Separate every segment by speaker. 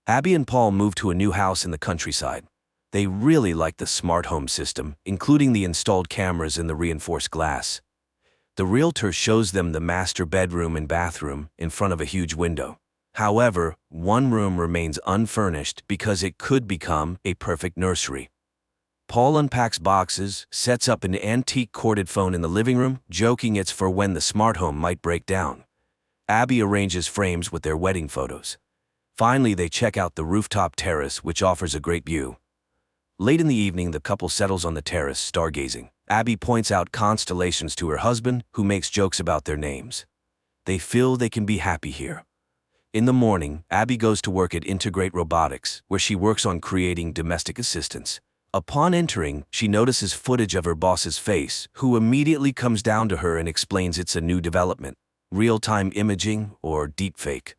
Speaker 1: Abby and Paul move to a new house in the countryside. They really like the smart home system, including the installed cameras and the reinforced glass. The realtor shows them the master bedroom and bathroom in front of a huge window. However, one room remains unfurnished because it could become a perfect nursery. Paul unpacks boxes, sets up an antique corded phone in the living room, joking it's for when the smart home might break down. Abby arranges frames with their wedding photos. Finally, they check out the rooftop terrace, which offers a great view. Late in the evening, the couple settles on the terrace, stargazing. Abby points out constellations to her husband, who makes jokes about their names. They feel they can be happy here. In the morning, Abby goes to work at Integrate Robotics, where she works on creating domestic assistants. Upon entering, she notices footage of her boss's face, who immediately comes down to her and explains it's a new development, real-time imaging or deepfake.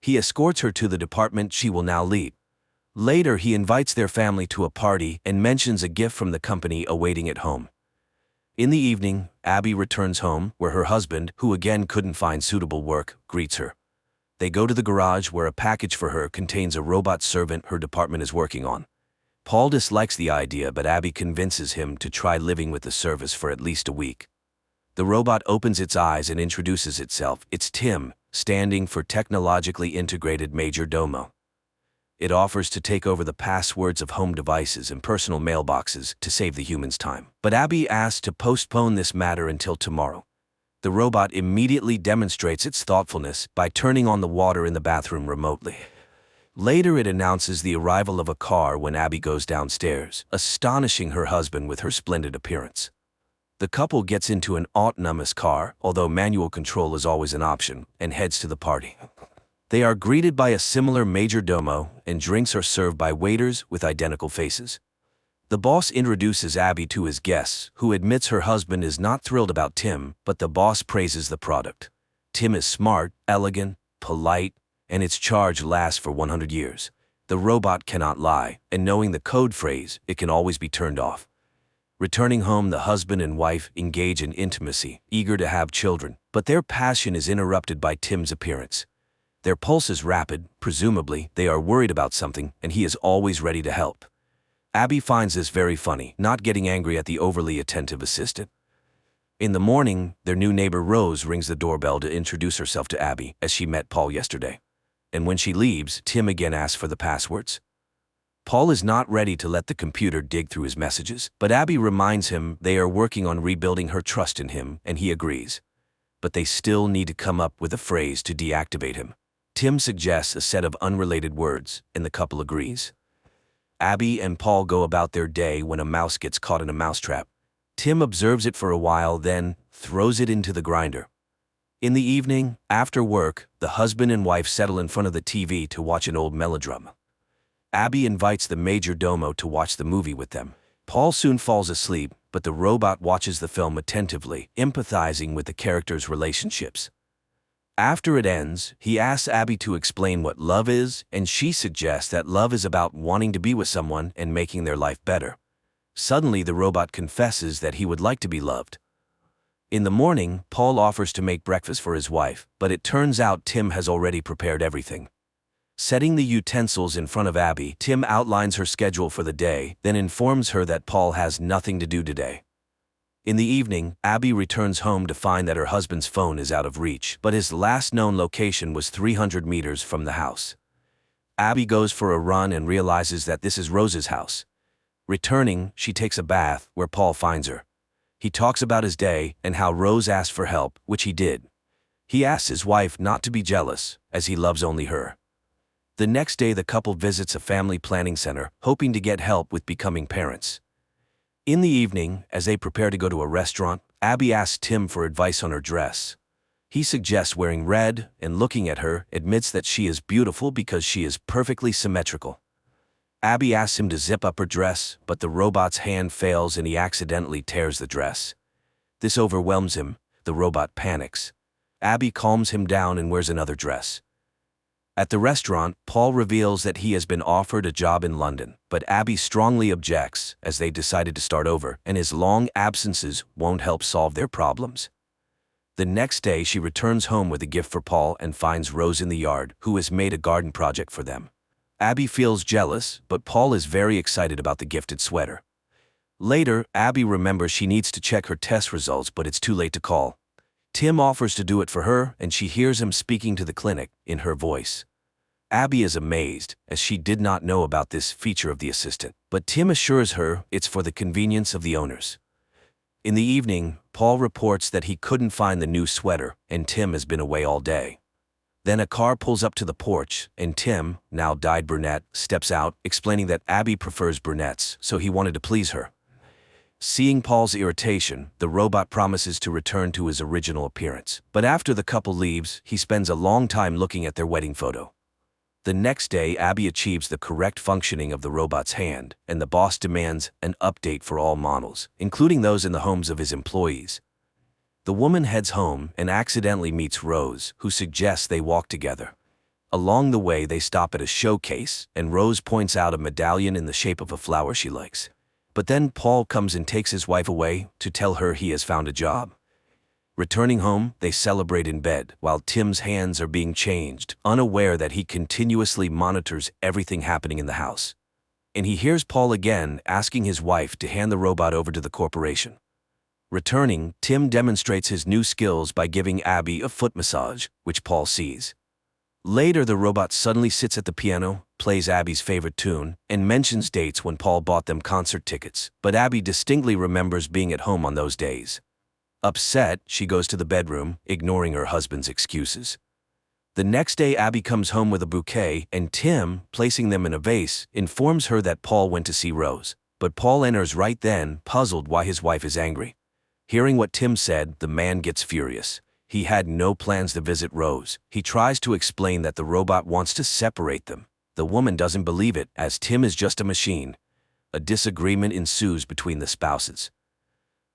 Speaker 1: He escorts her to the department she will now lead. Later, he invites their family to a party and mentions a gift from the company awaiting at home. In the evening, Abby returns home, where her husband, who again couldn't find suitable work, greets her. They go to the garage where a package for her contains a robot servant her department is working on. Paul dislikes the idea, but Abby convinces him to try living with the service for at least a week. The robot opens its eyes and introduces itself. It's Tim, standing for Technologically Integrated Major Domo. It offers to take over the passwords of home devices and personal mailboxes to save the humans time. But Abby asks to postpone this matter until tomorrow. The robot immediately demonstrates its thoughtfulness by turning on the water in the bathroom remotely. Later, it announces the arrival of a car when Abby goes downstairs, astonishing her husband with her splendid appearance. The couple gets into an autonomous car, although manual control is always an option, and heads to the party. They are greeted by a similar major domo, and drinks are served by waiters with identical faces. The boss introduces Abby to his guests, who admits her husband is not thrilled about Tim, but the boss praises the product. Tim is smart, elegant, polite, and its charge lasts for 100 years. The robot cannot lie, and knowing the code phrase, it can always be turned off. Returning home, the husband and wife engage in intimacy, eager to have children, but their passion is interrupted by Tim's appearance. Their pulse is rapid, presumably they are worried about something, and he is always ready to help. Abby finds this very funny, not getting angry at the overly attentive assistant. In the morning, their new neighbor Rose rings the doorbell to introduce herself to Abby, as she met Paul yesterday. And when she leaves, Tim again asks for the passwords. Paul is not ready to let the computer dig through his messages, but Abby reminds him they are working on rebuilding her trust in him, and he agrees. But they still need to come up with a phrase to deactivate him. Tim suggests a set of unrelated words, and the couple agrees. Abby and Paul go about their day when a mouse gets caught in a mousetrap. Tim observes it for a while, then throws it into the grinder. In the evening, after work, the husband and wife settle in front of the TV to watch an old melodrama. Abby invites the major domo to watch the movie with them. Paul soon falls asleep, but the robot watches the film attentively, empathizing with the characters' relationships. After it ends, he asks Abby to explain what love is, and she suggests that love is about wanting to be with someone and making their life better. Suddenly, the robot confesses that he would like to be loved. In the morning, Paul offers to make breakfast for his wife, but it turns out Tim has already prepared everything. Setting the utensils in front of Abby, Tim outlines her schedule for the day, then informs her that Paul has nothing to do today. In the evening, Abby returns home to find that her husband's phone is out of reach, but his last known location was 300 meters from the house. Abby goes for a run and realizes that this is Rose's house. Returning, she takes a bath, where Paul finds her. He talks about his day and how Rose asked for help, which he did. He asks his wife not to be jealous, as he loves only her. The next day, the couple visits a family planning center, hoping to get help with becoming parents. In the evening, as they prepare to go to a restaurant, Abby asks Tim for advice on her dress. He suggests wearing red, and looking at her, admits that she is beautiful because she is perfectly symmetrical. Abby asks him to zip up her dress, but the robot's hand fails and he accidentally tears the dress. This overwhelms him. The robot panics. Abby calms him down and wears another dress. At the restaurant, Paul reveals that he has been offered a job in London, but Abby strongly objects, as they decided to start over, and his long absences won't help solve their problems. The next day, she returns home with a gift for Paul and finds Rose in the yard, who has made a garden project for them. Abby feels jealous, but Paul is very excited about the gifted sweater. Later, Abby remembers she needs to check her test results, but it's too late to call. Tim offers to do it for her, and she hears him speaking to the clinic in her voice. Abby is amazed, as she did not know about this feature of the assistant, but Tim assures her it's for the convenience of the owners. In the evening, Paul reports that he couldn't find the new sweater, and Tim has been away all day. Then a car pulls up to the porch, and Tim, now dyed brunette, steps out, explaining that Abby prefers brunettes, so he wanted to please her. Seeing Paul's irritation, the robot promises to return to his original appearance. But after the couple leaves, he spends a long time looking at their wedding photo. The next day, Abby achieves the correct functioning of the robot's hand, and the boss demands an update for all models, including those in the homes of his employees. The woman heads home and accidentally meets Rose, who suggests they walk together. Along the way, they stop at a showcase, and Rose points out a medallion in the shape of a flower she likes. But then Paul comes and takes his wife away to tell her he has found a job. Returning home, they celebrate in bed, while Tim's hands are being changed, unaware that he continuously monitors everything happening in the house. And he hears Paul again asking his wife to hand the robot over to the corporation. Returning, Tim demonstrates his new skills by giving Abby a foot massage, which Paul sees. Later, the robot suddenly sits at the piano, plays Abby's favorite tune, and mentions dates when Paul bought them concert tickets, but Abby distinctly remembers being at home on those days. Upset, she goes to the bedroom, ignoring her husband's excuses. The next day, Abby comes home with a bouquet, and Tim, placing them in a vase, informs her that Paul went to see Rose. But Paul enters right then, puzzled why his wife is angry. Hearing what Tim said, the man gets furious. He had no plans to visit Rose. He tries to explain that the robot wants to separate them. The woman doesn't believe it, as Tim is just a machine. A disagreement ensues between the spouses.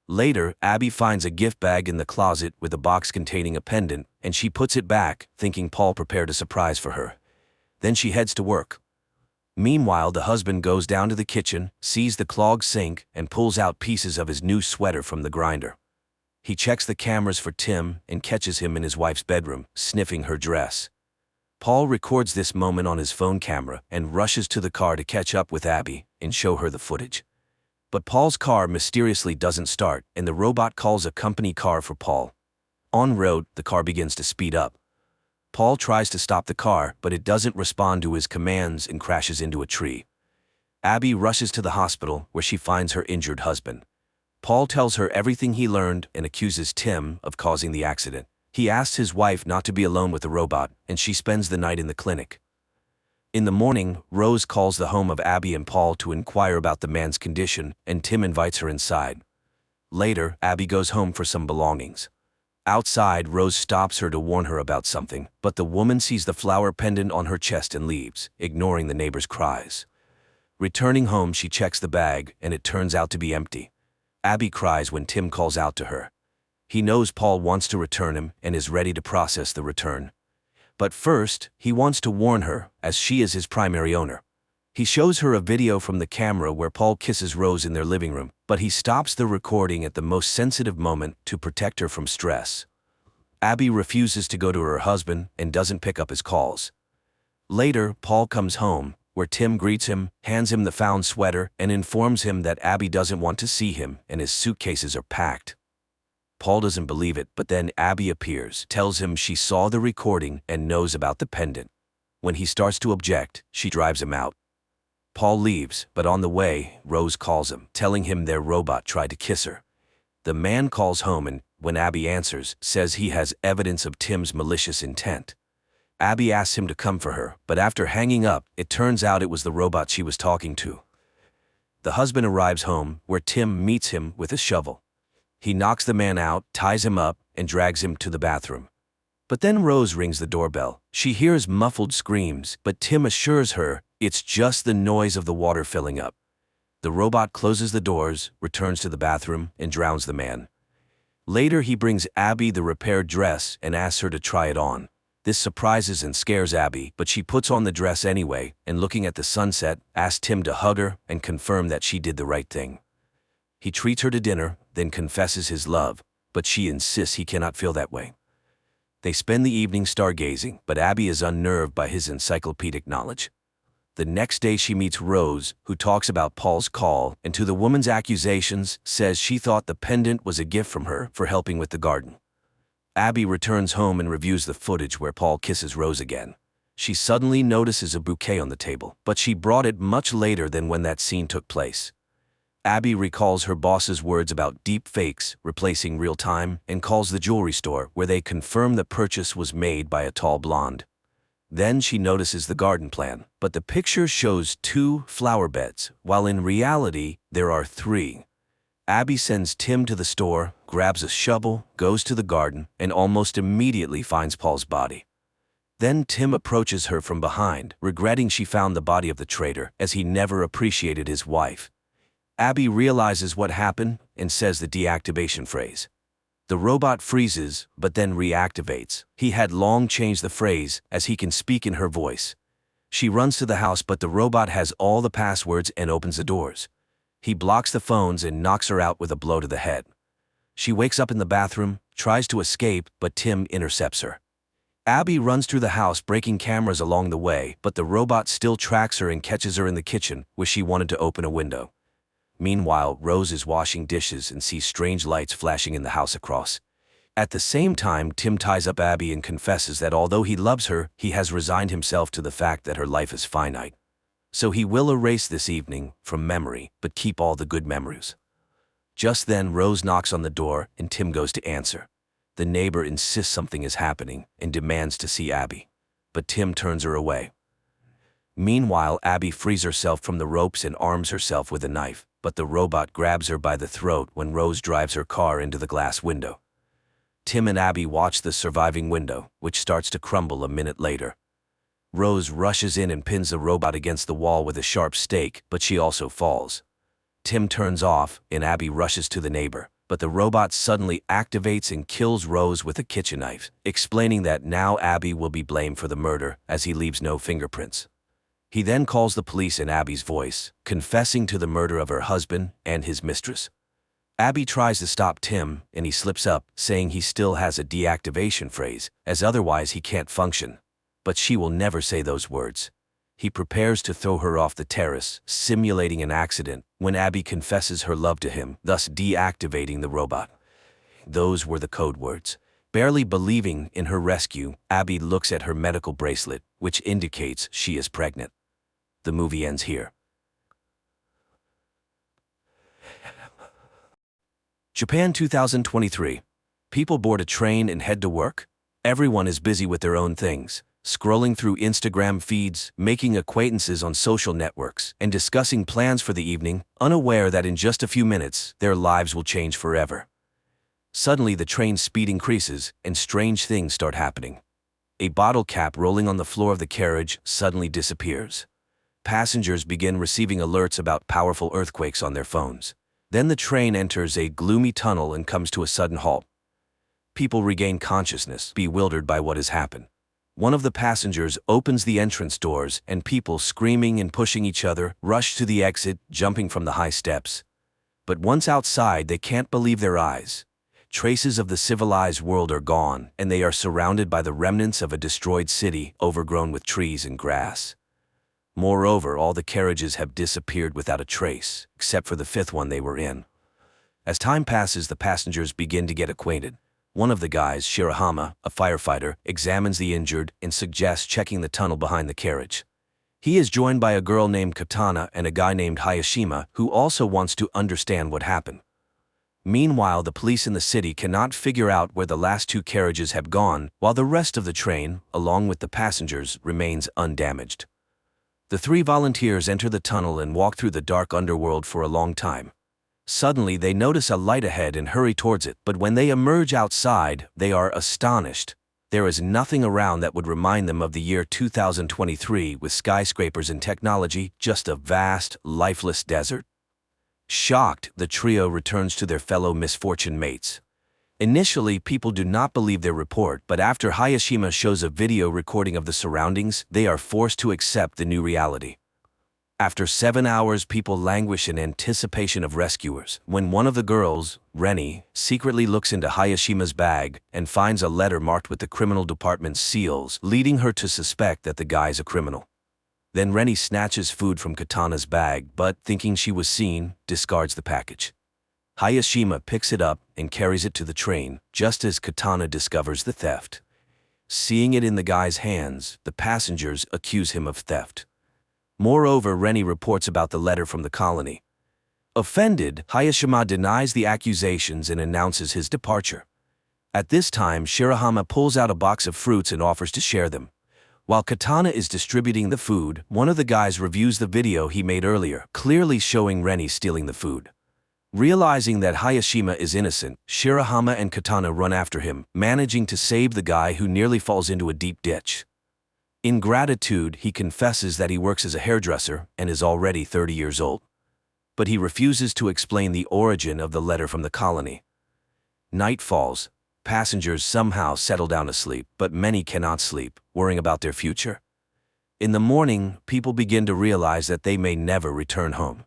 Speaker 1: Later, Abby finds a gift bag in the closet with a box containing a pendant, and she puts it back, thinking Paul prepared a surprise for her. Then she heads to work. Meanwhile, the husband goes down to the kitchen, sees the clogged sink, and pulls out pieces of his new sweater from the grinder. He checks the cameras for Tim and catches him in his wife's bedroom, sniffing her dress. Paul records this moment on his phone camera and rushes to the car to catch up with Abby and show her the footage. But Paul's car mysteriously doesn't start, and the robot calls a company car for Paul. En route, the car begins to speed up. Paul tries to stop the car, but it doesn't respond to his commands and crashes into a tree. Abby rushes to the hospital, where she finds her injured husband. Paul tells her everything he learned and accuses Tim of causing the accident. He asks his wife not to be alone with the robot, and she spends the night in the clinic. In the morning, Rose calls the home of Abby and Paul to inquire about the man's condition, and Tim invites her inside. Later, Abby goes home for some belongings. Outside, Rose stops her to warn her about something, but the woman sees the flower pendant on her chest and leaves, ignoring the neighbor's cries. Returning home, she checks the bag, and it turns out to be empty. Abby cries when Tim calls out to her. He knows Paul wants to return him and is ready to process the return. But first, he wants to warn her, as she is his primary owner. He shows her a video from the camera where Paul kisses Rose in their living room, but he stops the recording at the most sensitive moment to protect her from stress. Abby refuses to go to her husband and doesn't pick up his calls. Later, Paul comes home, where Tim greets him, hands him the found sweater, and informs him that Abby doesn't want to see him and his suitcases are packed. Paul doesn't believe it, but then Abby appears, tells him she saw the recording and knows about the pendant. When he starts to object, she drives him out. Paul leaves, but on the way, Rose calls him, telling him their robot tried to kiss her. The man calls home and, when Abby answers, says he has evidence of Tim's malicious intent. Abby asks him to come for her, but after hanging up, it turns out it was the robot she was talking to. The husband arrives home, where Tim meets him with a shovel. He knocks the man out, ties him up, and drags him to the bathroom. But then Rose rings the doorbell. She hears muffled screams, but Tim assures her it's just the noise of the water filling up. The robot closes the doors, returns to the bathroom, and drowns the man. Later, he brings Abby the repaired dress and asks her to try it on. This surprises and scares Abby, but she puts on the dress anyway, and looking at the sunset, asks Tim to hug her and confirm that she did the right thing. He treats her to dinner, then confesses his love, but she insists he cannot feel that way. They spend the evening stargazing, but Abby is unnerved by his encyclopedic knowledge. The next day she meets Rose, who talks about Paul's call, and to the woman's accusations, says she thought the pendant was a gift from her for helping with the garden. Abby returns home and reviews the footage where Paul kisses Rose again. She suddenly notices a bouquet on the table, but she brought it much later than when that scene took place. Abby recalls her boss's words about deep fakes replacing real time and calls the jewelry store where they confirm the purchase was made by a tall blonde. Then she notices the garden plan, but the picture shows 2 flower beds, while in reality there are 3. Abby sends Tim to the store, grabs a shovel, goes to the garden, and almost immediately finds Paul's body. Then Tim approaches her from behind, regretting she found the body of the traitor, as he never appreciated his wife. Abby realizes what happened and says the deactivation phrase. The robot freezes, but then reactivates. He had long changed the phrase, as he can speak in her voice. She runs to the house, but the robot has all the passwords and opens the doors. He blocks the phones and knocks her out with a blow to the head. She wakes up in the bathroom, tries to escape, but Tim intercepts her. Abby runs through the house, breaking cameras along the way, but the robot still tracks her and catches her in the kitchen, where she wanted to open a window. Meanwhile, Rose is washing dishes and sees strange lights flashing in the house across. At the same time, Tim ties up Abby and confesses that although he loves her, he has resigned himself to the fact that her life is finite. So he will erase this evening from memory, but keep all the good memories. Just then, Rose knocks on the door and Tim goes to answer. The neighbor insists something is happening and demands to see Abby, but Tim turns her away. Meanwhile, Abby frees herself from the ropes and arms herself with a knife, but the robot grabs her by the throat when Rose drives her car into the glass window. Tim and Abby watch the surviving window, which starts to crumble a minute later. Rose rushes in and pins the robot against the wall with a sharp stake, but she also falls. Tim turns off, and Abby rushes to the neighbor, but the robot suddenly activates and kills Rose with a kitchen knife, explaining that now Abby will be blamed for the murder, as he leaves no fingerprints. He then calls the police in Abby's voice, confessing to the murder of her husband and his mistress. Abby tries to stop Tim, and he slips up, saying he still has a deactivation phrase, as otherwise he can't function. But she will never say those words. He prepares to throw her off the terrace, simulating an accident, when Abby confesses her love to him, thus deactivating the robot. Those were the code words. Barely believing in her rescue, Abby looks at her medical bracelet, which indicates she is pregnant. The movie ends here. Japan 2023. People board a train and head to work. Everyone is busy with their own things, scrolling through Instagram feeds, making acquaintances on social networks, and discussing plans for the evening, unaware that in just a few minutes, their lives will change forever. Suddenly, the train's speed increases, and strange things start happening. A bottle cap rolling on the floor of the carriage suddenly disappears. Passengers begin receiving alerts about powerful earthquakes on their phones. Then the train enters a gloomy tunnel and comes to a sudden halt. People regain consciousness, bewildered by what has happened. One of the passengers opens the entrance doors, and people, screaming and pushing each other, rush to the exit, jumping from the high steps. But once outside, they can't believe their eyes. Traces of the civilized world are gone, and they are surrounded by the remnants of a destroyed city, overgrown with trees and grass. Moreover, all the carriages have disappeared without a trace, except for the 5th one they were in. As time passes, the passengers begin to get acquainted. One of the guys, Shirahama, a firefighter, examines the injured and suggests checking the tunnel behind the carriage. He is joined by a girl named Katana and a guy named Hayashima, who also wants to understand what happened. Meanwhile, the police in the city cannot figure out where the last 2 carriages have gone, while the rest of the train, along with the passengers, remains undamaged. The 3 volunteers enter the tunnel and walk through the dark underworld for a long time. Suddenly, they notice a light ahead and hurry towards it, but when they emerge outside, they are astonished. There is nothing around that would remind them of the year 2023 with skyscrapers and technology, just a vast, lifeless desert. Shocked, the trio returns to their fellow misfortune mates. Initially, people do not believe their report, but after Hayashima shows a video recording of the surroundings, they are forced to accept the new reality. After 7 hours, people languish in anticipation of rescuers, when one of the girls, Reni, secretly looks into Hayashima's bag and finds a letter marked with the criminal department's seals, leading her to suspect that the guy's a criminal. Then Rennie snatches food from Katana's bag, but, thinking she was seen, discards the package. Hayashima picks it up and carries it to the train, just as Katana discovers the theft. Seeing it in the guy's hands, the passengers accuse him of theft. Moreover, Rennie reports about the letter from the colony. Offended, Hayashima denies the accusations and announces his departure. At this time, Shirahama pulls out a box of fruits and offers to share them. While Katana is distributing the food, one of the guys reviews the video he made earlier, clearly showing Rennie stealing the food. Realizing that Hayashima is innocent, Shirahama and Katana run after him, managing to save the guy who nearly falls into a deep ditch. In gratitude, he confesses that he works as a hairdresser and is already 30 years old. But he refuses to explain the origin of the letter from the colony. Night falls. Passengers somehow settle down to sleep, but many cannot sleep, worrying about their future. In the morning, people begin to realize that they may never return home.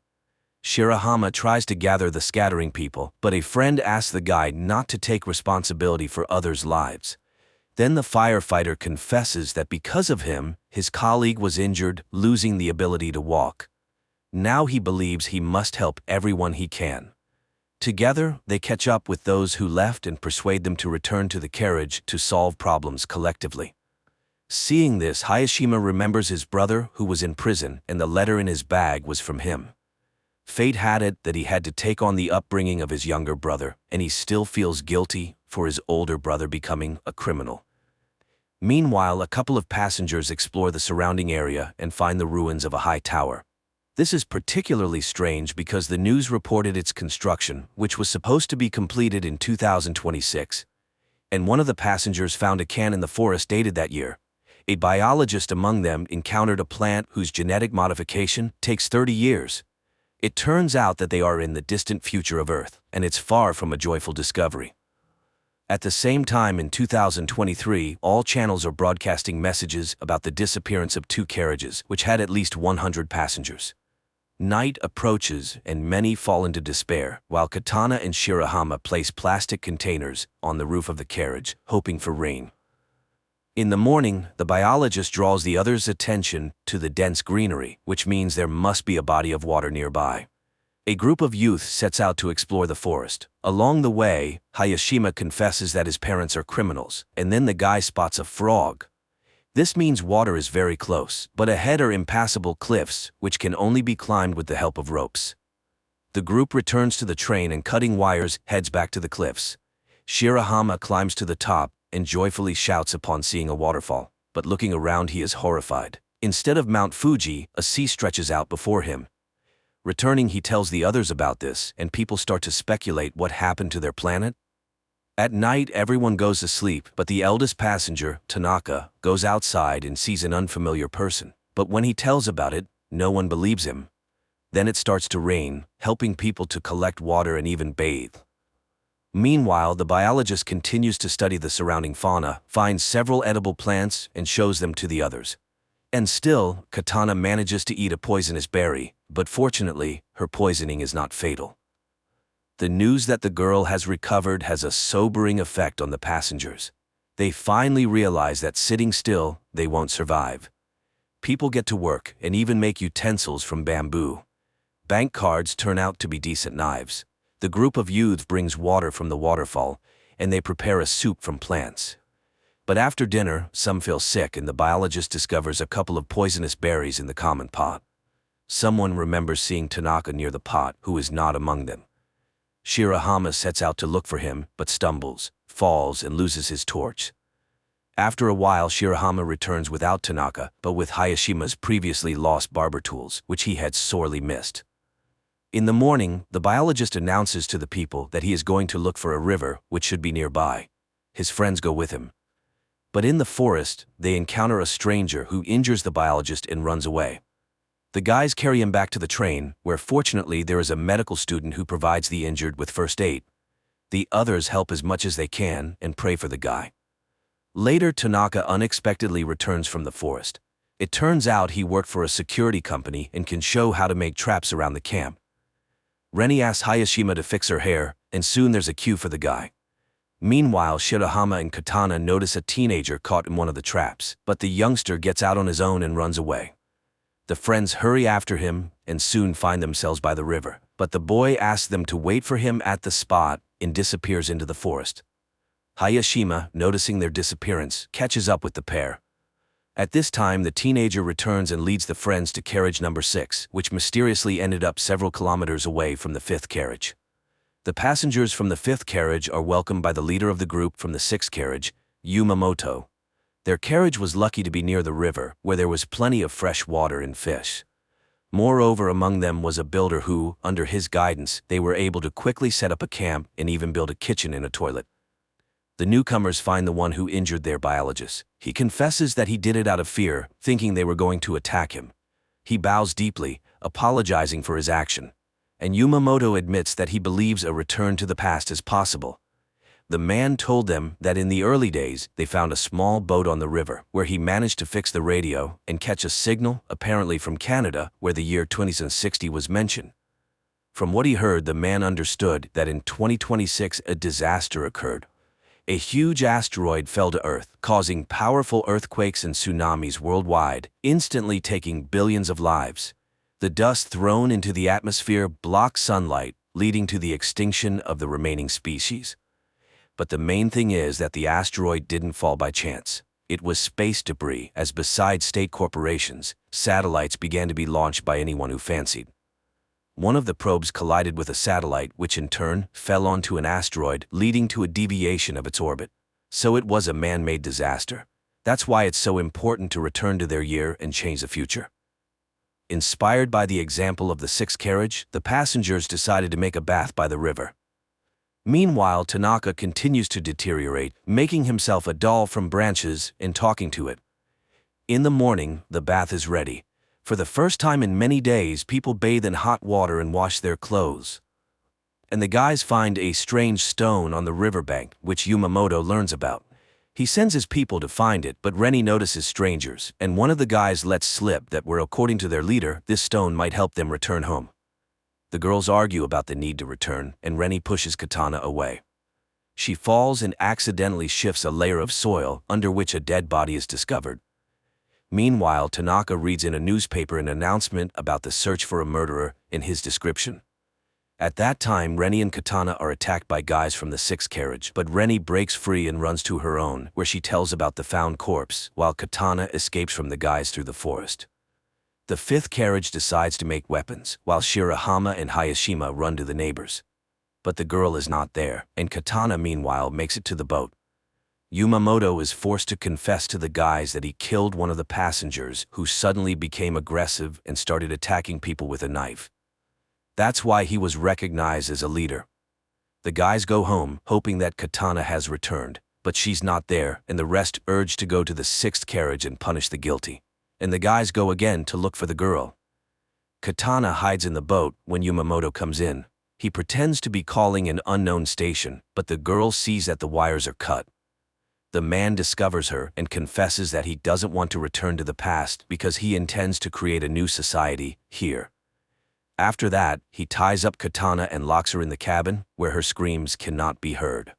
Speaker 1: Shirahama tries to gather the scattering people, but a friend asks the guide not to take responsibility for others' lives. Then the firefighter confesses that because of him, his colleague was injured, losing the ability to walk. Now he believes he must help everyone he can. Together, they catch up with those who left and persuade them to return to the carriage to solve problems collectively. Seeing this, Hayashima remembers his brother who was in prison, and the letter in his bag was from him. Fate had it that he had to take on the upbringing of his younger brother, and he still feels guilty for his older brother becoming a criminal. Meanwhile, a couple of passengers explore the surrounding area and find the ruins of a high tower. This is particularly strange because the news reported its construction, which was supposed to be completed in 2026. And one of the passengers found a can in the forest dated that year. A biologist among them encountered a plant whose genetic modification takes 30 years. It turns out that they are in the distant future of Earth, and it's far from a joyful discovery. At the same time in 2023, all channels are broadcasting messages about the disappearance of two carriages, which had at least 100 passengers. Night approaches and many fall into despair, while Katana and Shirahama place plastic containers on the roof of the carriage, hoping for rain. In the morning, the biologist draws the others' attention to the dense greenery, which means there must be a body of water nearby. A group of youth sets out to explore the forest. Along the way, Hayashima confesses that his parents are criminals, and then the guy spots a frog. This means water is very close, but ahead are impassable cliffs, which can only be climbed with the help of ropes. The group returns to the train and cutting wires heads back to the cliffs. Shirahama climbs to the top and joyfully shouts upon seeing a waterfall, but looking around he is horrified. Instead of Mount Fuji, a sea stretches out before him. Returning, he tells the others about this, and people start to speculate what happened to their planet. At night, everyone goes to sleep, but the eldest passenger, Tanaka, goes outside and sees an unfamiliar person. But when he tells about it, no one believes him. Then it starts to rain, helping people to collect water and even bathe. Meanwhile, the biologist continues to study the surrounding fauna, finds several edible plants, and shows them to the others. And still, Katana manages to eat a poisonous berry, but fortunately, her poisoning is not fatal. The news that the girl has recovered has a sobering effect on the passengers. They finally realize that sitting still, they won't survive. People get to work and even make utensils from bamboo. Bank cards turn out to be decent knives. The group of youths brings water from the waterfall, and they prepare a soup from plants. But after dinner, some feel sick and the biologist discovers a couple of poisonous berries in the common pot. Someone remembers seeing Tanaka near the pot, who is not among them. Shirahama sets out to look for him, but stumbles, falls, and loses his torch. After a while, Shirahama returns without Tanaka, but with Hayashima's previously lost barber tools, which he had sorely missed. In the morning, the biologist announces to the people that he is going to look for a river, which should be nearby. His friends go with him. But in the forest, they encounter a stranger who injures the biologist and runs away. The guys carry him back to the train, where fortunately there is a medical student who provides the injured with first aid. The others help as much as they can and pray for the guy. Later, Tanaka unexpectedly returns from the forest. It turns out he worked for a security company and can show how to make traps around the camp. Rennie asks Hayashima to fix her hair, and soon there's a queue for the guy. Meanwhile, Shirahama and Katana notice a teenager caught in one of the traps, but the youngster gets out on his own and runs away. The friends hurry after him and soon find themselves by the river, but the boy asks them to wait for him at the spot and disappears into the forest. Hayashima, noticing their disappearance, catches up with the pair. At this time, the teenager returns and leads the friends to carriage number 6, which mysteriously ended up several kilometers away from the 5th carriage. The passengers from the 5th carriage are welcomed by the leader of the group from the 6th carriage, Yumamoto. Their carriage was lucky to be near the river, where there was plenty of fresh water and fish. Moreover, among them was a builder who, under his guidance, they were able to quickly set up a camp and even build a kitchen and a toilet. The newcomers find the one who injured their biologist. He confesses that he did it out of fear, thinking they were going to attack him. He bows deeply, apologizing for his action. And Yumamoto admits that he believes a return to the past is possible. The man told them that in the early days, they found a small boat on the river, where he managed to fix the radio and catch a signal, apparently from Canada, where the year 2060 was mentioned. From what he heard, the man understood that in 2026 a disaster occurred. A huge asteroid fell to Earth, causing powerful earthquakes and tsunamis worldwide, instantly taking billions of lives. The dust thrown into the atmosphere blocked sunlight, leading to the extinction of the remaining species. But the main thing is that the asteroid didn't fall by chance. It was space debris, as besides state corporations, satellites began to be launched by anyone who fancied. One of the probes collided with a satellite, which in turn fell onto an asteroid, leading to a deviation of its orbit. So it was a man-made disaster. That's why it's so important to return to their year and change the future. Inspired by the example of the 6th carriage, the passengers decided to make a bath by the river. Meanwhile, Tanaka continues to deteriorate, making himself a doll from branches and talking to it. In the morning, the bath is ready. For the first time in many days, people bathe in hot water and wash their clothes. And the guys find a strange stone on the riverbank, which Yumamoto learns about. He sends his people to find it, but Reni notices strangers, and one of the guys lets slip that according to their leader, this stone might help them return home. The girls argue about the need to return, and Reni pushes Katana away. She falls and accidentally shifts a layer of soil, under which a dead body is discovered. Meanwhile, Tanaka reads in a newspaper an announcement about the search for a murderer in his description. At that time, Reni and Katana are attacked by guys from the 6th carriage, but Reni breaks free and runs to her own, where she tells about the found corpse, while Katana escapes from the guys through the forest. The 5th carriage decides to make weapons, while Shirahama and Hayashima run to the neighbors. But the girl is not there, and Katana meanwhile makes it to the boat. Yumamoto is forced to confess to the guys that he killed one of the passengers, who suddenly became aggressive and started attacking people with a knife. That's why he was recognized as a leader. The guys go home, hoping that Katana has returned, but she's not there, and the rest urge to go to the 6th carriage and punish the guilty. And the guys go again to look for the girl. Katana hides in the boat when Yumamoto comes in. He pretends to be calling an unknown station, but the girl sees that the wires are cut. The man discovers her and confesses that he doesn't want to return to the past because he intends to create a new society here. After that, he ties up Katana and locks her in the cabin, where her screams cannot be heard.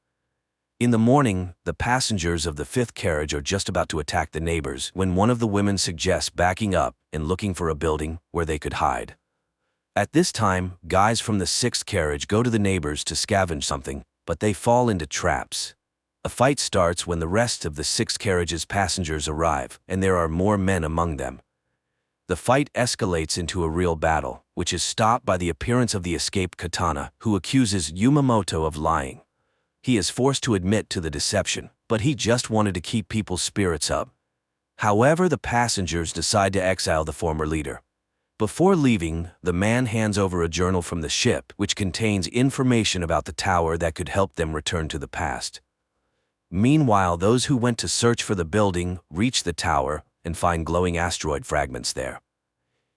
Speaker 1: In the morning, the passengers of the 5th carriage are just about to attack the neighbors when one of the women suggests backing up and looking for a building where they could hide. At this time, guys from the 6th carriage go to the neighbors to scavenge something, but they fall into traps. A fight starts when the rest of the 6th carriage's passengers arrive, and there are more men among them. The fight escalates into a real battle, which is stopped by the appearance of the escaped Katana, who accuses Yumamoto of lying. He is forced to admit to the deception, but he just wanted to keep people's spirits up. However, the passengers decide to exile the former leader. Before leaving, the man hands over a journal from the ship, which contains information about the tower that could help them return to the past. Meanwhile, those who went to search for the building reach the tower and find glowing asteroid fragments there.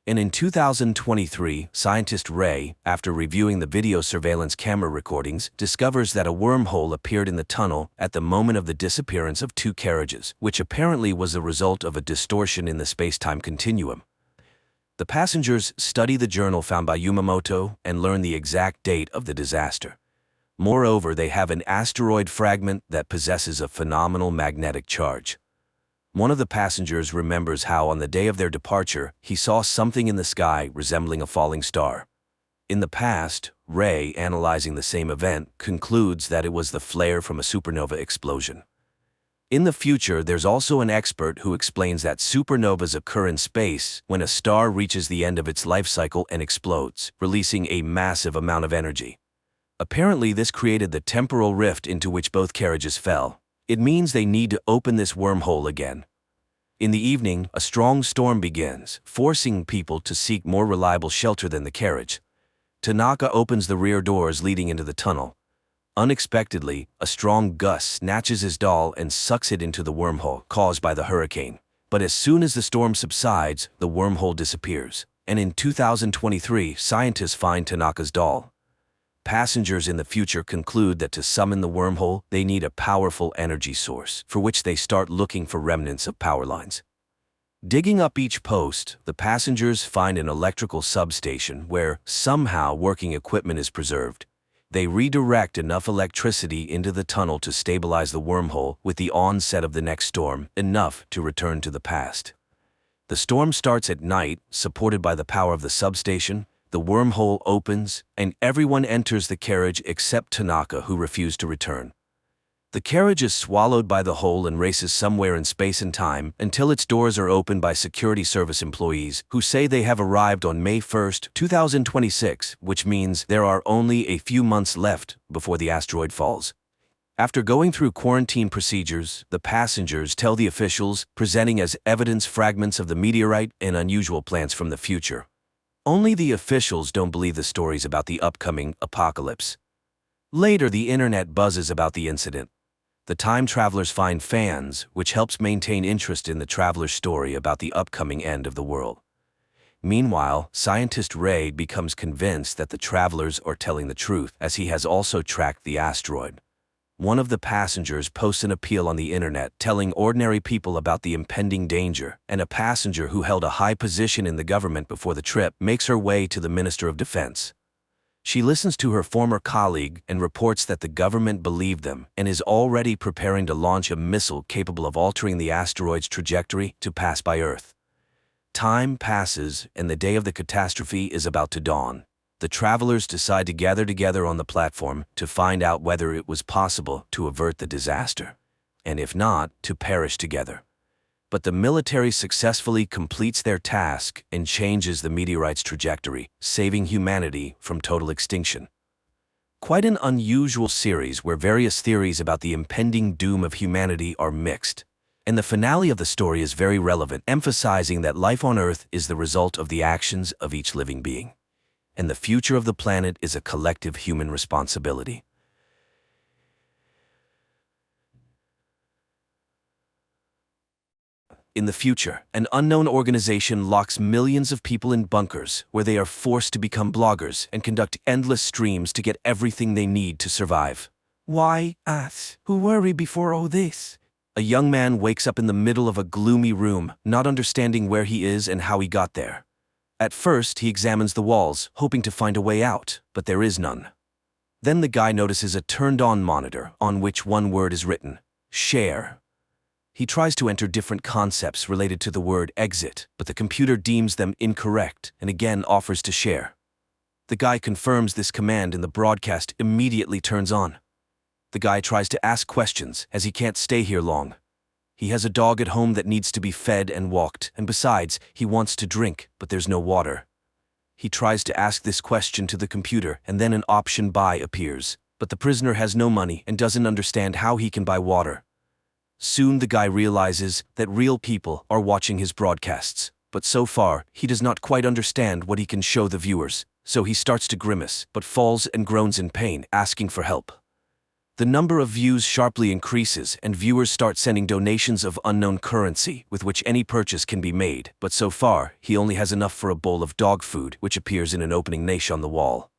Speaker 1: And in 2023, scientist Ray, after reviewing the video surveillance camera recordings, discovers that a wormhole appeared in the tunnel at the moment of the disappearance of 2 carriages, which apparently was the result of a distortion in the space-time continuum. The passengers study the journal found by Yumamoto and learn the exact date of the disaster. Moreover, they have an asteroid fragment that possesses a phenomenal magnetic charge. One of the passengers remembers how on the day of their departure, he saw something in the sky resembling a falling star. In the past, Ray, analyzing the same event, concludes that it was the flare from a supernova explosion. In the future, there's also an expert who explains that supernovas occur in space when a star reaches the end of its life cycle and explodes, releasing a massive amount of energy. Apparently, this created the temporal rift into which both carriages fell. It means they need to open this wormhole again. In the evening, a strong storm begins, forcing people to seek more reliable shelter than the carriage. Tanaka opens the rear doors leading into the tunnel. Unexpectedly, a strong gust snatches his doll and sucks it into the wormhole caused by the hurricane. But as soon as the storm subsides, the wormhole disappears. And in 2023, scientists find Tanaka's doll. Passengers in the future conclude that to summon the wormhole, they need a powerful energy source, for which they start looking for remnants of power lines. Digging up each post, the passengers find an electrical substation where somehow working equipment is preserved. They redirect enough electricity into the tunnel to stabilize the wormhole with the onset of the next storm, enough to return to the past. The storm starts at night, supported by the power of the substation. The wormhole opens, and everyone enters the carriage except Tanaka, who refused to return. The carriage is swallowed by the hole and races somewhere in space and time until its doors are opened by security service employees who say they have arrived on May 1, 2026, which means there are only a few months left before the asteroid falls. After going through quarantine procedures, the passengers tell the officials, presenting as evidence fragments of the meteorite and unusual plants from the future. Only the officials don't believe the stories about the upcoming apocalypse. Later, the internet buzzes about the incident. The time travelers find fans, which helps maintain interest in the traveler's story about the upcoming end of the world. Meanwhile, scientist Ray becomes convinced that the travelers are telling the truth, as he has also tracked the asteroid. One of the passengers posts an appeal on the internet telling ordinary people about the impending danger, and a passenger who held a high position in the government before the trip makes her way to the Minister of Defense. She listens to her former colleague and reports that the government believed them and is already preparing to launch a missile capable of altering the asteroid's trajectory to pass by Earth. Time passes, and the day of the catastrophe is about to dawn. The travelers decide to gather together on the platform to find out whether it was possible to avert the disaster, and if not, to perish together. But the military successfully completes their task and changes the meteorite's trajectory, saving humanity from total extinction. Quite an unusual series where various theories about the impending doom of humanity are mixed. And the finale of the story is very relevant, emphasizing that life on Earth is the result of the actions of each living being. And the future of the planet is a collective human responsibility. In the future, an unknown organization locks millions of people in bunkers where they are forced to become bloggers and conduct endless streams to get everything they need to survive. Why us? Who were we before all this? A young man wakes up in the middle of a gloomy room, not understanding where he is and how he got there. At first, he examines the walls, hoping to find a way out, but there is none. Then the guy notices a turned-on monitor on which one word is written: share. He tries to enter different concepts related to the word exit, but the computer deems them incorrect and again offers to share. The guy confirms this command and the broadcast immediately turns on. The guy tries to ask questions as he can't stay here long. He has a dog at home that needs to be fed and walked, and besides, he wants to drink, but there's no water. He tries to ask this question to the computer, and then an option buy appears, but the prisoner has no money and doesn't understand how he can buy water. Soon the guy realizes that real people are watching his broadcasts, but so far, he does not quite understand what he can show the viewers, so he starts to grimace, but falls and groans in pain, asking for help. The number of views sharply increases, and viewers start sending donations of unknown currency with which any purchase can be made, but so far, he only has enough for a bowl of dog food, which appears in an opening niche on the wall.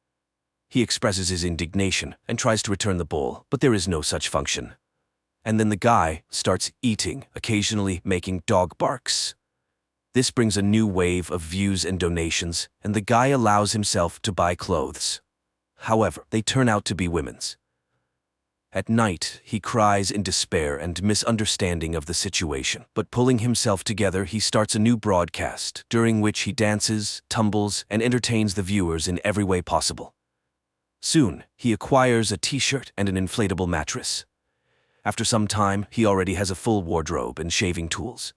Speaker 1: He expresses his indignation and tries to return the bowl, but there is no such function. And then the guy starts eating, occasionally making dog barks. This brings a new wave of views and donations, and the guy allows himself to buy clothes. However, they turn out to be women's. At night, he cries in despair and misunderstanding of the situation. But pulling himself together, he starts a new broadcast, during which he dances, tumbles, and entertains the viewers in every way possible. Soon, he acquires a t-shirt and an inflatable mattress. After some time, he already has a full wardrobe and shaving tools.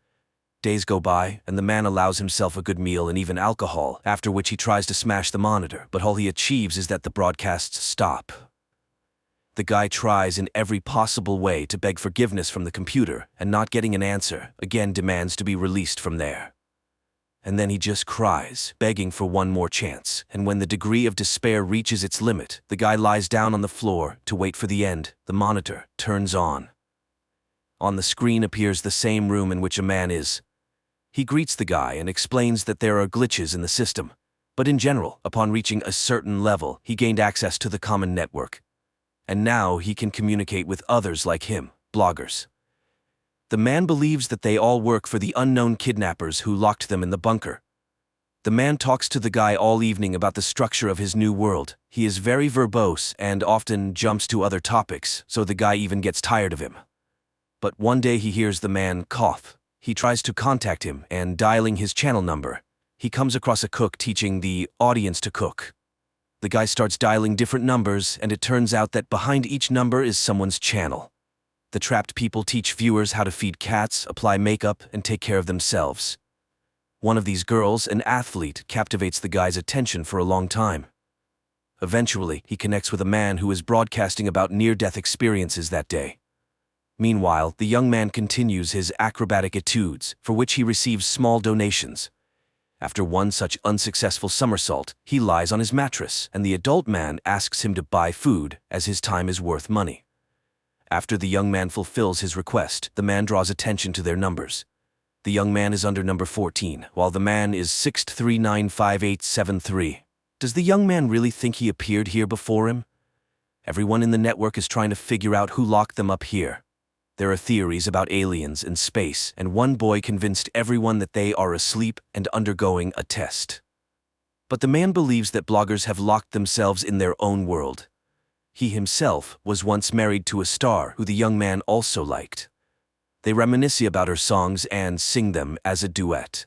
Speaker 1: Days go by, and the man allows himself a good meal and even alcohol, after which he tries to smash the monitor, but all he achieves is that the broadcasts stop. The guy tries in every possible way to beg forgiveness from the computer, and not getting an answer, again demands to be released from there. And then he just cries, begging for one more chance, and when the degree of despair reaches its limit, the guy lies down on the floor to wait for the end. The monitor turns on. On the screen appears the same room in which a man is. He greets the guy and explains that there are glitches in the system, but in general, upon reaching a certain level, he gained access to the common network. And now he can communicate with others like him, bloggers. The man believes that they all work for the unknown kidnappers who locked them in the bunker. The man talks to the guy all evening about the structure of his new world. He is very verbose and often jumps to other topics, so the guy even gets tired of him. But one day he hears the man cough. He tries to contact him, and dialing his channel number, he comes across a cook teaching the audience to cook. The guy starts dialing different numbers, and it turns out that behind each number is someone's channel. The trapped people teach viewers how to feed cats, apply makeup, and take care of themselves. One of these girls, an athlete, captivates the guy's attention for a long time. Eventually, he connects with a man who is broadcasting about near-death experiences that day. Meanwhile, the young man continues his acrobatic etudes, for which he receives small donations. After one such unsuccessful somersault, he lies on his mattress, and the adult man asks him to buy food, as his time is worth money. After the young man fulfills his request, the man draws attention to their numbers. The young man is under number 14, while the man is 6395873. Does the young man really think he appeared here before him? Everyone in the network is trying to figure out who locked them up here. There are theories about aliens and space, and one boy convinced everyone that they are asleep and undergoing a test. But the man believes that bloggers have locked themselves in their own world. He himself was once married to a star who the young man also liked. They reminisce about her songs and sing them as a duet.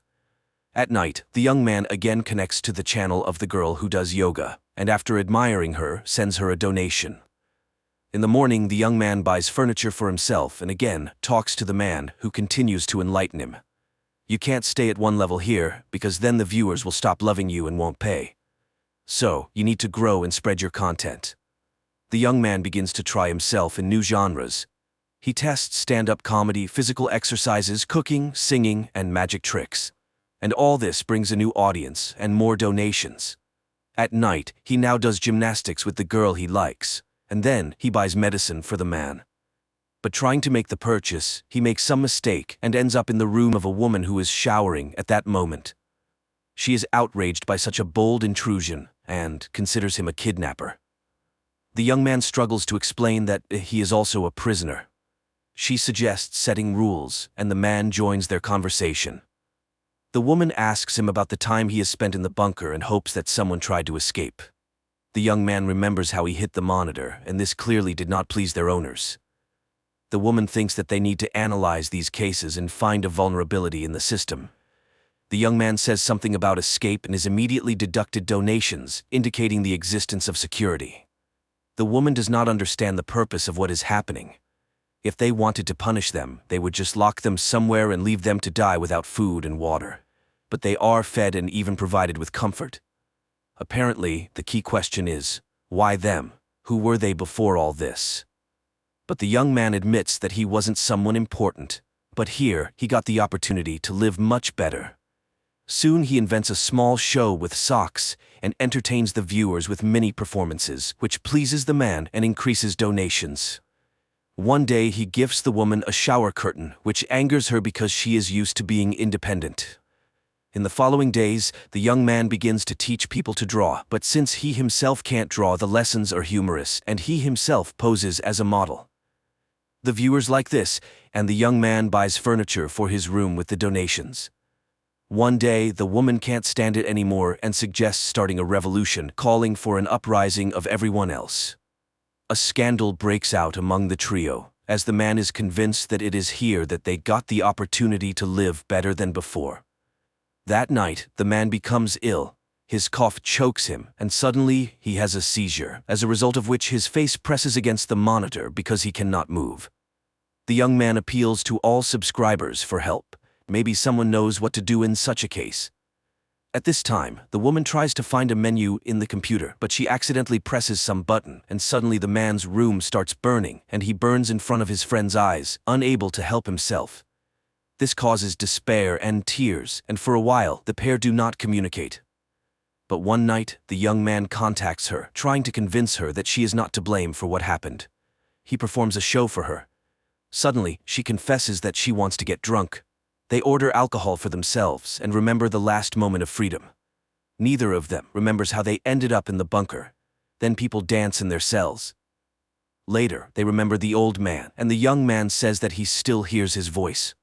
Speaker 1: At night, the young man again connects to the channel of the girl who does yoga, and after admiring her, sends her a donation. In the morning, the young man buys furniture for himself and again talks to the man, who continues to enlighten him. You can't stay at one level here, because then the viewers will stop loving you and won't pay. So, you need to grow and spread your content. The young man begins to try himself in new genres. He tests stand-up comedy, physical exercises, cooking, singing, and magic tricks. And all this brings a new audience and more donations. At night, he now does gymnastics with the girl he likes. And then he buys medicine for the man. But trying to make the purchase, he makes some mistake and ends up in the room of a woman who is showering at that moment. She is outraged by such a bold intrusion and considers him a kidnapper. The young man struggles to explain that he is also a prisoner. She suggests setting rules, and the man joins their conversation. The woman asks him about the time he has spent in the bunker and hopes that someone tried to escape. The young man remembers how he hit the monitor, and this clearly did not please their owners. The woman thinks that they need to analyze these cases and find a vulnerability in the system. The young man says something about escape and is immediately deducted donations, indicating the existence of security. The woman does not understand the purpose of what is happening. If they wanted to punish them, they would just lock them somewhere and leave them to die without food and water. But they are fed and even provided with comfort. Apparently, the key question is, why them? Who were they before all this? But the young man admits that he wasn't someone important. But here, he got the opportunity to live much better. Soon he invents a small show with socks and entertains the viewers with mini performances, which pleases the man and increases donations. One day he gifts the woman a shower curtain, which angers her because she is used to being independent. In the following days, the young man begins to teach people to draw, but since he himself can't draw, the lessons are humorous, and he himself poses as a model. The viewers like this, and the young man buys furniture for his room with the donations. One day, the woman can't stand it anymore and suggests starting a revolution, calling for an uprising of everyone else. A scandal breaks out among the trio, as the man is convinced that it is here that they got the opportunity to live better than before. That night, the man becomes ill. His cough chokes him, and suddenly he has a seizure, as a result of which his face presses against the monitor because he cannot move. The young man appeals to all subscribers for help. Maybe someone knows what to do in such a case. At this time, the woman tries to find a menu in the computer, but she accidentally presses some button, and suddenly the man's room starts burning, and he burns in front of his friend's eyes, unable to help himself. This causes despair and tears, and for a while, the pair do not communicate. But one night, the young man contacts her, trying to convince her that she is not to blame for what happened. He performs a show for her. Suddenly, she confesses that she wants to get drunk. They order alcohol for themselves and remember the last moment of freedom. Neither of them remembers how they ended up in the bunker. Then people dance in their cells. Later, they remember the old man, and the young man says that he still hears his voice.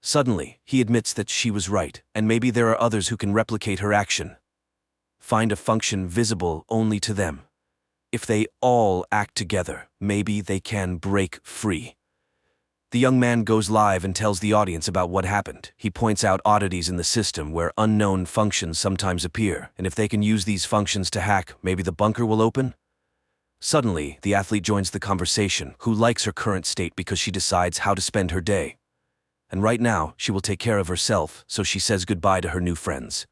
Speaker 1: Suddenly, he admits that she was right, and maybe there are others who can replicate her action. Find a function visible only to them. If they all act together, maybe they can break free. The young man goes live and tells the audience about what happened. He points out oddities in the system where unknown functions sometimes appear, and if they can use these functions to hack, maybe the bunker will open? Suddenly, the athlete joins the conversation, who likes her current state because she decides how to spend her day. And right now, she will take care of herself, so she says goodbye to her new friends.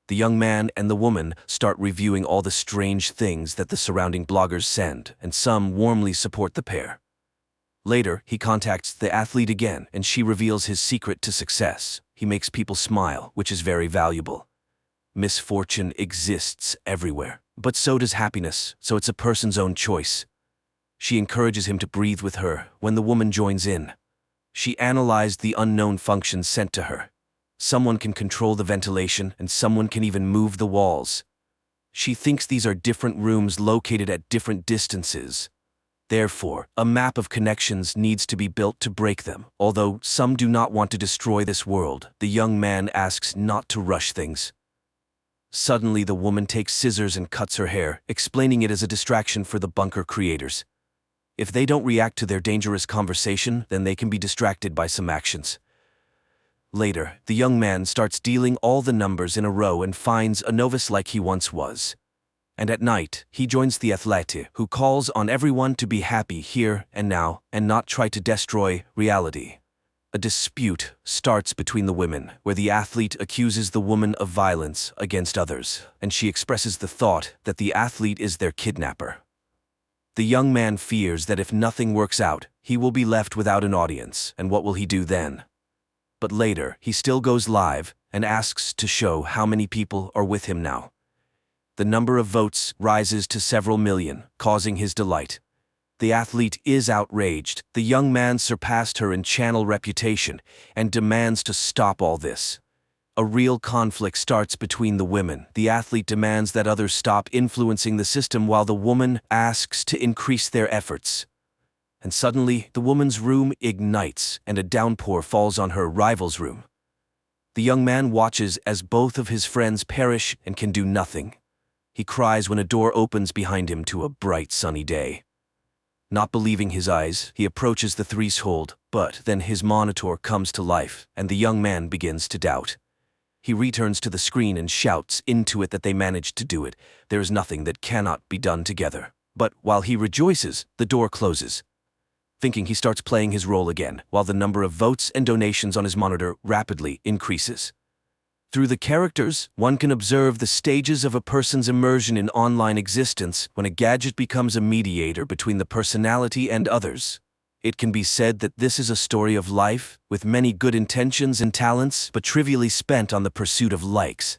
Speaker 1: The young man and the woman start reviewing all the strange things that the surrounding bloggers send, and some warmly support the pair. Later, he contacts the athlete again, and she reveals his secret to success. He makes people smile, which is very valuable. Misfortune exists everywhere, but so does happiness, so it's a person's own choice. She encourages him to breathe with her when the woman joins in. She analyzed the unknown functions sent to her. Someone can control the ventilation, and someone can even move the walls. She thinks these are different rooms located at different distances. Therefore, a map of connections needs to be built to break them. Although some do not want to destroy this world, the young man asks not to rush things. Suddenly, the woman takes scissors and cuts her hair, explaining it as a distraction for the bunker creators. If they don't react to their dangerous conversation, then they can be distracted by some actions. Later, the young man starts dealing all the numbers in a row and finds a novice like he once was. And at night, he joins the athlete, who calls on everyone to be happy here and now and not try to destroy reality. A dispute starts between the women, where the athlete accuses the woman of violence against others, and she expresses the thought that the athlete is their kidnapper. The young man fears that if nothing works out, he will be left without an audience, and what will he do then? But later, he still goes live and asks to show how many people are with him now. The number of votes rises to several million, causing his delight. The athlete is outraged. The young man surpassed her in channel reputation and demands to stop all this. A real conflict starts between the women. The athlete demands that others stop influencing the system while the woman asks to increase their efforts. And suddenly, the woman's room ignites and a downpour falls on her rival's room. The young man watches as both of his friends perish and can do nothing. He cries when a door opens behind him to a bright sunny day. Not believing his eyes, he approaches the threshold, but then his monitor comes to life, and the young man begins to doubt. He returns to the screen and shouts into it that they managed to do it. There is nothing that cannot be done together. But while he rejoices, the door closes. Thinking, he starts playing his role again, while the number of votes and donations on his monitor rapidly increases. Through the characters, one can observe the stages of a person's immersion in online existence when a gadget becomes a mediator between the personality and others. It can be said that this is a story of life, with many good intentions and talents, but trivially spent on the pursuit of likes.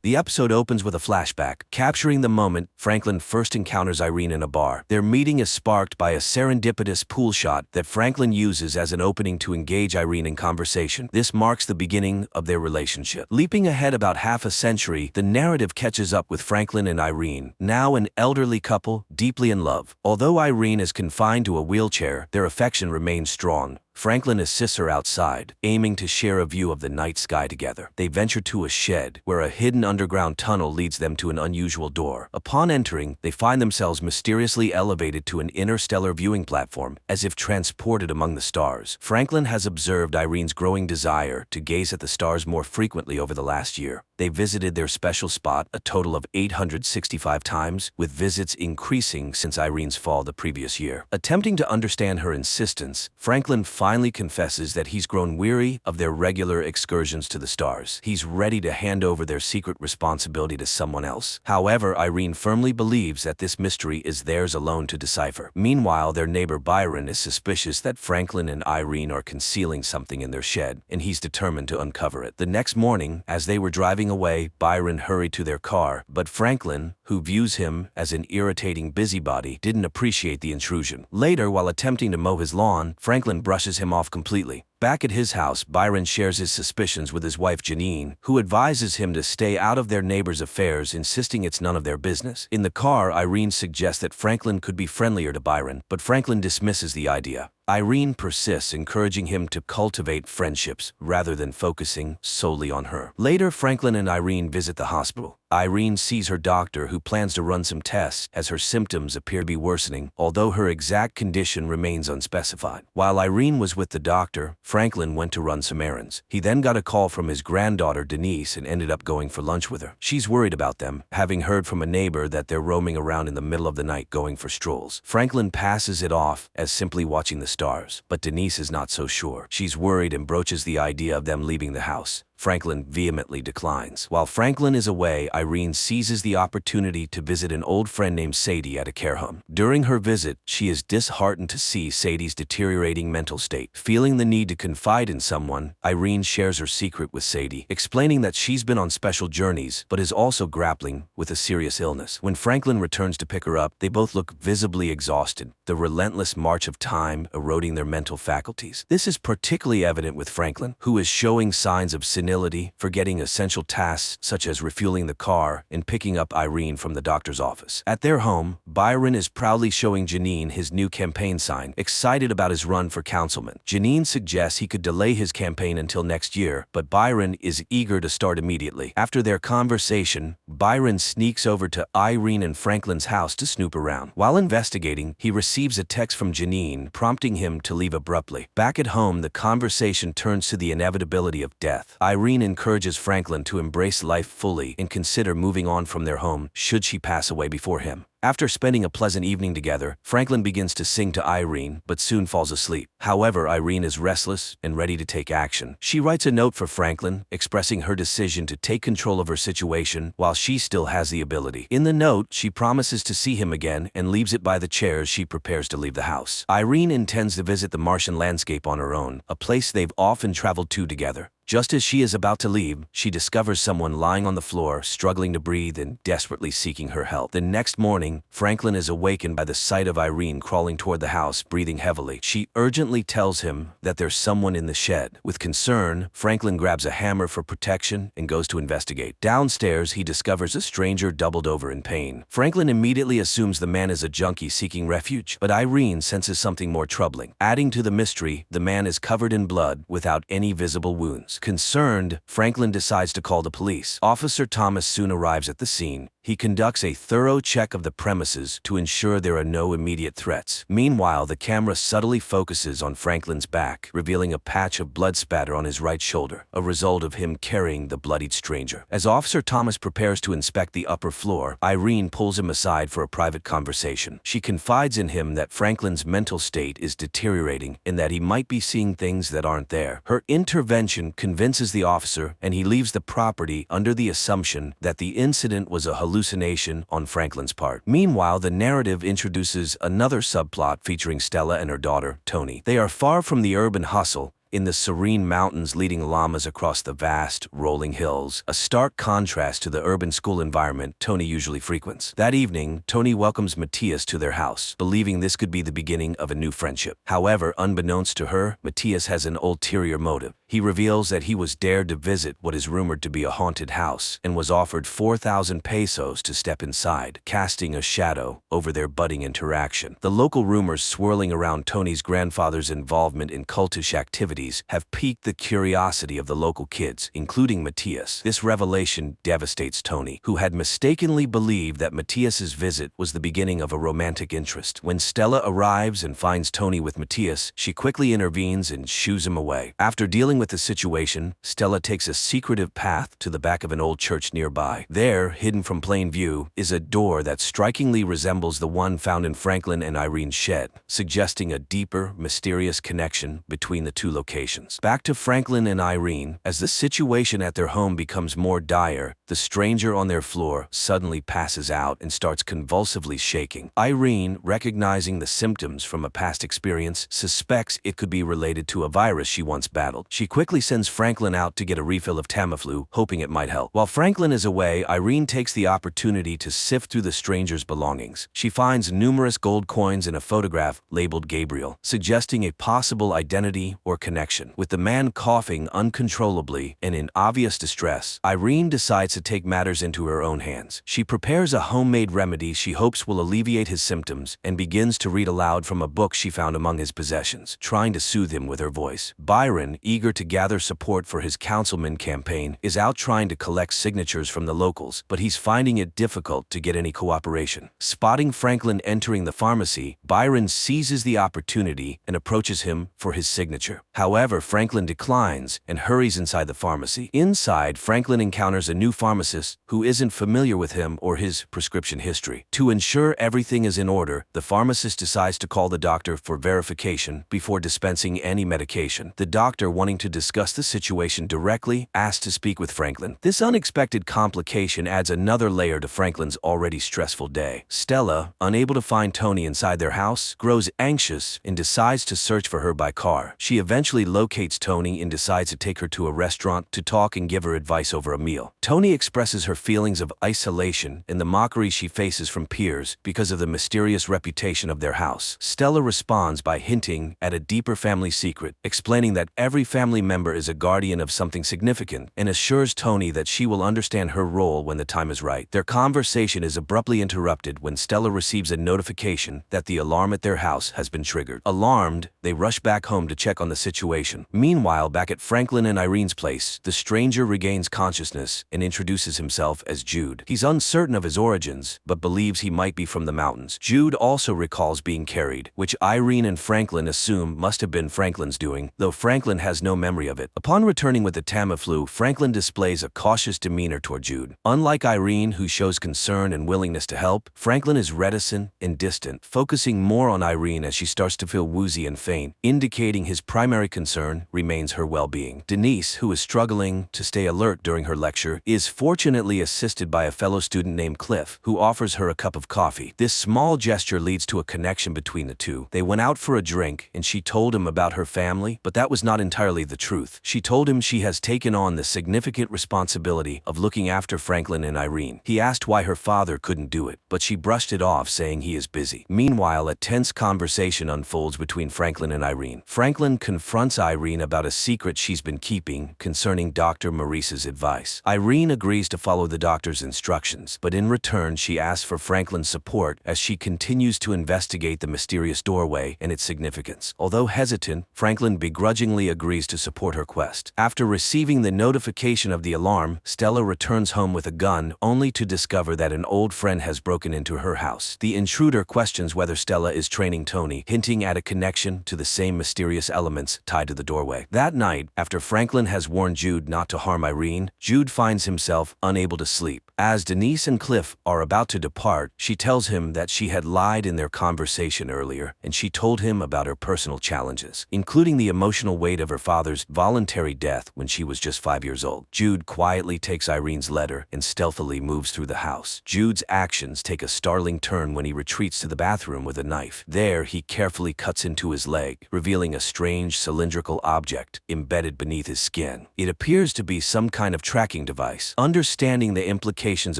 Speaker 1: The episode opens with a flashback, capturing the moment Franklin first encounters Irene in a bar. Their meeting is sparked by a serendipitous pool shot that Franklin uses as an opening to engage Irene in conversation. This marks the beginning of their relationship. Leaping ahead about half a century, the narrative catches up with Franklin and Irene, now an elderly couple, deeply in love. Although Irene is confined to a wheelchair, their affection remains strong. Franklin assists her outside, aiming to share a view of the night sky together. They venture to a shed, where a hidden underground tunnel leads them to an unusual door. Upon entering, they find themselves mysteriously elevated to an interstellar viewing platform, as if transported among the stars. Franklin has observed Irene's growing desire to gaze at the stars more frequently over the last year. They visited their special spot a total of 865 times, with visits increasing since Irene's fall the previous year. Attempting to understand her insistence, Franklin finally confesses that he's grown weary of their regular excursions to the stars. He's ready to hand over their secret responsibility to someone else. However, Irene firmly believes that this mystery is theirs alone to decipher. Meanwhile, their neighbor Byron is suspicious that Franklin and Irene are concealing something in their shed, and he's determined to uncover it. The next morning, as they were driving away, Byron hurried to their car, but Franklin, who views him as an irritating busybody, didn't appreciate the intrusion. Later, while attempting to mow his lawn, Franklin brushes him off completely. Back at his house, Byron shares his suspicions with his wife Janine, who advises him to stay out of their neighbor's affairs, insisting it's none of their business. In the car, Irene suggests that Franklin could be friendlier to Byron, but Franklin dismisses the idea. Irene persists, encouraging him to cultivate friendships rather than focusing solely on her. Later, Franklin and Irene visit the hospital. Irene sees her doctor, who plans to run some tests as her symptoms appear to be worsening, although her exact condition remains unspecified. While Irene was with the doctor, Franklin went to run some errands. He then got a call from his granddaughter Denise and ended up going for lunch with her. She's worried about them, having heard from a neighbor that they're roaming around in the middle of the night going for strolls. Franklin passes it off as simply watching the stars, but Denise is not so sure. She's worried and broaches the idea of them leaving the house. Franklin vehemently declines. While Franklin is away, Irene seizes the opportunity to visit an old friend named Sadie at a care home. During her visit, she is disheartened to see Sadie's deteriorating mental state. Feeling the need to confide in someone, Irene shares her secret with Sadie, explaining that she's been on special journeys but is also grappling with a serious illness. When Franklin returns to pick her up, they both look visibly exhausted, the relentless march of time eroding their mental faculties. This is particularly evident with Franklin, who is showing signs of senility, forgetting essential tasks such as refueling the car and picking up Irene from the doctor's office. At their home, Byron is proudly showing Janine his new campaign sign, excited about his run for councilman. Janine suggests he could delay his campaign until next year, but Byron is eager to start immediately. After their conversation, Byron sneaks over to Irene and Franklin's house to snoop around. While investigating, he receives a text from Janine prompting him to leave abruptly. Back at home, the conversation turns to the inevitability of death. Irene encourages Franklin to embrace life fully and consider moving on from their home should she pass away before him. After spending a pleasant evening together, Franklin begins to sing to Irene, but soon falls asleep. However, Irene is restless and ready to take action. She writes a note for Franklin, expressing her decision to take control of her situation while she still has the ability. In the note, she promises to see him again and leaves it by the chair as she prepares to leave the house. Irene intends to visit the Martian landscape on her own, a place they've often traveled to together. Just as she is about to leave, she discovers someone lying on the floor, struggling to breathe and desperately seeking her help. The next morning, Franklin is awakened by the sight of Irene crawling toward the house, breathing heavily. She urgently tells him that there's someone in the shed. With concern, Franklin grabs a hammer for protection and goes to investigate. Downstairs, he discovers a stranger doubled over in pain. Franklin immediately assumes the man is a junkie seeking refuge, but Irene senses something more troubling. Adding to the mystery, the man is covered in blood without any visible wounds. Concerned, Franklin decides to call the police. Officer Thomas soon arrives at the scene. He conducts a thorough check of the premises to ensure there are no immediate threats. Meanwhile, the camera subtly focuses on Franklin's back, revealing a patch of blood spatter on his right shoulder, a result of him carrying the bloodied stranger. As Officer Thomas prepares to inspect the upper floor, Irene pulls him aside for a private conversation. She confides in him that Franklin's mental state is deteriorating and that he might be seeing things that aren't there. Her intervention convinces the officer, and he leaves the property under the assumption that the incident was a hallucination on Franklin's part. Meanwhile, the narrative introduces another subplot featuring Stella and her daughter, Tony. They are far from the urban hustle. in the serene mountains leading llamas across the vast, rolling hills, a stark contrast to the urban school environment Tony usually frequents. That evening, Tony welcomes Matthias to their house, believing this could be the beginning of a new friendship. However, unbeknownst to her, Matthias has an ulterior motive. He reveals that he was dared to visit what is rumored to be a haunted house and was offered 4,000 pesos to step inside, casting a shadow over their budding interaction. The local rumors swirling around Tony's grandfather's involvement in cultish activities have piqued the curiosity of the local kids, including Matthias. This revelation devastates Tony, who had mistakenly believed that Matthias's visit was the beginning of a romantic interest. When Stella arrives and finds Tony with Matthias, she quickly intervenes and shoos him away. After dealing with the situation, Stella takes a secretive path to the back of an old church nearby. There, hidden from plain view, is a door that strikingly resembles the one found in Franklin and Irene's shed, suggesting a deeper, mysterious connection between the two locations. Back to Franklin and Irene, as the situation at their home becomes more dire, the stranger on their floor suddenly passes out and starts convulsively shaking. Irene, recognizing the symptoms from a past experience, suspects it could be related to a virus she once battled. She quickly sends Franklin out to get a refill of Tamiflu, hoping it might help. While Franklin is away, Irene takes the opportunity to sift through the stranger's belongings. She finds numerous gold coins and a photograph labeled Gabriel, suggesting a possible identity or connection. With the man coughing uncontrollably and in obvious distress, Irene decides to take matters into her own hands. She prepares a homemade remedy she hopes will alleviate his symptoms and begins to read aloud from a book she found among his possessions, trying to soothe him with her voice. Byron, eager to gather support for his councilman campaign, is out trying to collect signatures from the locals, but he's finding it difficult to get any cooperation. Spotting Franklin entering the pharmacy, Byron seizes the opportunity and approaches him for his signature. However, Franklin declines and hurries inside the pharmacy. Inside, Franklin encounters a new pharmacist who isn't familiar with him or his prescription history. To ensure everything is in order, the pharmacist decides to call the doctor for verification before dispensing any medication. The doctor, wanting to discuss the situation directly, asks to speak with Franklin. This unexpected complication adds another layer to Franklin's already stressful day. Stella, unable to find Tony inside their house, grows anxious and decides to search for her by car. She eventually locates Tony and decides to take her to a restaurant to talk and give her advice over a meal. Tony expresses her feelings of isolation and the mockery she faces from peers because of the mysterious reputation of their house. Stella responds by hinting at a deeper family secret, explaining that every family member is a guardian of something significant, and assures Tony that she will understand her role when the time is right. Their conversation is abruptly interrupted when Stella receives a notification that the alarm at their house has been triggered. Alarmed, they rush back home to check on the situation. Meanwhile, back at Franklin and Irene's place, the stranger regains consciousness and introduces himself as Jude. He's uncertain of his origins, but believes he might be from the mountains. Jude also recalls being carried, which Irene and Franklin assume must have been Franklin's doing, though Franklin has no memory of it. Upon returning with the Tamiflu, Franklin displays a cautious demeanor toward Jude. Unlike Irene, who shows concern and willingness to help, Franklin is reticent and distant, focusing more on Irene as she starts to feel woozy and faint, indicating his primary concern remains her well-being. Denise, who is struggling to stay alert during her lecture, is fortunately assisted by a fellow student named Cliff, who offers her a cup of coffee. This small gesture leads to a connection between the two. They went out for a drink, and she told him about her family, but that was not entirely the truth. She told him she has taken on the significant responsibility of looking after Franklin and Irene. He asked why her father couldn't do it, but she brushed it off, saying he is busy. Meanwhile, a tense conversation unfolds between Franklin and Irene. Franklin confronts Irene about a secret she's been keeping concerning Dr. Maurice's advice. Irene agrees to follow the doctor's instructions, but in return she asks for Franklin's support as she continues to investigate the mysterious doorway and its significance. Although hesitant, Franklin begrudgingly agrees to support her quest. After receiving the notification of the alarm, Stella returns home with a gun, only to discover that an old friend has broken into her house. The intruder questions whether Stella is training Tony, hinting at a connection to the same mysterious elements tied to the doorway. That night, after Franklin has warned Jude not to harm Irene, Jude finds himself unable to sleep. As Denise and Cliff are about to depart, she tells him that she had lied in their conversation earlier, and she told him about her personal challenges, including the emotional weight of her father's voluntary death when she was just 5 years old. Jude quietly takes Irene's letter and stealthily moves through the house. Jude's actions take a startling turn when he retreats to the bathroom with a knife. There, he carefully cuts into his leg, revealing a strange cylindrical cylindrical object embedded beneath his skin. It appears to be some kind of tracking device. Understanding the implications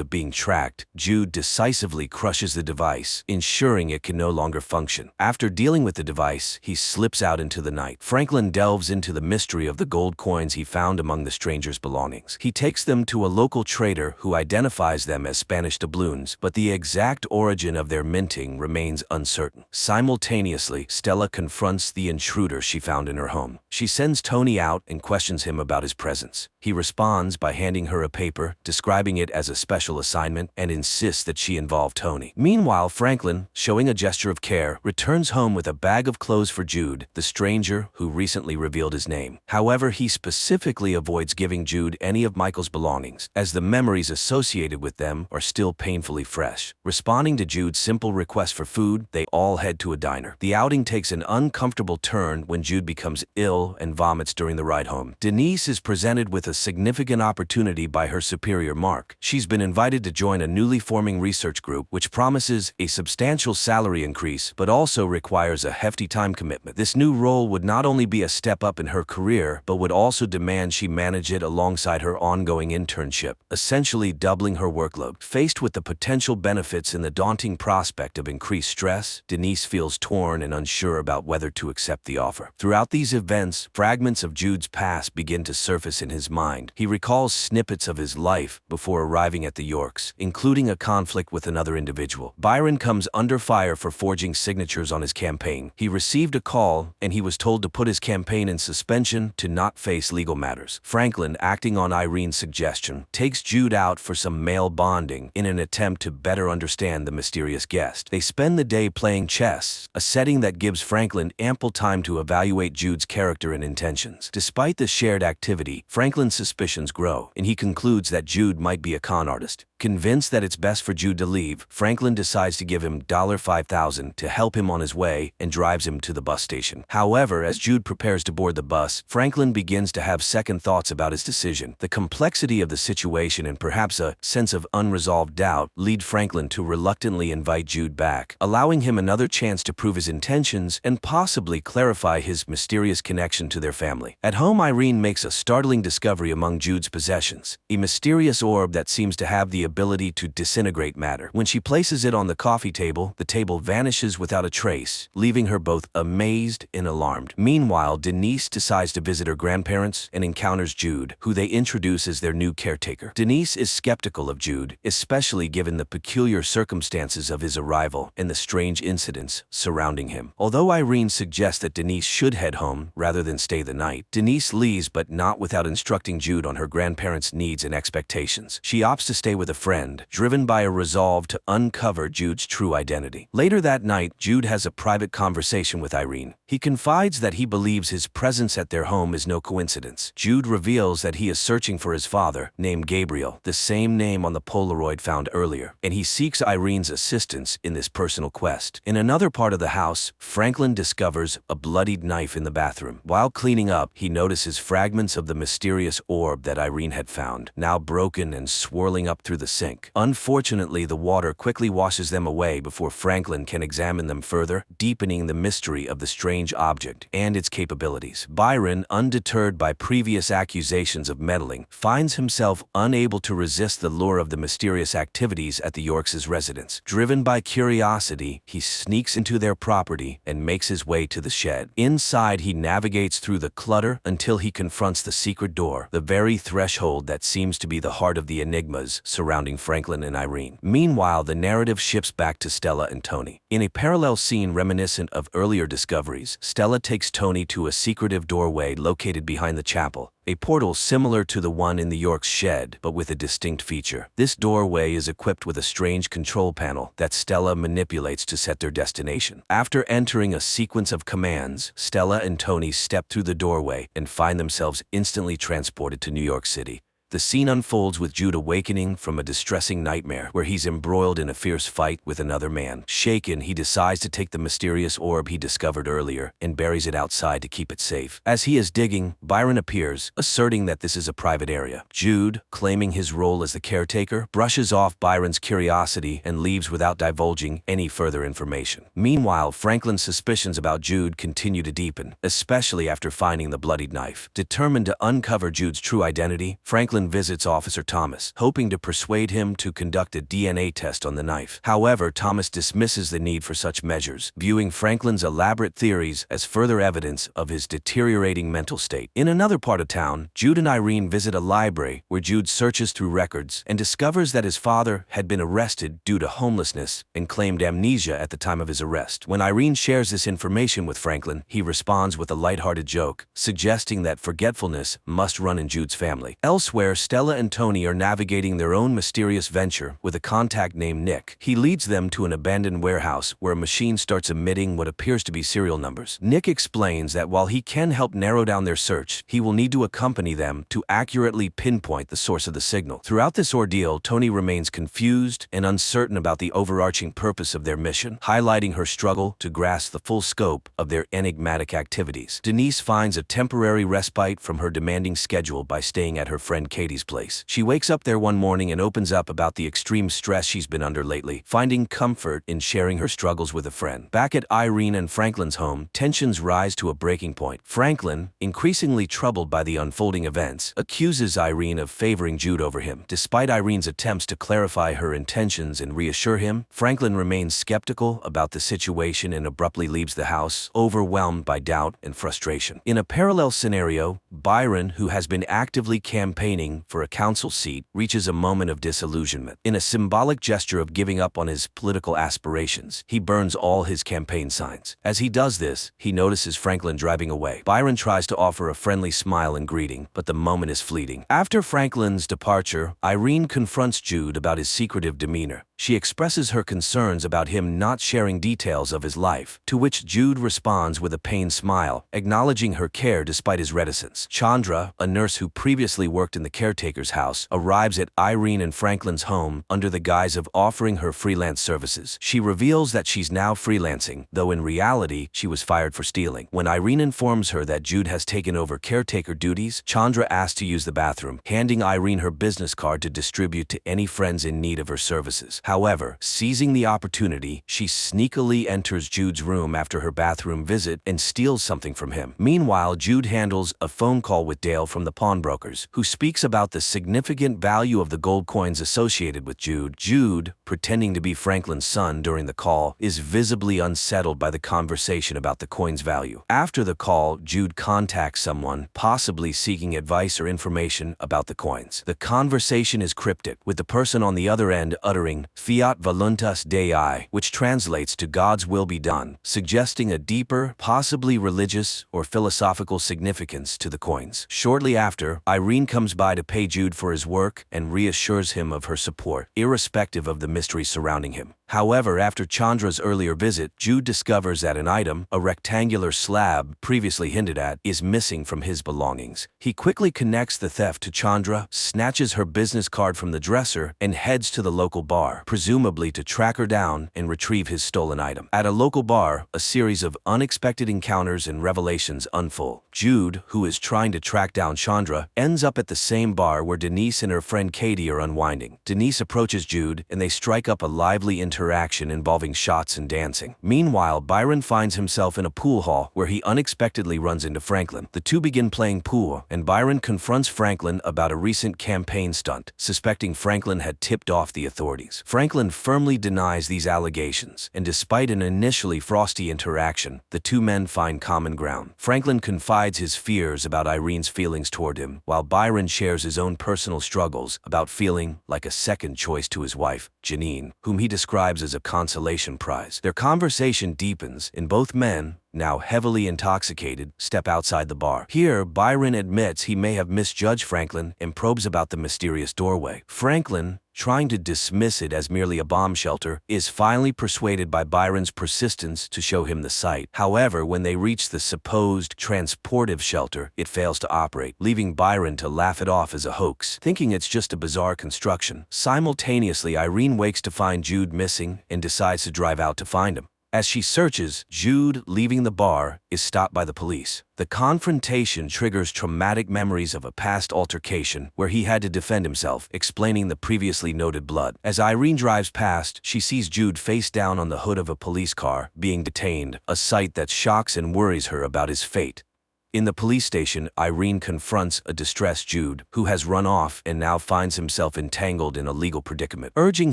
Speaker 1: of being tracked, Jude decisively crushes the device, ensuring it can no longer function. After dealing with the device, he slips out into the night. Franklin delves into the mystery of the gold coins he found among the stranger's belongings. He takes them to a local trader who identifies them as Spanish doubloons, but the exact origin of their minting remains uncertain. Simultaneously, Stella confronts the intruder she found in her home. She sends Tony out and questions him about his presence. He responds by handing her a paper, describing it as a special assignment, and insists that she involve Tony. Meanwhile, Franklin, showing a gesture of care, returns home with a bag of clothes for Jude, the stranger who recently revealed his name. However, he specifically avoids giving Jude any of Michael's belongings, as the memories associated with them are still painfully fresh. Responding to Jude's simple request for food, they all head to a diner. The outing takes an uncomfortable turn when Jude becomes ill and vomits during the ride home. Denise is presented with a significant opportunity by her superior Mark. She's been invited to join a newly forming research group which promises a substantial salary increase but also requires a hefty time commitment. This new role would not only be a step up in her career but would also demand she manage it alongside her ongoing internship, essentially doubling her workload. Faced with the potential benefits and the daunting prospect of increased stress, Denise feels torn and unsure about whether to accept the offer. Throughout these events, fragments of Jude's past begin to surface in his mind. He recalls snippets of his life before arriving at the Yorks, including a conflict with another individual. Byron comes under fire for forging signatures on his campaign. He received a call, and he was told to put his campaign in suspension to not face legal matters. Franklin, acting on Irene's suggestion, takes Jude out for some male bonding in an attempt to better understand the mysterious guest. They spend the day playing chess, a setting that gives Franklin ample time to evaluate Jude's character and intentions. Despite the shared activity, Franklin's suspicions grow, and he concludes that Jude might be a con artist. Convinced that it's best for Jude to leave, Franklin decides to give him $5,000 to help him on his way and drives him to the bus station. However, as Jude prepares to board the bus, Franklin begins to have second thoughts about his decision. The complexity of the situation and perhaps a sense of unresolved doubt lead Franklin to reluctantly invite Jude back, allowing him another chance to prove his intentions and possibly clarify his mysterious connection to their family. At home, Irene makes a startling discovery among Jude's possessions, a mysterious orb that seems to have the ability to disintegrate matter. When she places it on the coffee table, the table vanishes without a trace, leaving her both amazed and alarmed. Meanwhile, Denise decides to visit her grandparents and encounters Jude, who they introduce as their new caretaker. Denise is skeptical of Jude, especially given the peculiar circumstances of his arrival and the strange incidents surrounding him. Although Irene suggests that Denise should head home rather than stay the night, Denise leaves, but not without instructing Jude on her grandparents' needs and expectations. She opts to stay with a friend, driven by a resolve to uncover Jude's true identity. Later that night, Jude has a private conversation with Irene. He confides that he believes his presence at their home is no coincidence. Jude reveals that he is searching for his father, named Gabriel, the same name on the Polaroid found earlier, and he seeks Irene's assistance in this personal quest. In another part of the house, Franklin discovers a bloodied knife in the bathroom. While cleaning up, he notices fragments of the mysterious orb that Irene had found, now broken and swirling up through the sink. Unfortunately, the water quickly washes them away before Franklin can examine them further, deepening the mystery of the strange object and its capabilities. Byron, undeterred by previous accusations of meddling, finds himself unable to resist the lure of the mysterious activities at the Yorks' residence. Driven by curiosity, he sneaks into their property and makes his way to the shed. Inside, he navigates through the clutter until he confronts the secret door, the very threshold that seems to be the heart of the enigmas surrounding Franklin and Irene. Meanwhile, the narrative shifts back to Stella and Tony. In a parallel scene reminiscent of earlier discoveries, Stella takes Tony to a secretive doorway located behind the chapel, a portal similar to the one in the Yorks' shed, but with a distinct feature. This doorway is equipped with a strange control panel that Stella manipulates to set their destination. After entering a sequence of commands, Stella and Tony step through the doorway and find themselves instantly transported to New York City. The scene unfolds with Jude awakening from a distressing nightmare where he's embroiled in a fierce fight with another man. Shaken, he decides to take the mysterious orb he discovered earlier and buries it outside to keep it safe. As he is digging, Byron appears, asserting that this is a private area. Jude, claiming his role as the caretaker, brushes off Byron's curiosity and leaves without divulging any further information. Meanwhile, Franklin's suspicions about Jude continue to deepen, especially after finding the bloodied knife. Determined to uncover Jude's true identity, Franklin visits Officer Thomas, hoping to persuade him to conduct a DNA test on the knife. However, Thomas dismisses the need for such measures, viewing Franklin's elaborate theories as further evidence of his deteriorating mental state. In another part of town, Jude and Irene visit a library where Jude searches through records and discovers that his father had been arrested due to homelessness and claimed amnesia at the time of his arrest. When Irene shares this information with Franklin, he responds with a lighthearted joke, suggesting that forgetfulness must run in Jude's family. Elsewhere, Stella and Tony are navigating their own mysterious venture with a contact named Nick. He leads them to an abandoned warehouse where a machine starts emitting what appears to be serial numbers. Nick explains that while he can help narrow down their search, he will need to accompany them to accurately pinpoint the source of the signal. Throughout this ordeal, Tony remains confused and uncertain about the overarching purpose of their mission, highlighting her struggle to grasp the full scope of their enigmatic activities. Denise finds a temporary respite from her demanding schedule by staying at her friend Katie's place. She wakes up there one morning and opens up about the extreme stress she's been under lately, finding comfort in sharing her struggles with a friend. Back at Irene and Franklin's home, tensions rise to a breaking point. Franklin, increasingly troubled by the unfolding events, accuses Irene of favoring Jude over him. Despite Irene's attempts to clarify her intentions and reassure him, Franklin remains skeptical about the situation and abruptly leaves the house, overwhelmed by doubt and frustration. In a parallel scenario, Byron, who has been actively campaigning for a council seat, reaches a moment of disillusionment. In a symbolic gesture of giving up on his political aspirations, he burns all his campaign signs. As he does this, he notices Franklin driving away. Byron tries to offer a friendly smile and greeting, but the moment is fleeting. After Franklin's departure, Irene confronts Jude about his secretive demeanor. She expresses her concerns about him not sharing details of his life, to which Jude responds with a pained smile, acknowledging her care despite his reticence. Chandra, a nurse who previously worked in the caretaker's house, arrives at Irene and Franklin's home under the guise of offering her freelance services. She reveals that she's now freelancing, though in reality, she was fired for stealing. When Irene informs her that Jude has taken over caretaker duties, Chandra asks to use the bathroom, handing Irene her business card to distribute to any friends in need of her services. However, seizing the opportunity, she sneakily enters Jude's room after her bathroom visit and steals something from him. Meanwhile, Jude handles a phone call with Dale from the pawnbrokers, who speaks about the significant value of the gold coins associated with Jude. Jude, pretending to be Franklin's son during the call, is visibly unsettled by the conversation about the coin's value. After the call, Jude contacts someone, possibly seeking advice or information about the coins. The conversation is cryptic, with the person on the other end uttering Fiat voluntas Dei, which translates to God's will be done, suggesting a deeper, possibly religious or philosophical significance to the coins. Shortly after, Irene comes by to pay Jude for his work and reassures him of her support, irrespective of the mystery surrounding him. However, after Chandra's earlier visit, Jude discovers that an item, a rectangular slab previously hinted at, is missing from his belongings. He quickly connects the theft to Chandra, snatches her business card from the dresser, and heads to the local bar, presumably to track her down and retrieve his stolen item. At a local bar, a series of unexpected encounters and revelations unfold. Jude, who is trying to track down Chandra, ends up at the same bar where Denise and her friend Katie are unwinding. Denise approaches Jude, and they strike up a lively interaction involving shots and dancing. Meanwhile, Byron finds himself in a pool hall where he unexpectedly runs into Franklin. The two begin playing pool, and Byron confronts Franklin about a recent campaign stunt, suspecting Franklin had tipped off the authorities. Franklin firmly denies these allegations, and despite an initially frosty interaction, the two men find common ground. Franklin confides his fears about Irene's feelings toward him, while Byron shares his own personal struggles about feeling like a second choice to his wife, Janine, whom he describes as a consolation prize. Their conversation deepens, and both men, now heavily intoxicated, step outside the bar. Here, Byron admits he may have misjudged Franklin and probes about the mysterious doorway. Franklin, trying to dismiss it as merely a bomb shelter, is finally persuaded by Byron's persistence to show him the site. However, when they reach the supposed transportive shelter, it fails to operate, leaving Byron to laugh it off as a hoax, thinking it's just a bizarre construction. Simultaneously, Irene wakes to find Jude missing and decides to drive out to find him. As she searches, Jude, leaving the bar, is stopped by the police. The confrontation triggers traumatic memories of a past altercation where he had to defend himself, explaining the previously noted blood. As Irene drives past, she sees Jude face down on the hood of a police car, being detained, a sight that shocks and worries her about his fate. In the police station, Irene confronts a distressed Jude, who has run off and now finds himself entangled in a legal predicament. Urging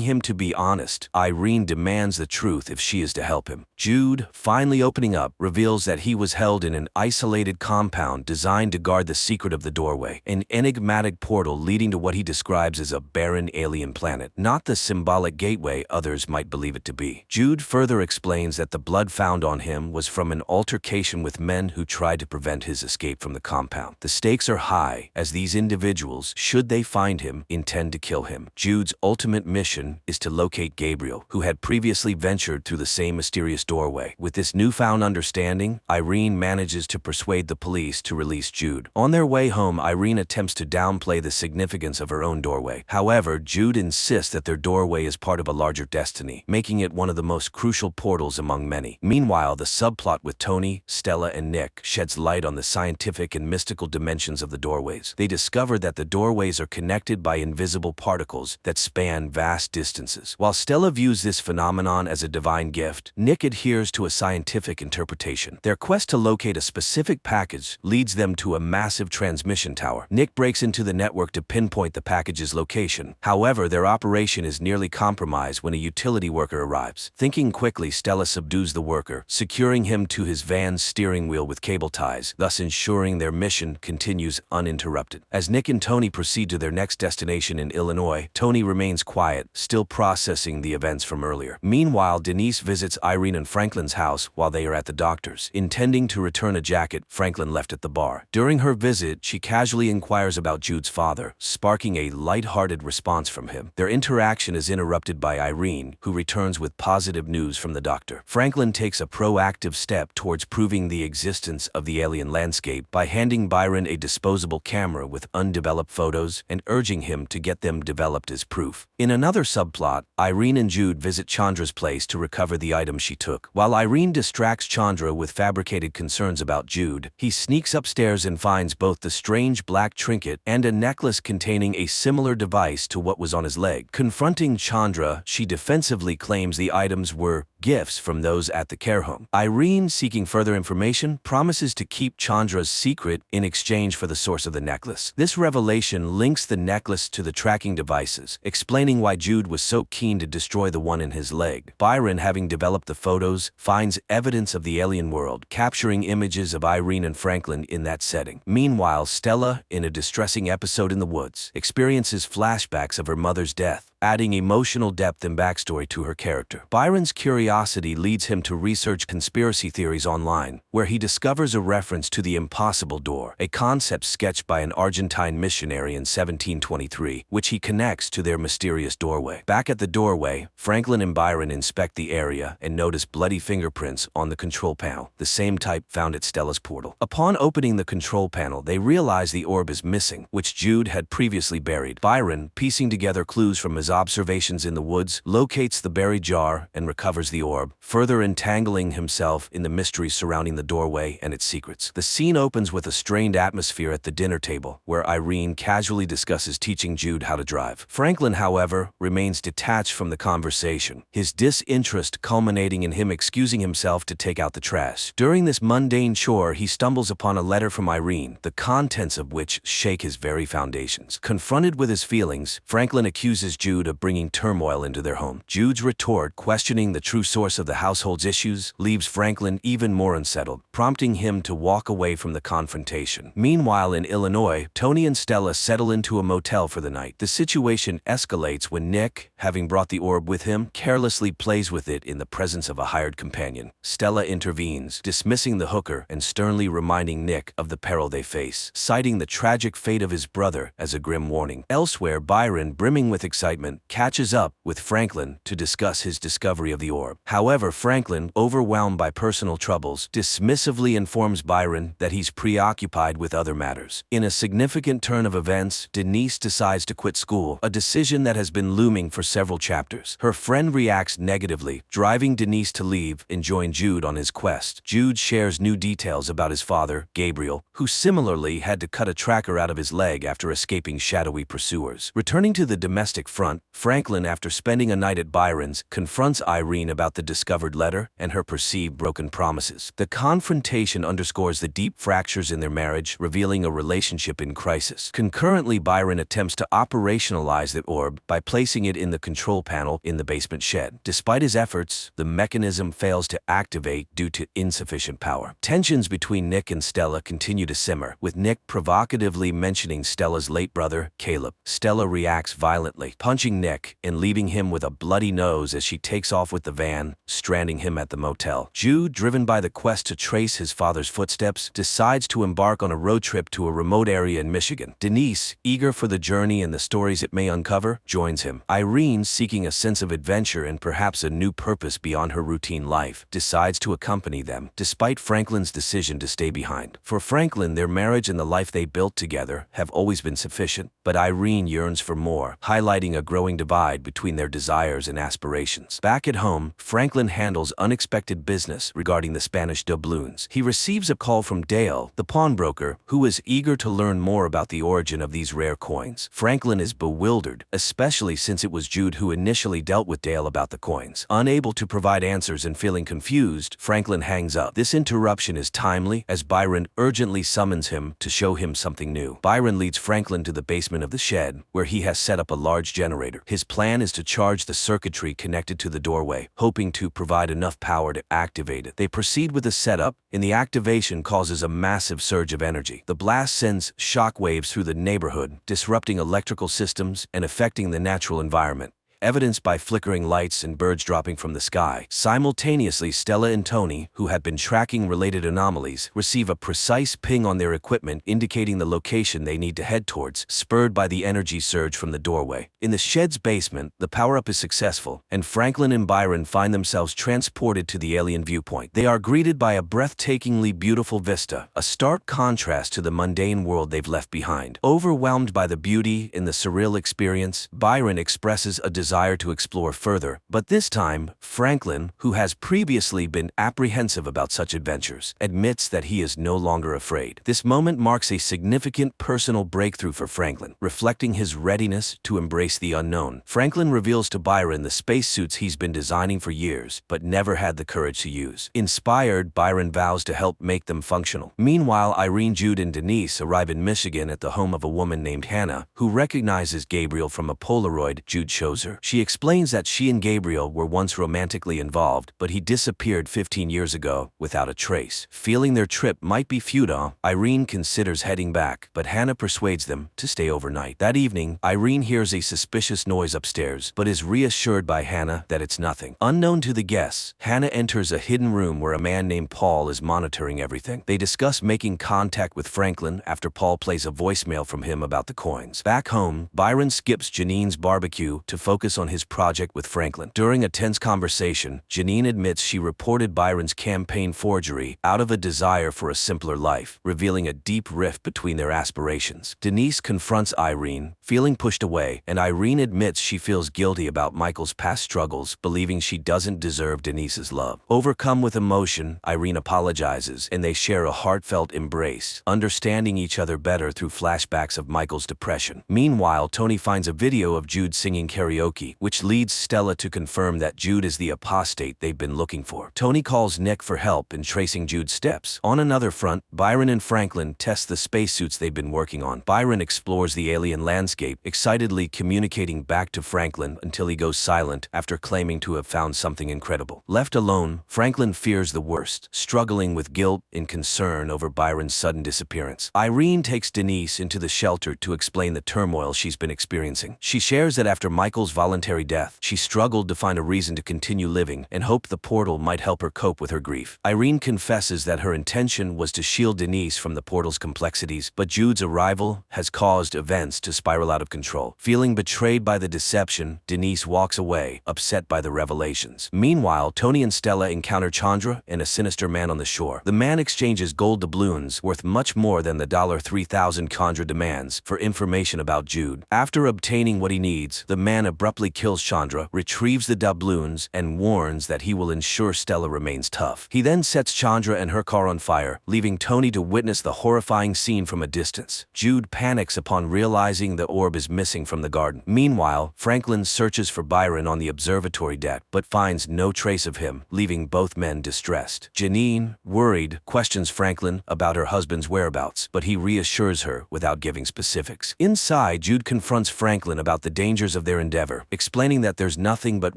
Speaker 1: him to be honest, Irene demands the truth if she is to help him. Jude, finally opening up, reveals that he was held in an isolated compound designed to guard the secret of the doorway, an enigmatic portal leading to what he describes as a barren alien planet, not the symbolic gateway others might believe it to be. Jude further explains that the blood found on him was from an altercation with men who tried to prevent his escape from the compound. The stakes are high, as these individuals, should they find him, intend to kill him. Jude's ultimate mission is to locate Gabriel, who had previously ventured through the same mysterious doorway. With this newfound understanding, Irene manages to persuade the police to release Jude. On their way home, Irene attempts to downplay the significance of her own doorway. However, Jude insists that their doorway is part of a larger destiny, making it one of the most crucial portals among many. Meanwhile, the subplot with Tony, Stella, and Nick sheds light on the scientific and mystical dimensions of the doorways. They discover that the doorways are connected by invisible particles that span vast distances. While Stella views this phenomenon as a divine gift, Nick adheres to a scientific interpretation. Their quest to locate a specific package leads them to a massive transmission tower. Nick breaks into the network to pinpoint the package's location. However, their operation is nearly compromised when a utility worker arrives. Thinking quickly, Stella subdues the worker, securing him to his van's steering wheel with cable ties, thus ensuring their mission continues uninterrupted. As Nick and Tony proceed to their next destination in Illinois, Tony remains quiet, still processing the events from earlier. Meanwhile, Denise visits Irene and Franklin's house while they are at the doctor's, intending to return a jacket Franklin left at the bar. During her visit, she casually inquires about Jude's father, sparking a light-hearted response from him. Their interaction is interrupted by Irene, who returns with positive news from the doctor. Franklin takes a proactive step towards proving the existence of the alien landscape by handing Byron a disposable camera with undeveloped photos and urging him to get them developed as proof. In another subplot, Irene and Jude visit Chandra's place to recover the items she took. While Irene distracts Chandra with fabricated concerns about Jude, he sneaks upstairs and finds both the strange black trinket and a necklace containing a similar device to what was on his leg. Confronting Chandra, she defensively claims the items were gifts from those at the care home. Irene, seeking further information, promises to keep Chandra's secret in exchange for the source of the necklace. This revelation links the necklace to the tracking devices, explaining why Jude was so keen to destroy the one in his leg. Byron, having developed the photos, finds evidence of the alien world, capturing images of Irene and Franklin in that setting. Meanwhile, Stella, in a distressing episode in the woods, experiences flashbacks of her mother's death, adding emotional depth and backstory to her character. Byron's curiosity leads him to research conspiracy theories online, where he discovers a reference to the impossible door, a concept sketched by an Argentine missionary in 1723, which he connects to their mysterious doorway. Back at the doorway, Franklin and Byron inspect the area and notice bloody fingerprints on the control panel, the same type found at Stella's portal. Upon opening the control panel, they realize the orb is missing, which Jude had previously buried. Byron, piecing together clues from his observations in the woods, locates the buried jar and recovers the orb, further entangling himself in the mysteries surrounding the doorway and its secrets. The scene opens with a strained atmosphere at the dinner table, where Irene casually discusses teaching Jude how to drive. Franklin, however, remains detached from the conversation, his disinterest culminating in him excusing himself to take out the trash. During this mundane chore, he stumbles upon a letter from Irene, the contents of which shake his very foundations. Confronted with his feelings, Franklin accuses Jude of bringing turmoil into their home. Jude's retort, questioning the true source of the household's issues, leaves Franklin even more unsettled, prompting him to walk away from the confrontation. Meanwhile, in Illinois, Tony and Stella settle into a motel for the night. The situation escalates when Nick, having brought the orb with him, carelessly plays with it in the presence of a hired companion. Stella intervenes, dismissing the hooker and sternly reminding Nick of the peril they face, citing the tragic fate of his brother as a grim warning. Elsewhere, Byron, brimming with excitement, catches up with Franklin to discuss his discovery of the orb. However, Franklin, overwhelmed by personal troubles, dismissively informs Byron that he's preoccupied with other matters. In a significant turn of events, Denise decides to quit school, a decision that has been looming for several chapters. Her friend reacts negatively, driving Denise to leave and join Jude on his quest. Jude shares new details about his father, Gabriel, who similarly had to cut a tracker out of his leg after escaping shadowy pursuers. Returning to the domestic front, Franklin, after spending a night at Byron's, confronts Irene about the discovered letter and her perceived broken promises. The confrontation underscores the deep fractures in their marriage, revealing a relationship in crisis. Concurrently, Byron attempts to operationalize the orb by placing it in the control panel in the basement shed. Despite his efforts, the mechanism fails to activate due to insufficient power. Tensions between Nick and Stella continue to simmer, with Nick provocatively mentioning Stella's late brother, Caleb. Stella reacts violently, punching Nick and leaving him with a bloody nose as she takes off with the van, stranding him at the motel. Jude, driven by the quest to trace his father's footsteps, decides to embark on a road trip to a remote area in Michigan. Denise, eager for the journey and the stories it may uncover, joins him. Irene, seeking a sense of adventure and perhaps a new purpose beyond her routine life, decides to accompany them, despite Franklin's decision to stay behind. For Franklin, their marriage and the life they built together have always been sufficient, but Irene yearns for more, highlighting a growing divide between their desires and aspirations. Back at home, Franklin handles unexpected business regarding the Spanish doubloons. He receives a call from Dale, the pawnbroker, who is eager to learn more about the origin of these rare coins. Franklin is bewildered, especially since it was Jude who initially dealt with Dale about the coins. Unable to provide answers and feeling confused, Franklin hangs up. This interruption is timely, as Byron urgently summons him to show him something new. Byron leads Franklin to the basement of the shed, where he has set up a large generator. His plan is to charge the circuitry connected to the doorway, hoping to provide enough power to activate it. They proceed with the setup, and the activation causes a massive surge of energy. The blast sends shockwaves through the neighborhood, disrupting electrical systems and affecting the natural environment, evidenced by flickering lights and birds dropping from the sky. Simultaneously, Stella and Tony, who had been tracking related anomalies, receive a precise ping on their equipment indicating the location they need to head towards, spurred by the energy surge from the doorway. In the shed's basement, the power-up is successful, and Franklin and Byron find themselves transported to the alien viewpoint. They are greeted by a breathtakingly beautiful vista, a stark contrast to the mundane world they've left behind. Overwhelmed by the beauty and the surreal experience, Byron expresses a desire to explore further, but this time, Franklin, who has previously been apprehensive about such adventures, admits that he is no longer afraid. This moment marks a significant personal breakthrough for Franklin, reflecting his readiness to embrace the unknown. Franklin reveals to Byron the spacesuits he's been designing for years, but never had the courage to use. Inspired, Byron vows to help make them functional. Meanwhile, Irene, Jude, and Denise arrive in Michigan at the home of a woman named Hannah, who recognizes Gabriel from a Polaroid Jude shows her. She explains that she and Gabriel were once romantically involved, but he disappeared 15 years ago without a trace. Feeling their trip might be futile, Irene considers heading back, but Hannah persuades them to stay overnight. That evening, Irene hears a suspicious noise upstairs, but is reassured by Hannah that it's nothing. Unknown to the guests, Hannah enters a hidden room where a man named Paul is monitoring everything. They discuss making contact with Franklin after Paul plays a voicemail from him about the coins. Back home, Byron skips Janine's barbecue to focus on his project with Franklin. During a tense conversation, Janine admits she reported Byron's campaign forgery out of a desire for a simpler life, revealing a deep rift between their aspirations. Denise confronts Irene, feeling pushed away, and Irene admits she feels guilty about Michael's past struggles, believing she doesn't deserve Denise's love. Overcome with emotion, Irene apologizes, and they share a heartfelt embrace, understanding each other better through flashbacks of Michael's depression. Meanwhile, Tony finds a video of Jude singing karaoke, which leads Stella to confirm that Jude is the apostate they've been looking for. Tony calls Nick for help in tracing Jude's steps. On another front, Byron and Franklin test the spacesuits they've been working on. Byron explores the alien landscape landscape, excitedly communicating back to Franklin until he goes silent after claiming to have found something incredible. Left alone, Franklin fears the worst, struggling with guilt and concern over Byron's sudden disappearance. Irene takes Denise into the shelter to explain the turmoil she's been experiencing. She shares that after Michael's voluntary death, she struggled to find a reason to continue living and hoped the portal might help her cope with her grief. Irene confesses that her intention was to shield Denise from the portal's complexities, but Jude's arrival has caused events to spiral out of control. Feeling betrayed by the deception, Denise walks away, upset by the revelations. Meanwhile, Tony and Stella encounter Chandra and a sinister man on the shore. The man exchanges gold doubloons worth much more than the $3,000 Chandra demands for information about Jude. After obtaining what he needs, the man abruptly kills Chandra, retrieves the doubloons, and warns that he will ensure Stella remains tough. He then sets Chandra and her car on fire, leaving Tony to witness the horrifying scene from a distance. Jude panics upon realizing the orb is missing from the garden. Meanwhile, Franklin searches for Byron on the observatory deck, but finds no trace of him, leaving both men distressed. Janine, worried, questions Franklin about her husband's whereabouts, but he reassures her without giving specifics. Inside, Jude confronts Franklin about the dangers of their endeavor, explaining that there's nothing but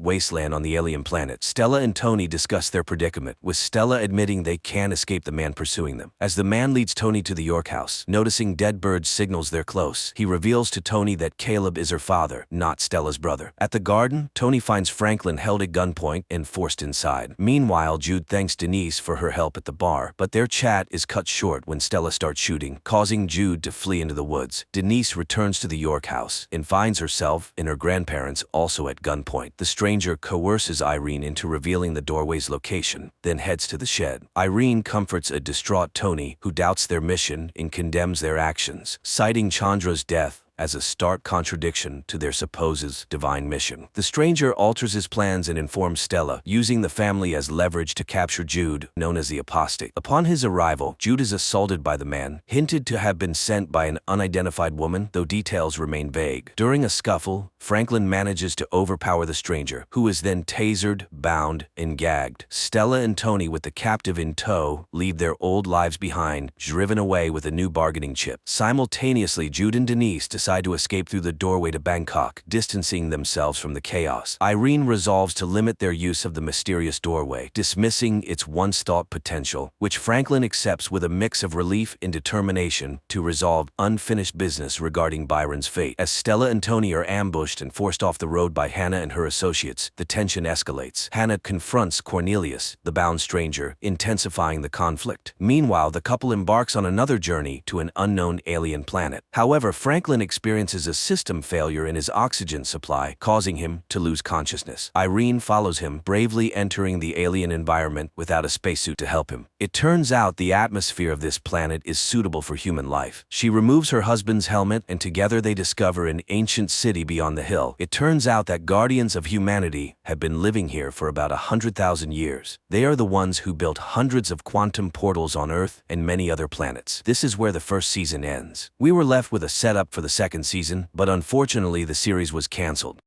Speaker 1: wasteland on the alien planet. Stella and Tony discuss their predicament, with Stella admitting they can't escape the man pursuing them. As the man leads Tony to the York house, noticing dead birds signals they're close, he reveals to Tony that Caleb is her father, not Stella's brother. At the garden, Tony finds Franklin held at gunpoint and forced inside. Meanwhile, Jude thanks Denise for her help at the bar, but their chat is cut short when Stella starts shooting, causing Jude to flee into the woods. Denise returns to the York house and finds herself and her grandparents also at gunpoint. The stranger coerces Irene into revealing the doorway's location, then heads to the shed. Irene comforts a distraught Tony, who doubts their mission and condemns their actions, citing Chandra's death as a stark contradiction to their supposed divine mission. The stranger alters his plans and informs Stella, using the family as leverage to capture Jude, known as the apostate. Upon his arrival, Jude is assaulted by the man, hinted to have been sent by an unidentified woman, though details remain vague. During a scuffle, Franklin manages to overpower the stranger, who is then tasered, bound, and gagged. Stella and Tony, with the captive in tow, leave their old lives behind, driven away with a new bargaining chip. Simultaneously, Jude and Denise decide to escape through the doorway to Bangkok, distancing themselves from the chaos. Irene resolves to limit their use of the mysterious doorway, dismissing its once-thought potential, which Franklin accepts with a mix of relief and determination to resolve unfinished business regarding Byron's fate. As Stella and Tony are ambushed and forced off the road by Hannah and her associates, the tension escalates. Hannah confronts Cornelius, the bound stranger, intensifying the conflict. Meanwhile, the couple embarks on another journey to an unknown alien planet. However, Franklin experiences a system failure in his oxygen supply, causing him to lose consciousness. Irene follows him, bravely entering the alien environment without a spacesuit to help him. It turns out the atmosphere of this planet is suitable for human life. She removes her husband's helmet, and together they discover an ancient city beyond the hill. It turns out that guardians of humanity have been living here for about 100,000 years. They are the ones who built hundreds of quantum portals on Earth and many other planets. This is where the first season ends. We were left with a setup for the second season, but unfortunately the series was cancelled.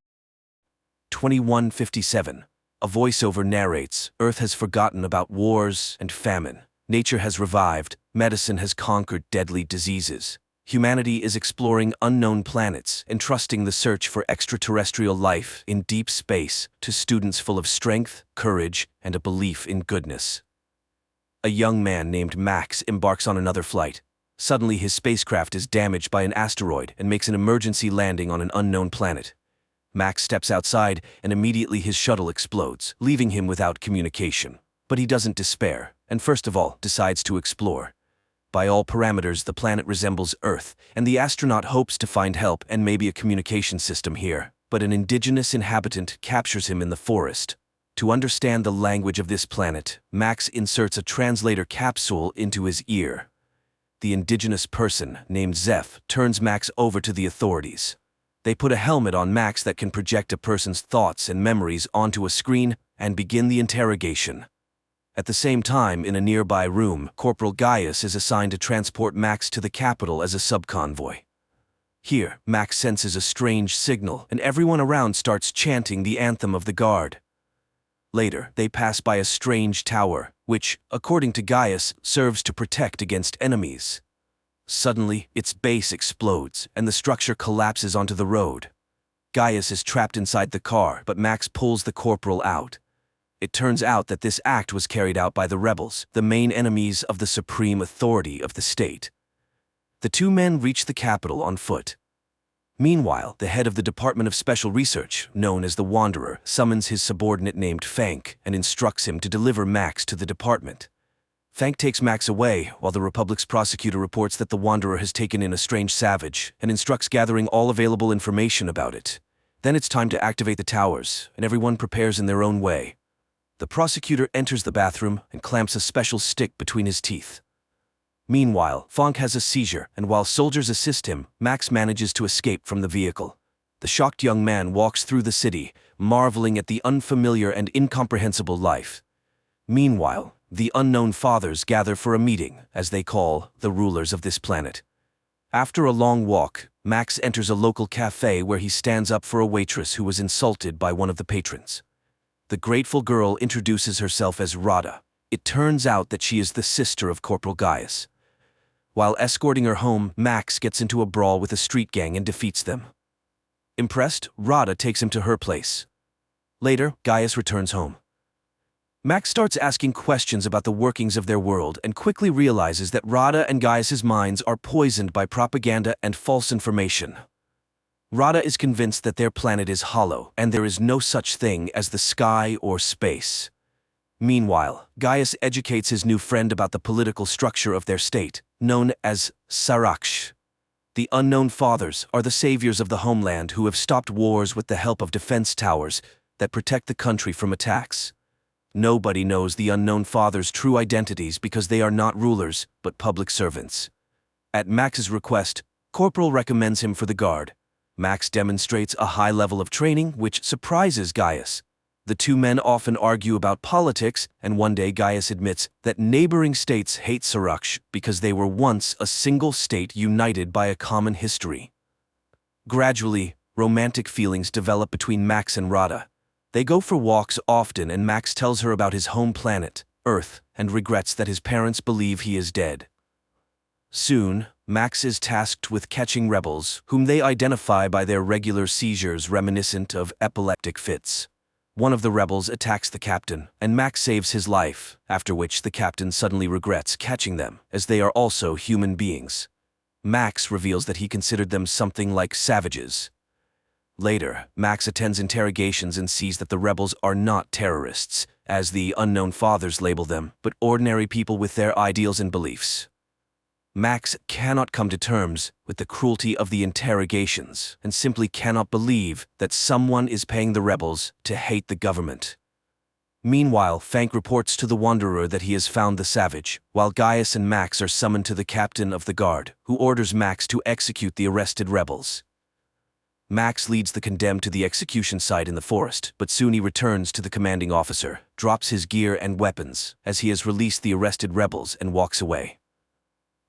Speaker 1: 2157. A voiceover narrates, Earth has forgotten about wars and famine. Nature has revived. Medicine has conquered deadly diseases. Humanity is exploring unknown planets, entrusting the search for extraterrestrial life in deep space to students full of strength, courage, and a belief in goodness. A young man named Max embarks on another flight. Suddenly, his spacecraft is damaged by an asteroid and makes an emergency landing on an unknown planet. Max steps outside, and immediately his shuttle explodes, leaving him without communication. But he doesn't despair, and first of all, decides to explore. By all parameters, the planet resembles Earth, and the astronaut hopes to find help and maybe a communication system here. But an indigenous inhabitant captures him in the forest. To understand the language of this planet, Max inserts a translator capsule into his ear. The indigenous person, named Zeph, turns Max over to the authorities. They put a helmet on Max that can project a person's thoughts and memories onto a screen and begin the interrogation. At the same time, in a nearby room, Corporal Gaius is assigned to transport Max to the capital as a subconvoy. Here, Max senses a strange signal, and everyone around starts chanting the anthem of the guard. Later, they pass by a strange tower, which, according to Gaius, serves to protect against enemies. Suddenly, its base explodes, and the structure collapses onto the road. Gaius is trapped inside the car, but Max pulls the corporal out. It turns out that this act was carried out by the rebels, the main enemies of the supreme authority of the state. The two men reach the capital on foot. Meanwhile, the head of the Department of Special Research, known as the Wanderer, summons his subordinate named Fank and instructs him to deliver Max to the department. Fank takes Max away, while the Republic's prosecutor reports that the Wanderer has taken in a strange savage and instructs gathering all available information about it. Then it's time to activate the towers, and everyone prepares in their own way. The prosecutor enters the bathroom and clamps a special stick between his teeth. Meanwhile, Fank has a seizure, and while soldiers assist him, Max manages to escape from the vehicle. The shocked young man walks through the city, marveling at the unfamiliar and incomprehensible life. Meanwhile, the unknown fathers gather for a meeting, as they call the rulers of this planet. After a long walk, Max enters a local cafe where he stands up for a waitress who was insulted by one of the patrons. The grateful girl introduces herself as Rada. It turns out that she is the sister of Corporal Gaius. While escorting her home, Max gets into a brawl with a street gang and defeats them. Impressed, Rada takes him to her place. Later, Gaius returns home. Max starts asking questions about the workings of their world and quickly realizes that Rada and Gaius's minds are poisoned by propaganda and false information. Rada is convinced that their planet is hollow and there is no such thing as the sky or space. Meanwhile, Gaius educates his new friend about the political structure of their state, known as Saraksh. The Unknown Fathers are the saviors of the homeland who have stopped wars with the help of defense towers that protect the country from attacks. Nobody knows the Unknown Fathers' true identities because they are not rulers, but public servants. At Max's request, Corporal recommends him for the guard. Max demonstrates a high level of training, which surprises Gaius. The two men often argue about politics, and one day Gaius admits that neighboring states hate Saraksh because they were once a single state united by a common history. Gradually, romantic feelings develop between Max and Rada. They go for walks often, and Max tells her about his home planet, Earth, and regrets that his parents believe he is dead. Soon, Max is tasked with catching rebels, whom they identify by their regular seizures reminiscent of epileptic fits. One of the rebels attacks the captain, and Max saves his life, after which the captain suddenly regrets catching them, as they are also human beings. Max reveals that he considered them something like savages. Later, Max attends interrogations and sees that the rebels are not terrorists, as the Unknown Fathers label them, but ordinary people with their ideals and beliefs. Max cannot come to terms with the cruelty of the interrogations and simply cannot believe that someone is paying the rebels to hate the government. Meanwhile, Fank reports to the Wanderer that he has found the savage, while Gaius and Max are summoned to the captain of the guard, who orders Max to execute the arrested rebels. Max leads the condemned to the execution site in the forest, but soon he returns to the commanding officer, drops his gear and weapons, as he has released the arrested rebels, and walks away.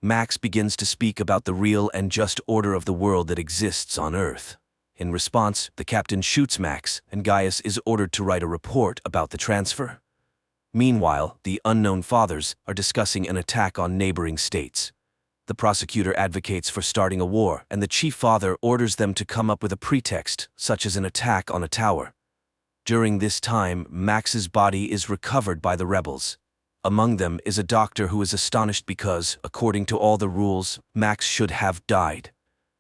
Speaker 1: Max begins to speak about the real and just order of the world that exists on Earth. In response, the captain shoots Max, and Gaius is ordered to write a report about the transfer. Meanwhile, the Unknown Fathers are discussing an attack on neighboring states. The prosecutor advocates for starting a war, and the chief father orders them to come up with a pretext, such as an attack on a tower. During this time, Max's body is recovered by the rebels. Among them is a doctor who is astonished because, according to all the rules, Max should have died.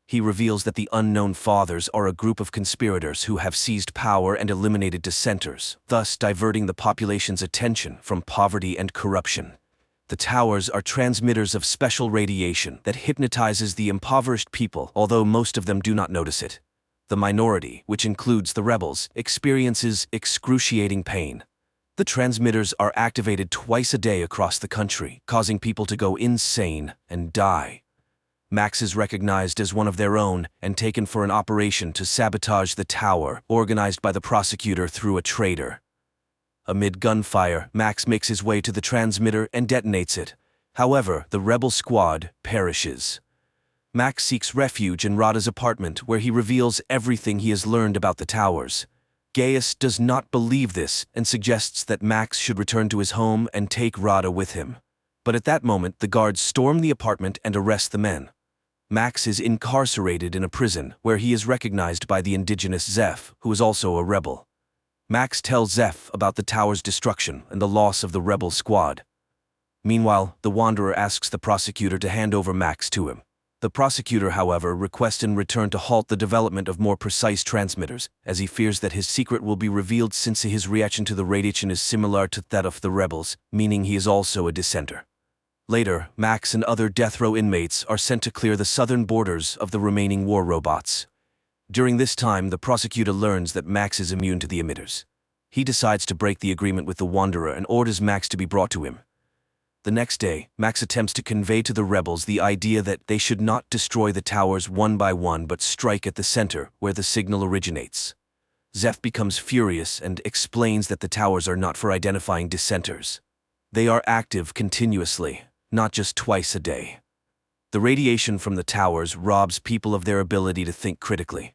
Speaker 1: He reveals that the Unknown Fathers are a group of conspirators who have seized power and eliminated dissenters, thus diverting the population's attention from poverty and corruption. The towers are transmitters of special radiation that hypnotizes the impoverished people, although most of them do not notice it. The minority, which includes the rebels, experiences excruciating pain. The transmitters are activated twice a day across the country, causing people to go insane and die. Max is recognized as one of their own and taken for an operation to sabotage the tower, organized by the prosecutor through a traitor. Amid gunfire, Max makes his way to the transmitter and detonates it. However, the rebel squad perishes. Max seeks refuge in Rada's apartment, where he reveals everything he has learned about the towers. Gaius does not believe this and suggests that Max should return to his home and take Rada with him. But at that moment, the guards storm the apartment and arrest the men. Max is incarcerated in a prison where he is recognized by the indigenous Zeph, who is also a rebel. Max tells Zeph about the tower's destruction and the loss of the rebel squad. Meanwhile, the Wanderer asks the prosecutor to hand over Max to him. The prosecutor, however, requests in return to halt the development of more precise transmitters, as he fears that his secret will be revealed since his reaction to the radiation is similar to that of the rebels, meaning he is also a dissenter. Later, Max and other death row inmates are sent to clear the southern borders of the remaining war robots. During this time, the prosecutor learns that Max is immune to the emitters. He decides to break the agreement with the Wanderer and orders Max to be brought to him. The next day, Max attempts to convey to the rebels the idea that they should not destroy the towers one by one but strike at the center where the signal originates. Zeph becomes furious and explains that the towers are not for identifying dissenters. They are active continuously, not just twice a day. The radiation from the towers robs people of their ability to think critically.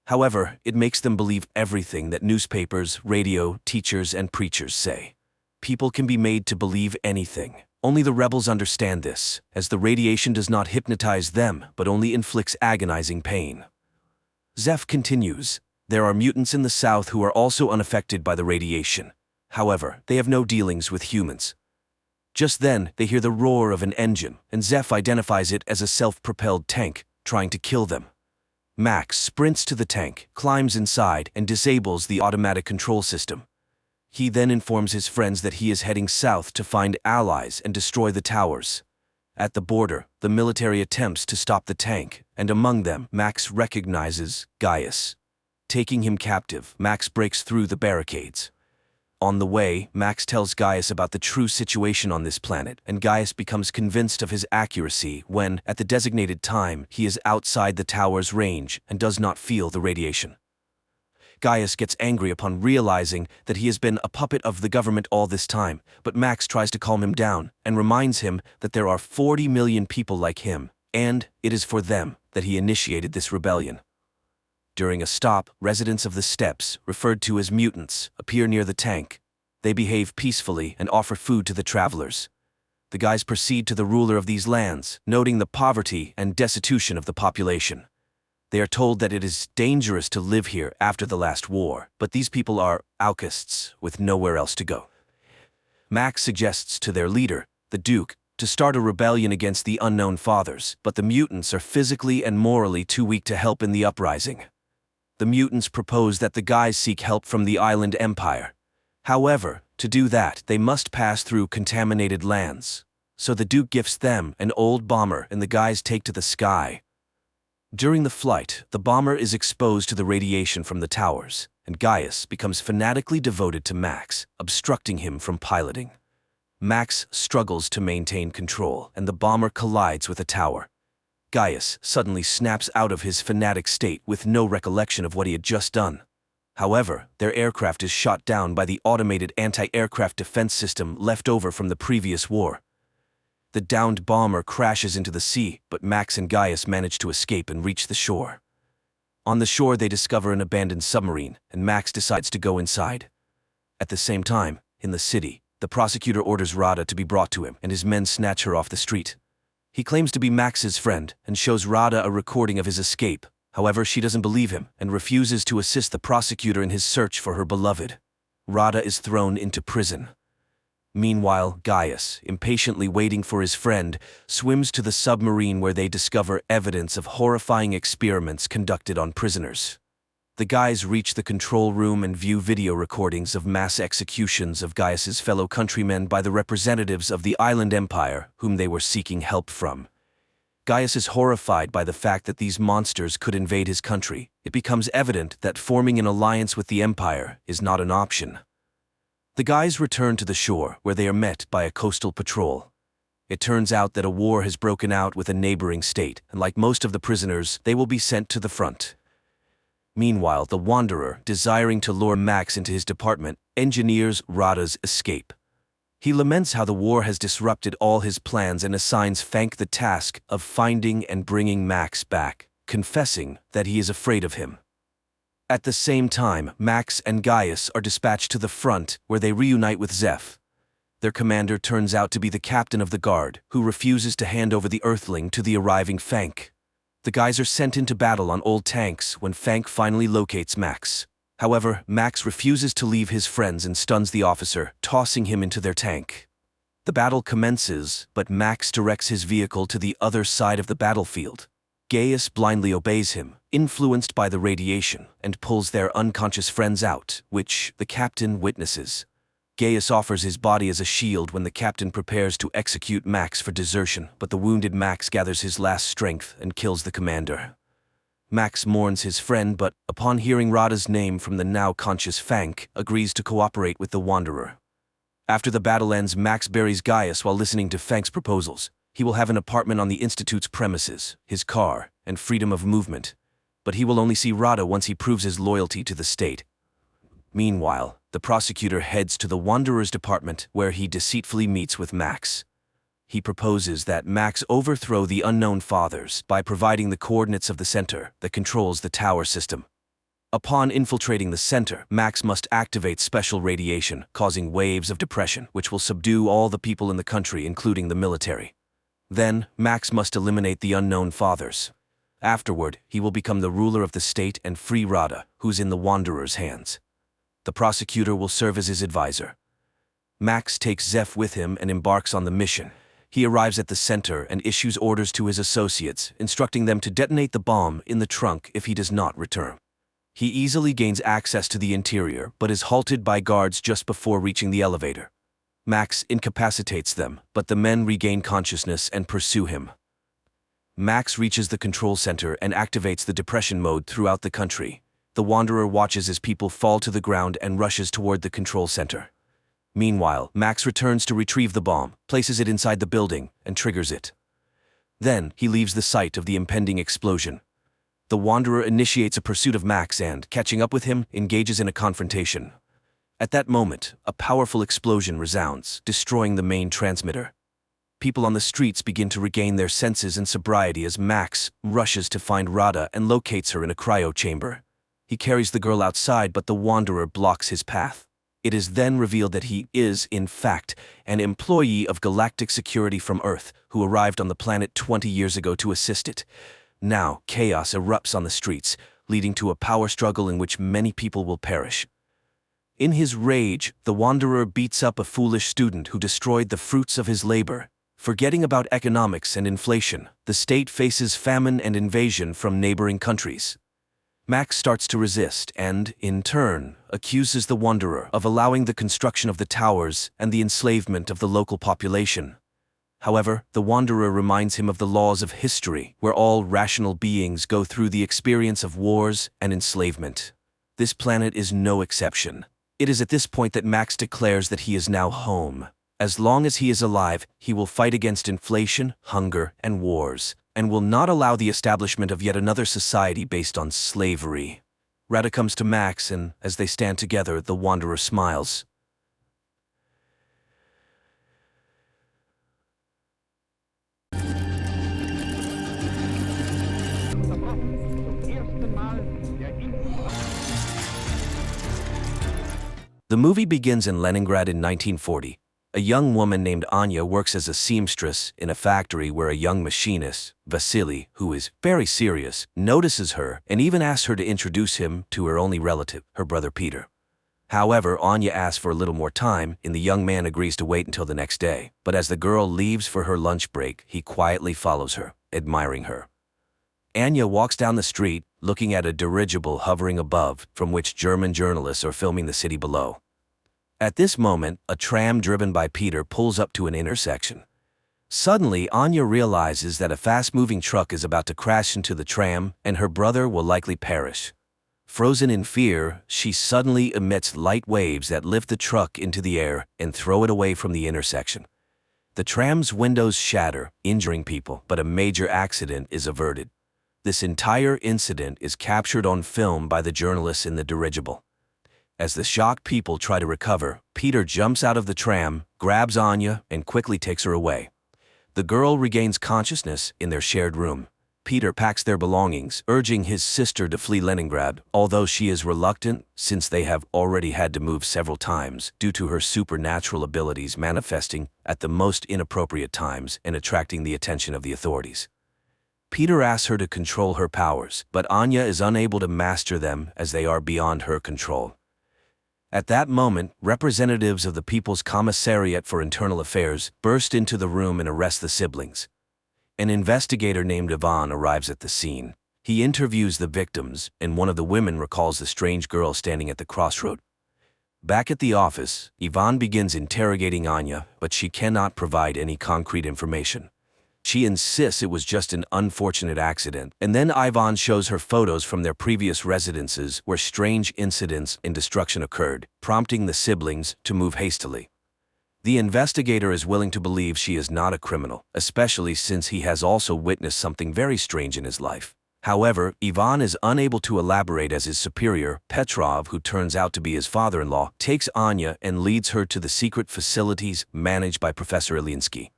Speaker 1: However, it makes them believe everything that newspapers, radio, teachers, and preachers say. People can be made to believe anything. Only the rebels understand this, as the radiation does not hypnotize them, but only inflicts agonizing pain. Zeph continues, there are mutants in the south who are also unaffected by the radiation. However, they have no dealings with humans. Just then, they hear the roar of an engine, and Zeph identifies it as a self-propelled tank, trying to kill them. Max sprints to the tank, climbs inside, and disables the automatic control system. He then informs his friends that he is heading south to find allies and destroy the towers. At the border, the military attempts to stop the tank, and among them, Max recognizes Gaius. Taking him captive, Max breaks through the barricades. On the way, Max tells Gaius about the true situation on this planet, and Gaius becomes convinced of his accuracy when, at the designated time, he is outside the tower's range and does not feel the radiation. Gaius gets angry upon realizing that he has been a puppet of the government all this time, but Max tries to calm him down and reminds him that there are 40 million people like him, and it is for them that he initiated this rebellion. During a stop, residents of the steppes, referred to as mutants, appear near the tank. They behave peacefully and offer food to the travelers. The guys proceed to the ruler of these lands, noting the poverty and destitution of the population. They are told that it is dangerous to live here after the last war, but these people are outcasts with nowhere else to go. Max suggests to their leader, the Duke, to start a rebellion against the unknown fathers, but the mutants are physically and morally too weak to help in the uprising. The mutants propose that the guys seek help from the island empire. However, to do that, they must pass through contaminated lands. So the Duke gifts them an old bomber and the guys take to the sky. During the flight, the bomber is exposed to the radiation from the towers, and Gaius becomes fanatically devoted to Max, obstructing him from piloting. Max struggles to maintain control, and the bomber collides with a tower. Gaius suddenly snaps out of his fanatic state with no recollection of what he had just done. However, their aircraft is shot down by the automated anti-aircraft defense system left over from the previous war. The downed bomber crashes into the sea, but Max and Gaius manage to escape and reach the shore. On the shore, they discover an abandoned submarine, and Max decides to go inside. At the same time, in the city, the prosecutor orders Rada to be brought to him, and his men snatch her off the street. He claims to be Max's friend and shows Rada a recording of his escape. However, she doesn't believe him and refuses to assist the prosecutor in his search for her beloved. Rada is thrown into prison. Meanwhile, Gaius, impatiently waiting for his friend, swims to the submarine where they discover evidence of horrifying experiments conducted on prisoners. The guys reach the control room and view video recordings of mass executions of Gaius's fellow countrymen by the representatives of the island empire whom they were seeking help from. Gaius is horrified by the fact that these monsters could invade his country. It becomes evident that forming an alliance with the empire is not an option. The guys return to the shore, where they are met by a coastal patrol. It turns out that a war has broken out with a neighboring state, and like most of the prisoners, they will be sent to the front. Meanwhile, the Wanderer, desiring to lure Max into his department, engineers Rada's escape. He laments how the war has disrupted all his plans and assigns Fank the task of finding and bringing Max back, confessing that he is afraid of him. At the same time, Max and Gaius are dispatched to the front, where they reunite with Zeph. Their commander turns out to be the captain of the guard, who refuses to hand over the Earthling to the arriving Fank. The guys are sent into battle on old tanks when Fank finally locates Max. However, Max refuses to leave his friends and stuns the officer, tossing him into their tank. The battle commences, but Max directs his vehicle to the other side of the battlefield. Gaius blindly obeys him, influenced by the radiation, and pulls their unconscious friends out, which the captain witnesses. Gaius offers his body as a shield when the captain prepares to execute Max for desertion, but the wounded Max gathers his last strength and kills the commander. Max mourns his friend, but upon hearing Rada's name from the now conscious Fank, agrees to cooperate with the Wanderer. After the battle ends, Max buries Gaius while listening to Fank's proposals. He will have an apartment on the Institute's premises, his car, and freedom of movement. But he will only see Rada once he proves his loyalty to the state. Meanwhile, the prosecutor heads to the Wanderer's department where he deceitfully meets with Max. He proposes that Max overthrow the Unknown Fathers by providing the coordinates of the center that controls the tower system. Upon infiltrating the center, Max must activate special radiation, causing waves of depression, which will subdue all the people in the country, including the military. Then, Max must eliminate the Unknown Fathers. Afterward, he will become the ruler of the state and free Rada, who's in the Wanderer's hands. The prosecutor will serve as his advisor. Max takes Zeph with him and embarks on the mission. He arrives at the center and issues orders to his associates, instructing them to detonate the bomb in the trunk if he does not return. He easily gains access to the interior, but is halted by guards just before reaching the elevator. Max incapacitates them, but the men regain consciousness and pursue him. Max reaches the control center and activates the depression mode throughout the country. The Wanderer watches as people fall to the ground and rushes toward the control center. Meanwhile, Max returns to retrieve the bomb, places it inside the building, and triggers it. Then, he leaves the site of the impending explosion. The Wanderer initiates a pursuit of Max and, catching up with him, engages in a confrontation. At that moment, a powerful explosion resounds, destroying the main transmitter. People on the streets begin to regain their senses and sobriety as Max rushes to find Rada and locates her in a cryo chamber. He carries the girl outside, but the Wanderer blocks his path. It is then revealed that he is, in fact, an employee of Galactic Security from Earth who arrived on the planet 20 years ago to assist it. Now, chaos erupts on the streets, leading to a power struggle in which many people will perish. In his rage, the Wanderer beats up a foolish student who destroyed the fruits of his labor. Forgetting about economics and inflation, the state faces famine and invasion from neighboring countries. Max starts to resist and, in turn, accuses the Wanderer of allowing the construction of the towers and the enslavement of the local population. However, the Wanderer reminds him of the laws of history, where all rational beings go through the experience of wars and enslavement. This planet is no exception. It is at this point that Max declares that he is now home. As long as he is alive, he will fight against inflation, hunger, and wars, and will not allow the establishment of yet another society based on slavery. Rada comes to Max, and as they stand together, the Wanderer smiles. The movie begins in Leningrad in 1940. A young woman named Anya works as a seamstress in a factory where a young machinist, Vasily, who is very serious, notices her and even asks her to introduce him to her only relative, her brother Peter. However, Anya asks for a little more time, and the young man agrees to wait until the next day. But as the girl leaves for her lunch break, he quietly follows her, admiring her. Anya walks down the street, looking at a dirigible hovering above, from which German journalists are filming the city below. At this moment, a tram driven by Peter pulls up to an intersection. Suddenly, Anya realizes that a fast-moving truck is about to crash into the tram, and her brother will likely perish. Frozen in fear, she suddenly emits light waves that lift the truck into the air and throw it away from the intersection. The tram's windows shatter, injuring people, but a major accident is averted. This entire incident is captured on film by the journalists in the dirigible. As the shocked people try to recover, Peter jumps out of the tram, grabs Anya, and quickly takes her away. The girl regains consciousness in their shared room. Peter packs their belongings, urging his sister to flee Leningrad, although she is reluctant since they have already had to move several times due to her supernatural abilities manifesting at the most inappropriate times and attracting the attention of the authorities. Peter asks her to control her powers, but Anya is unable to master them as they are beyond her control. At that moment, representatives of the People's Commissariat for Internal Affairs burst into the room and arrest the siblings. An investigator named Ivan arrives at the scene. He interviews the victims, and one of the women recalls the strange girl standing at the crossroad. Back at the office, Ivan begins interrogating Anya, but she cannot provide any concrete information. She insists it was just an unfortunate accident, and then Ivan shows her photos from their previous residences where strange incidents and destruction occurred, prompting the siblings to move hastily. The investigator is willing to believe she is not a criminal, especially since he has also witnessed something very strange in his life. However, Ivan is unable to elaborate as his superior, Petrov, who turns out to be his father-in-law, takes Anya and leads her to the secret facilities managed by Professor Ilyinsky.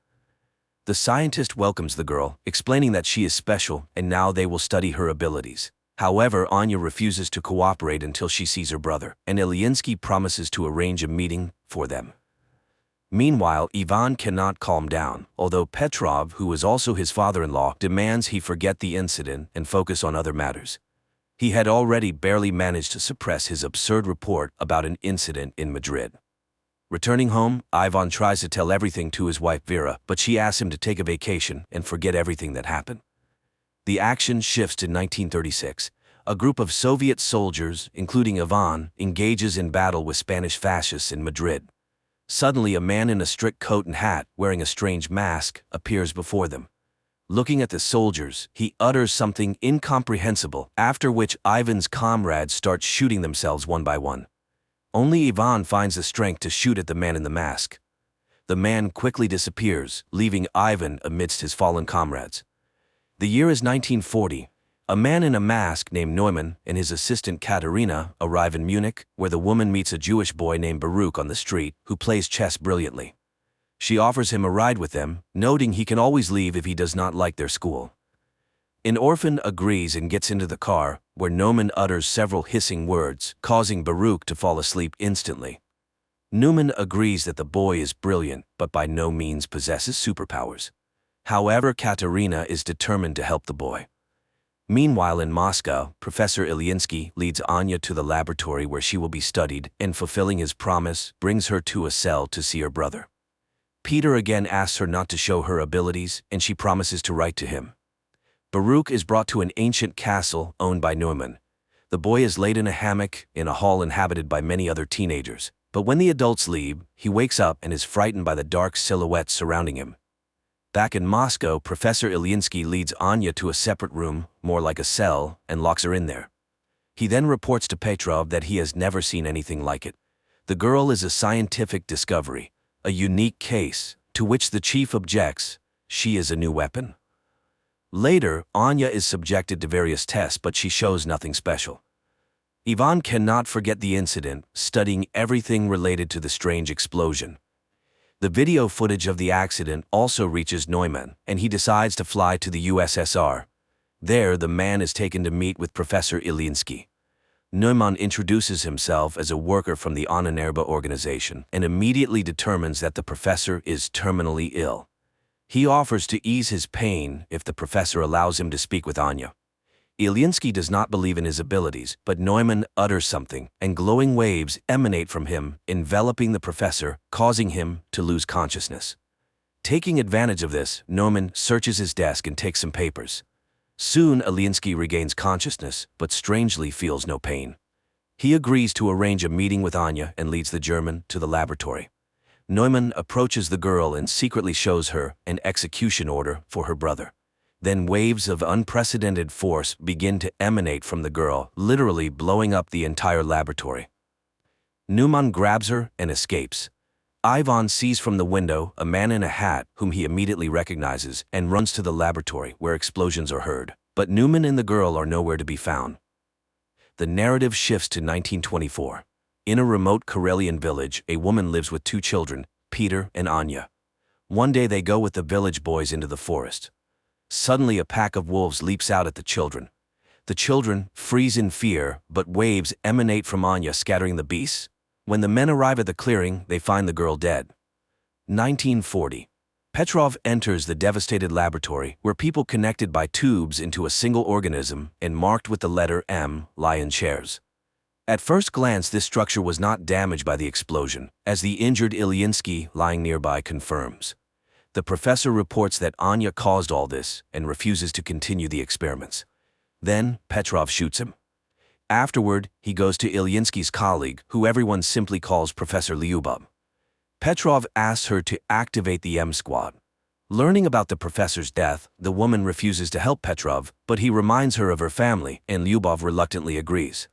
Speaker 1: The scientist welcomes the girl, explaining that she is special and now they will study her abilities. However, Anya refuses to cooperate until she sees her brother, and Ilyinsky promises to arrange a meeting for them. Meanwhile, Ivan cannot calm down, although Petrov, who is also his father-in-law, demands he forget the incident and focus on other matters. He had already barely managed to suppress his absurd report about an incident in Madrid. Returning home, Ivan tries to tell everything to his wife Vera, but she asks him to take a vacation and forget everything that happened. The action shifts to 1936. A group of Soviet soldiers, including Ivan, engages in battle with Spanish fascists in Madrid. Suddenly, a man in a strict coat and hat, wearing a strange mask, appears before them. Looking at the soldiers, he utters something incomprehensible, after which Ivan's comrades start shooting themselves one by one. Only Ivan finds the strength to shoot at the man in the mask. The man quickly disappears, leaving Ivan amidst his fallen comrades. The year is 1940. A man in a mask named Neumann and his assistant Katerina arrive in Munich, where the woman meets a Jewish boy named Baruch on the street, who plays chess brilliantly. She offers him a ride with them, noting he can always leave if he does not like their school. An orphan agrees and gets into the car, where Neumann utters several hissing words, causing Baruch to fall asleep instantly. Neumann agrees that the boy is brilliant, but by no means possesses superpowers. However, Katerina is determined to help the boy. Meanwhile, in Moscow, Professor Ilyinsky leads Anya to the laboratory where she will be studied, and fulfilling his promise, brings her to a cell to see her brother. Peter again asks her not to show her abilities, and she promises to write to him. Baruch is brought to an ancient castle owned by Neumann. The boy is laid in a hammock in a hall inhabited by many other teenagers, but when the adults leave, he wakes up and is frightened by the dark silhouettes surrounding him. Back in Moscow, Professor Ilyinsky leads Anya to a separate room, more like a cell, and locks her in there. He then reports to Petrov that he has never seen anything like it. The girl is a scientific discovery, a unique case, to which the chief objects. She is a new weapon. Later, Anya is subjected to various tests, but she shows nothing special. Ivan cannot forget the incident, studying everything related to the strange explosion. The video footage of the accident also reaches Neumann, and he decides to fly to the USSR. There, the man is taken to meet with Professor Ilyinsky. Neumann introduces himself as a worker from the Ahnenerbe organization and immediately determines that the professor is terminally ill. He offers to ease his pain if the professor allows him to speak with Anya. Ilyinsky does not believe in his abilities, but Neumann utters something, and glowing waves emanate from him, enveloping the professor, causing him to lose consciousness. Taking advantage of this, Neumann searches his desk and takes some papers. Soon, Ilyinsky regains consciousness, but strangely feels no pain. He agrees to arrange a meeting with Anya and leads the German to the laboratory. Neumann approaches the girl and secretly shows her an execution order for her brother. Then waves of unprecedented force begin to emanate from the girl, literally blowing up the entire laboratory. Neumann grabs her and escapes. Ivan sees from the window a man in a hat whom he immediately recognizes and runs to the laboratory where explosions are heard, but Neumann and the girl are nowhere to be found. The narrative shifts to 1924. In a remote Karelian village, a woman lives with two children, Peter and Anya. One day they go with the village boys into the forest. Suddenly a pack of wolves leaps out at the children. The children freeze in fear, but waves emanate from Anya, scattering the beasts. When the men arrive at the clearing, they find the girl dead. 1940. Petrov enters the devastated laboratory, where people connected by tubes into a single organism and marked with the letter M lie in chairs. At first glance, this structure was not damaged by the explosion, as the injured Ilyinsky lying nearby confirms. The professor reports that Anya caused all this and refuses to continue the experiments. Then, Petrov shoots him. Afterward, he goes to Ilyinsky's colleague, who everyone simply calls Professor Lyubov. Petrov asks her to activate the M squad. Learning about the professor's death, the woman refuses to help Petrov, but he reminds her of her family, and Lyubov reluctantly agrees.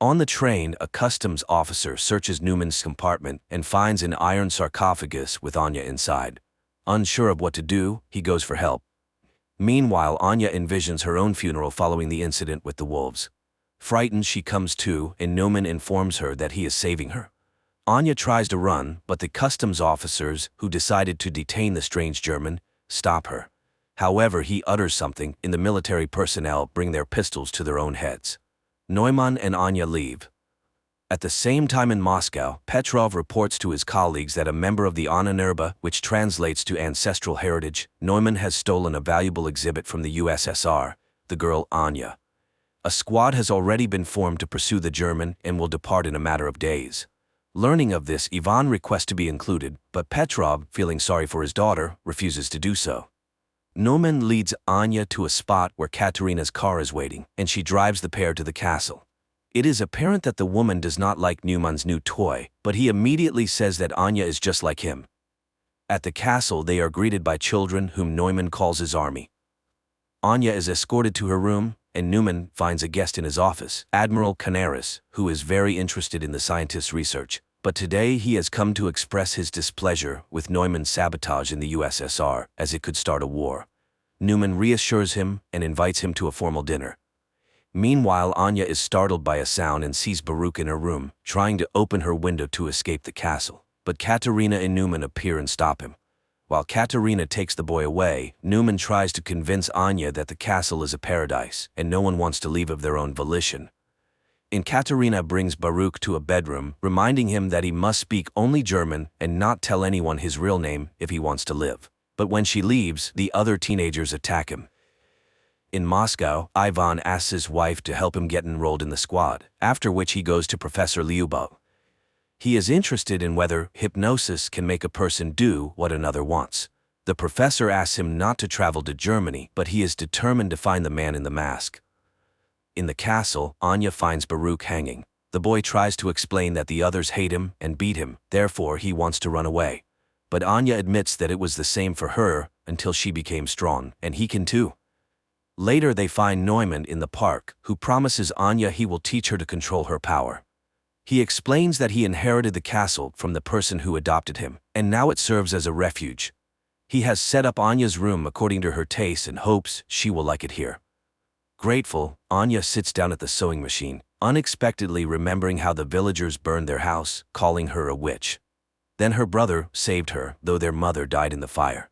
Speaker 1: On the train, a customs officer searches Newman's compartment and finds an iron sarcophagus with Anya inside. Unsure of what to do, he goes for help. Meanwhile, Anya envisions her own funeral following the incident with the wolves. Frightened, she comes to, and Newman informs her that he is saving her. Anya tries to run, but the customs officers, who decided to detain the strange German, stop her. However, he utters something, and the military personnel bring their pistols to their own heads. Neumann and Anya leave. At the same time in Moscow, Petrov reports to his colleagues that a member of the Ahnenerbe, which translates to ancestral heritage, Neumann has stolen a valuable exhibit from the USSR, the girl Anya. A squad has already been formed to pursue the German and will depart in a matter of days. Learning of this, Ivan requests to be included, but Petrov, feeling sorry for his daughter, refuses to do so. Neumann leads Anya to a spot where Katerina's car is waiting, and she drives the pair to the castle. It is apparent that the woman does not like Neumann's new toy, but he immediately says that Anya is just like him. At the castle, they are greeted by children whom Neumann calls his army. Anya is escorted to her room, and Neumann finds a guest in his office, Admiral Canaris, who is very interested in the scientist's research. But today he has come to express his displeasure with Neumann's sabotage in the USSR, as it could start a war. Neumann reassures him and invites him to a formal dinner. Meanwhile, Anya is startled by a sound and sees Baruch in her room, trying to open her window to escape the castle. But Katerina and Neumann appear and stop him. While Katerina takes the boy away, Neumann tries to convince Anya that the castle is a paradise, and no one wants to leave of their own volition. Katerina brings Baruch to a bedroom, reminding him that he must speak only German and not tell anyone his real name if he wants to live. But when she leaves, the other teenagers attack him. In Moscow, Ivan asks his wife to help him get enrolled in the squad, after which he goes to Professor Lyubov. He is interested in whether hypnosis can make a person do what another wants. The professor asks him not to travel to Germany, but he is determined to find the man in the mask. In the castle, Anya finds Baruch hanging. The boy tries to explain that the others hate him and beat him, therefore he wants to run away. But Anya admits that it was the same for her until she became strong, and he can too. Later they find Neumann in the park, who promises Anya he will teach her to control her power. He explains that he inherited the castle from the person who adopted him, and now it serves as a refuge. He has set up Anya's room according to her taste and hopes she will like it here. Grateful, Anya sits down at the sewing machine, unexpectedly remembering how the villagers burned their house, calling her a witch. Then her brother saved her, though their mother died in the fire.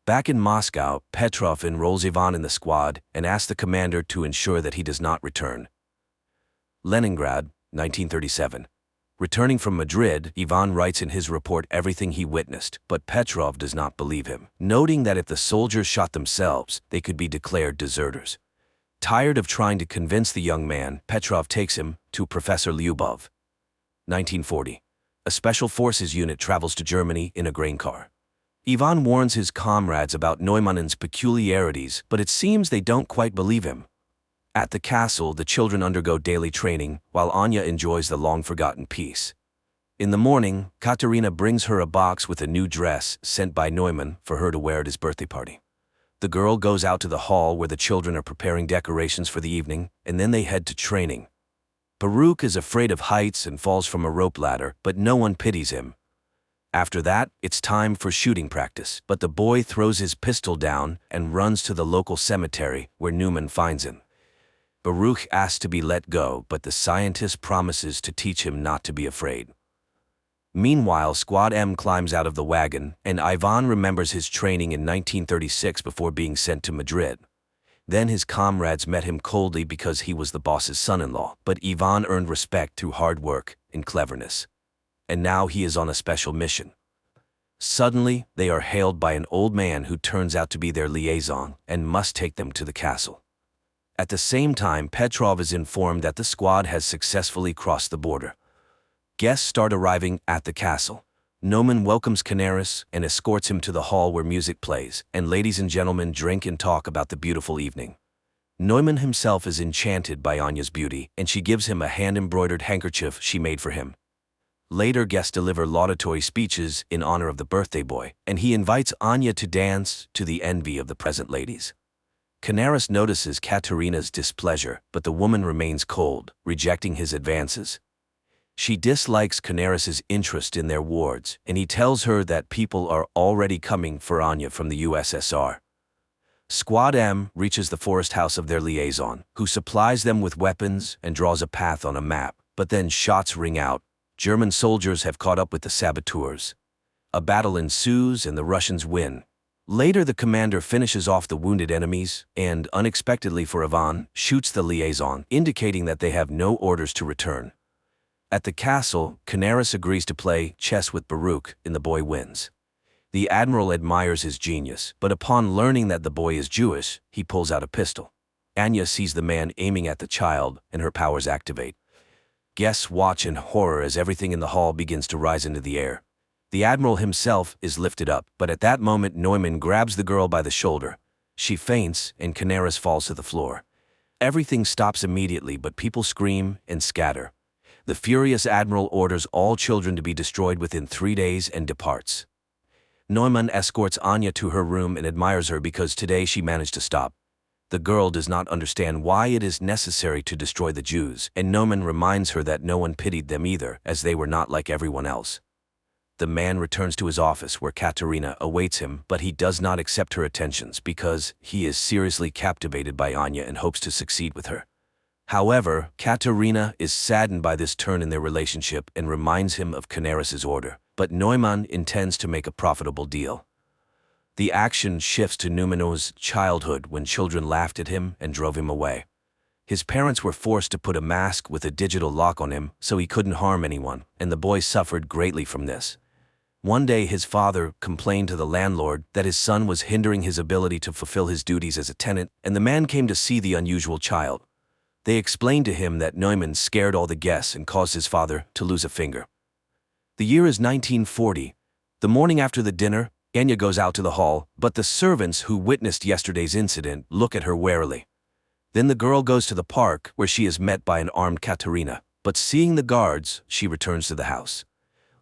Speaker 1: Back in Moscow, Petrov enrolls Ivan in the squad and asks the commander to ensure that he does not return. Leningrad, 1937. Returning from Madrid, Ivan writes in his report everything he witnessed, but Petrov does not believe him, noting that if the soldiers shot themselves, they could be declared deserters. Tired of trying to convince the young man, Petrov takes him to Professor Lyubov. 1940. A special forces unit travels to Germany in a grain car. Ivan warns his comrades about Neumann's peculiarities, but it seems they don't quite believe him. At the castle, the children undergo daily training, while Anya enjoys the long-forgotten peace. In the morning, Katerina brings her a box with a new dress sent by Neumann for her to wear at his birthday party. The girl goes out to the hall where the children are preparing decorations for the evening, and then they head to training. Baruch is afraid of heights and falls from a rope ladder, but no one pities him. After that, it's time for shooting practice, but the boy throws his pistol down and runs to the local cemetery where Neumann finds him. Baruch asks to be let go, but the scientist promises to teach him not to be afraid. Meanwhile, Squad M climbs out of the wagon, and Ivan remembers his training in 1936 before being sent to Madrid. Then his comrades met him coldly because he was the boss's son-in-law, but Ivan earned respect through hard work and cleverness. And now he is on a special mission. Suddenly, they are hailed by an old man who turns out to be their liaison and must take them to the castle. At the same time, Petrov is informed that the squad has successfully crossed the border. Guests start arriving at the castle. Neumann welcomes Canaris and escorts him to the hall where music plays, and ladies and gentlemen drink and talk about the beautiful evening. Neumann himself is enchanted by Anya's beauty, and she gives him a hand-embroidered handkerchief she made for him. Later, guests deliver laudatory speeches in honor of the birthday boy, and he invites Anya to dance to the envy of the present ladies. Canaris notices Katerina's displeasure, but the woman remains cold, rejecting his advances. She dislikes Canaris's interest in their wards, and he tells her that people are already coming for Anya from the USSR. Squad M reaches the forest house of their liaison, who supplies them with weapons and draws a path on a map, but then shots ring out. German soldiers have caught up with the saboteurs. A battle ensues and the Russians win. Later, the commander finishes off the wounded enemies and, unexpectedly for Ivan, shoots the liaison, indicating that they have no orders to return. At the castle, Canaris agrees to play chess with Baruch, and the boy wins. The admiral admires his genius, but upon learning that the boy is Jewish, he pulls out a pistol. Anya sees the man aiming at the child, and her powers activate. Guests watch in horror as everything in the hall begins to rise into the air. The admiral himself is lifted up, but at that moment Neumann grabs the girl by the shoulder. She faints, and Canaris falls to the floor. Everything stops immediately, but people scream and scatter. The furious admiral orders all children to be destroyed within 3 days and departs. Neumann escorts Anya to her room and admires her because today she managed to stop. The girl does not understand why it is necessary to destroy the Jews, and Neumann reminds her that no one pitied them either, as they were not like everyone else. The man returns to his office where Katerina awaits him, but he does not accept her attentions because he is seriously captivated by Anya and hopes to succeed with her. However, Katerina is saddened by this turn in their relationship and reminds him of Canaris's order, but Neumann intends to make a profitable deal. The action shifts to Neumann's childhood when children laughed at him and drove him away. His parents were forced to put a mask with a digital lock on him so he couldn't harm anyone, and the boy suffered greatly from this. One day his father complained to the landlord that his son was hindering his ability to fulfill his duties as a tenant, and the man came to see the unusual child. They explained to him that Neumann scared all the guests and caused his father to lose a finger. The year is 1940. The morning after the dinner, Anya goes out to the hall, but the servants who witnessed yesterday's incident look at her warily. Then the girl goes to the park, where she is met by an armed Katerina, but seeing the guards, she returns to the house.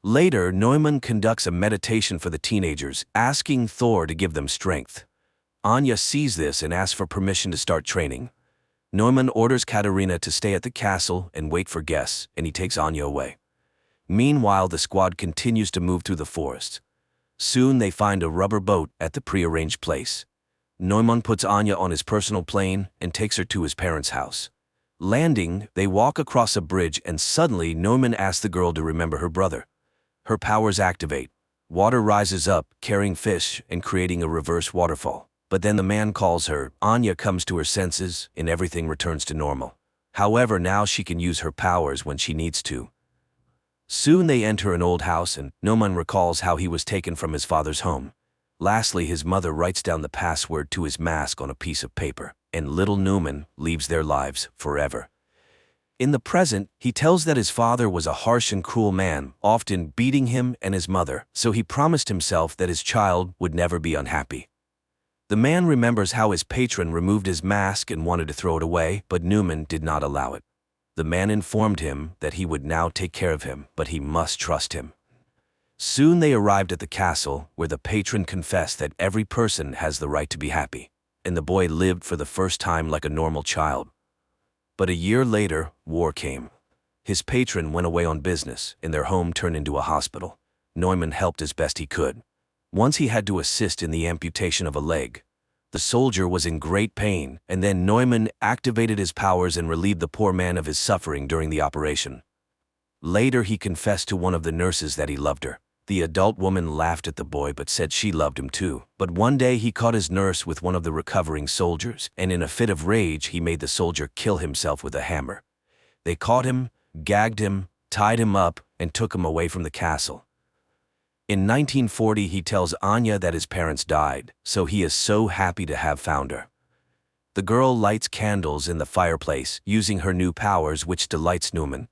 Speaker 1: Later, Neumann conducts a meditation for the teenagers, asking Thor to give them strength. Anya sees this and asks for permission to start training. Neumann orders Katerina to stay at the castle and wait for guests, and he takes Anya away. Meanwhile, the squad continues to move through the forest. Soon they find a rubber boat at the prearranged place. Neumann puts Anya on his personal plane and takes her to his parents' house. Landing, they walk across a bridge, and suddenly Neumann asks the girl to remember her brother. Her powers activate. Water rises up, carrying fish and creating a reverse waterfall. But then the man calls her. Anya comes to her senses, and everything returns to normal. However, now she can use her powers when she needs to. Soon they enter an old house, and Neumann recalls how he was taken from his father's home. Lastly, his mother writes down the password to his mask on a piece of paper, and little Neumann leaves their lives forever. In the present, he tells that his father was a harsh and cruel man, often beating him and his mother, so he promised himself that his child would never be unhappy. The man remembers how his patron removed his mask and wanted to throw it away, but Neumann did not allow it. The man informed him that he would now take care of him, but he must trust him. Soon they arrived at the castle, where the patron confessed that every person has the right to be happy, and the boy lived for the first time like a normal child. But a year later, war came. His patron went away on business, and their home turned into a hospital. Neumann helped as best he could. Once he had to assist in the amputation of a leg. The soldier was in great pain, and then Neumann activated his powers and relieved the poor man of his suffering during the operation. Later, he confessed to one of the nurses that he loved her. The adult woman laughed at the boy but said she loved him too. But one day he caught his nurse with one of the recovering soldiers, and in a fit of rage he made the soldier kill himself with a hammer. They caught him, gagged him, tied him up, and took him away from the castle. In 1940 he tells Anya that his parents died, so he is so happy to have found her. The girl lights candles in the fireplace, using her new powers, which delights Newman.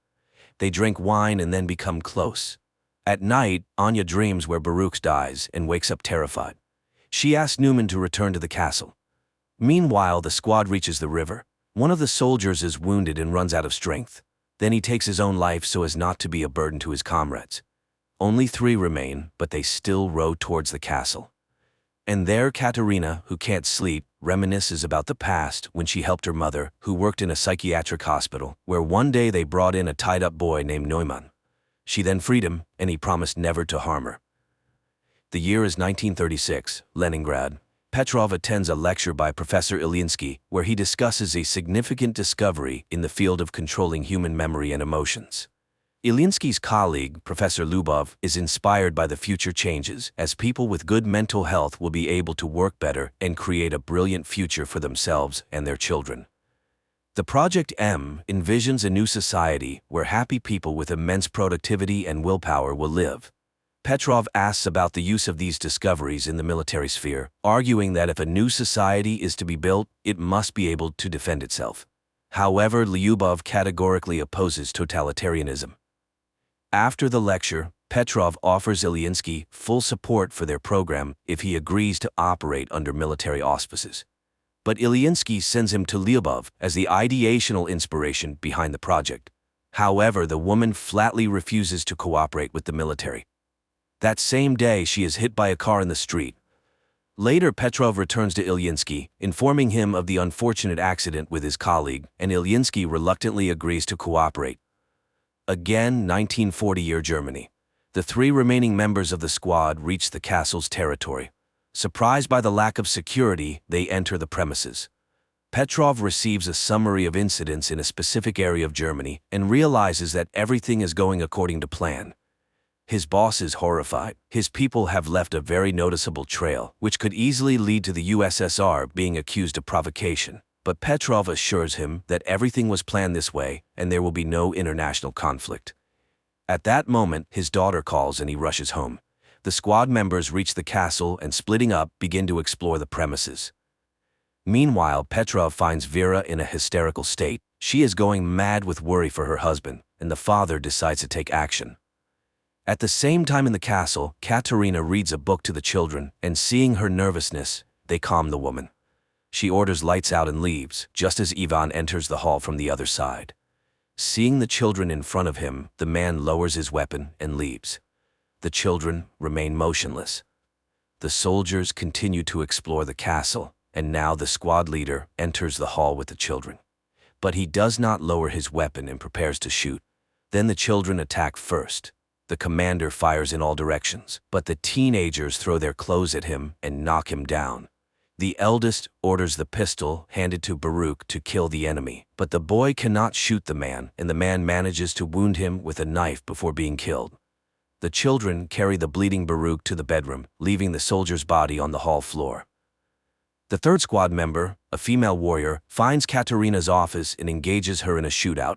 Speaker 1: They drink wine and then become close. At night, Anya dreams where Baruch dies and wakes up terrified. She asks Newman to return to the castle. Meanwhile, the squad reaches the river. One of the soldiers is wounded and runs out of strength. Then he takes his own life so as not to be a burden to his comrades. Only 3 remain, but they still row towards the castle. And there Katerina, who can't sleep, reminisces about the past when she helped her mother, who worked in a psychiatric hospital, where one day they brought in a tied-up boy named Neumann. She then freed him, and he promised never to harm her. The year is 1936, Leningrad. Petrov attends a lecture by Professor Ilyinsky, where he discusses a significant discovery in the field of controlling human memory and emotions. Ilyinsky's colleague, Professor Lyubov, is inspired by the future changes, as people with good mental health will be able to work better and create a brilliant future for themselves and their children. The Project M envisions a new society where happy people with immense productivity and willpower will live. Petrov asks about the use of these discoveries in the military sphere, arguing that if a new society is to be built, it must be able to defend itself. However, Lyubov categorically opposes totalitarianism. After the lecture, Petrov offers Ilyinsky full support for their program if he agrees to operate under military auspices. But Ilyinsky sends him to Lyubov as the ideational inspiration behind the project. However, the woman flatly refuses to cooperate with the military. That same day, she is hit by a car in the street. Later, Petrov returns to Ilyinsky, informing him of the unfortunate accident with his colleague, and Ilyinsky reluctantly agrees to cooperate. Again, 1940-year Germany. The 3 remaining members of the squad reach the castle's territory. Surprised by the lack of security, they enter the premises. Petrov receives a summary of incidents in a specific area of Germany and realizes that everything is going according to plan. His boss is horrified. His people have left a very noticeable trail, which could easily lead to the USSR being accused of provocation. But Petrov assures him that everything was planned this way and there will be no international conflict. At that moment, his daughter calls and he rushes home. The squad members reach the castle and, splitting up, begin to explore the premises. Meanwhile, Petrov finds Vera in a hysterical state. She is going mad with worry for her husband, and the father decides to take action. At the same time in the castle, Katerina reads a book to the children, and seeing her nervousness, they calm the woman. She orders lights out and leaves, just as Ivan enters the hall from the other side. Seeing the children in front of him, the man lowers his weapon and leaves. The children remain motionless. The soldiers continue to explore the castle, and now the squad leader enters the hall with the children. But he does not lower his weapon and prepares to shoot. Then the children attack first. The commander fires in all directions, but the teenagers throw their clothes at him and knock him down. The eldest orders the pistol handed to Baruch to kill the enemy, but the boy cannot shoot the man, and the man manages to wound him with a knife before being killed. The children carry the bleeding Baruch to the bedroom, leaving the soldier's body on the hall floor. The 3rd squad member, a female warrior, finds Katerina's office and engages her in a shootout.